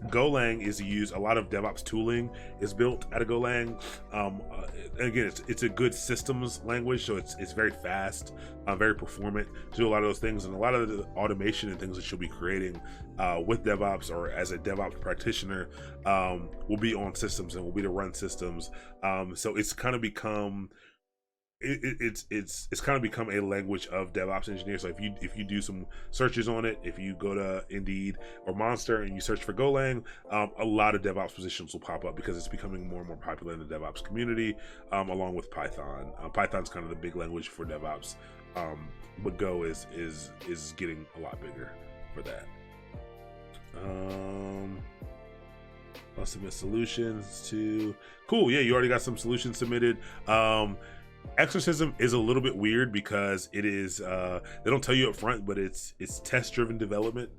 Golang is used. A lot of DevOps tooling is built out of Golang. Again, it's a good systems language, so it's very fast, very performant to do a lot of those things, and a lot of the automation and things that you'll be creating with DevOps or as a DevOps practitioner will be on systems and will be to run systems. So it's kind of become. It's kind of become a language of DevOps engineers. So if you do some searches on it, if you go to Indeed or Monster and you search for Golang, a lot of DevOps positions will pop up because it's becoming more and more popular in the DevOps community, along with Python. Python's kind of the big language for DevOps, but Go is getting a lot bigger for that. I'll submit solutions to. Cool, yeah, you already got some solutions submitted. Exorcism is a little bit weird because it is they don't tell you up front, but it's test driven development,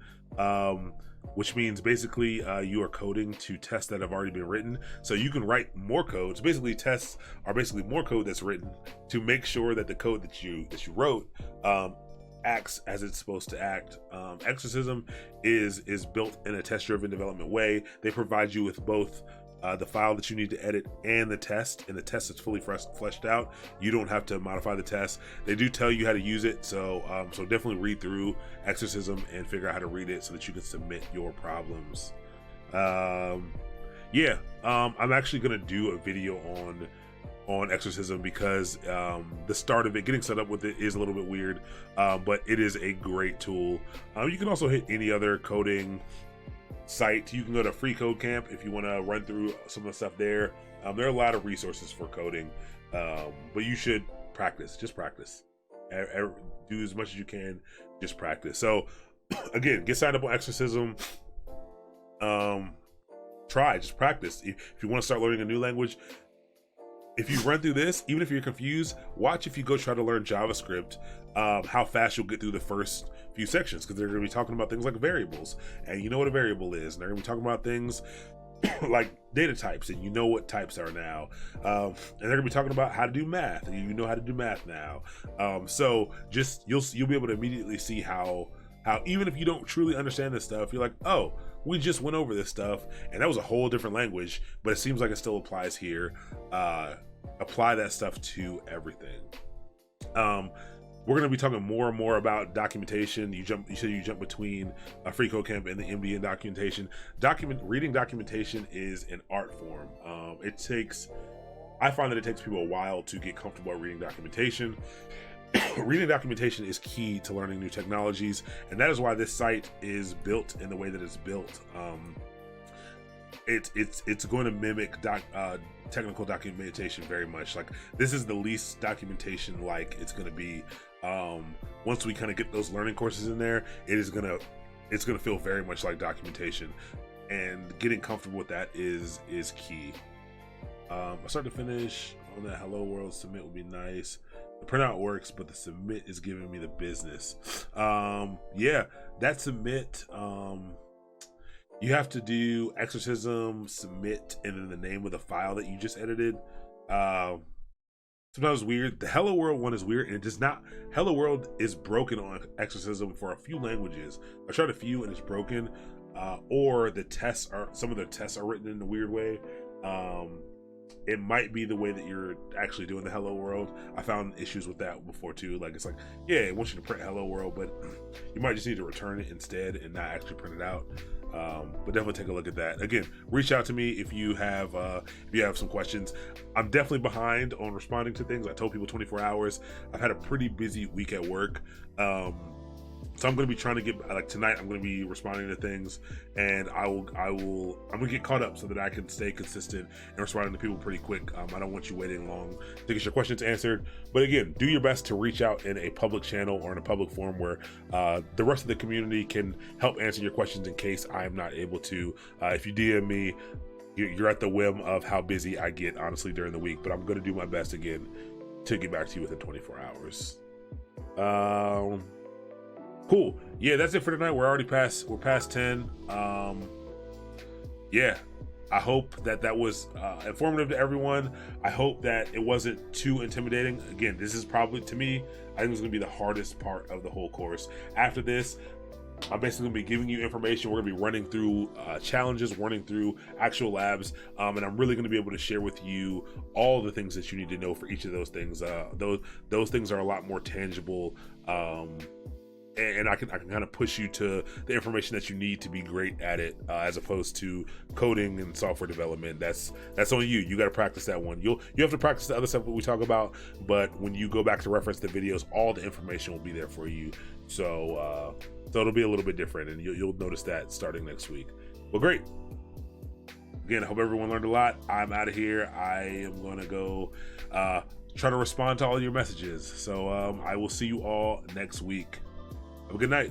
which means basically you are coding to tests that have already been written, so you can write more code. So basically tests are basically more code that's written to make sure that the code that you wrote acts as it's supposed to act. Exorcism is built in a test driven development way. They provide you with both the file that you need to edit and the test is fully fleshed out. You don't have to modify the test. They do tell you how to use it, so definitely read through Exorcism and figure out how to read it so that you can submit your problems. I'm actually gonna do a video on Exorcism because the start of it, getting set up with it, is a little bit weird, but it is a great tool. You can also hit any other coding site. You can go to Free Code Camp if you want to run through some of the stuff there. There are a lot of resources for coding, but you should practice. Just practice. Do as much as you can. Just practice. So again, get signed up on Exorcism. Just practice. If you want to start learning a new language, if you run through this, even if you're confused, watch if you go try to learn JavaScript, how fast you'll get through the first few sections, because they're going to be talking about things like variables, and you know what a variable is, and they're going to be talking about things like data types, and you know what types are now, and they're going to be talking about how to do math, and you know how to do math now. So just you'll be able to immediately see how even if you don't truly understand this stuff, you're like, oh, we just went over this stuff and that was a whole different language, but it seems like it still applies here. Apply that stuff to everything. We're going to be talking more and more about documentation. You said you jump between Free Code Camp and the MD and documentation. Reading documentation is an art form. I find that it takes people a while to get comfortable at reading documentation. Reading documentation is key to learning new technologies, and that is why this site is built in the way that it's built. It's going to mimic technical documentation very much. Like, this is the least documentation like it's going to be. Once we kind of get those learning courses in there, it's gonna feel very much like documentation, and getting comfortable with that is key. Start to finish on that hello world submit would be nice. The printout works, but the submit is giving me the business. Yeah, that submit, you have to do exorcism, submit, and then the name of the file that you just edited. Sometimes it's weird. The hello world one is weird, and it does not. Hello world is broken on exorcism for a few languages. I tried a few and it's broken, or some of the tests are written in a weird way. It might be the way that you're actually doing the hello world. I found issues with that before too. Like, it's like, yeah, it wants you to print hello world, but you might just need to return it instead and not actually print it out. But definitely take a look at that. Again, reach out to me if you have some questions. I'm definitely behind on responding to things. I told people 24 hours. I've had a pretty busy week at work. So I'm going to be trying to get, like tonight, I'm going to be responding to things, and I'm going to get caught up so that I can stay consistent and responding to people pretty quick. I don't want you waiting long to get your questions answered. But again, do your best to reach out in a public channel or in a public forum where the rest of the community can help answer your questions in case I'm not able to. If you DM me, you're at the whim of how busy I get, honestly, during the week, but I'm going to do my best again to get back to you within 24 hours. Cool. Yeah, that's it for tonight. We're past 10. Yeah, I hope that was informative to everyone. I hope that it wasn't too intimidating. Again, this is probably, to me, I think it's going to be the hardest part of the whole course. After this, I'm basically going to be giving you information. We're going to be running through challenges, running through actual labs, and I'm really going to be able to share with you all the things that you need to know for each of those things. Those things are a lot more tangible, and I can kind of push you to the information that you need to be great at it, as opposed to coding and software development. That's on you. You got to practice that one. You have to practice the other stuff that we talk about, but when you go back to reference the videos, all the information will be there for you. So it'll be a little bit different, and you'll notice that starting next week. Well, great. Again, I hope everyone learned a lot. I'm out of here. I am going to go try to respond to all your messages. So I will see you all next week. Have a good night.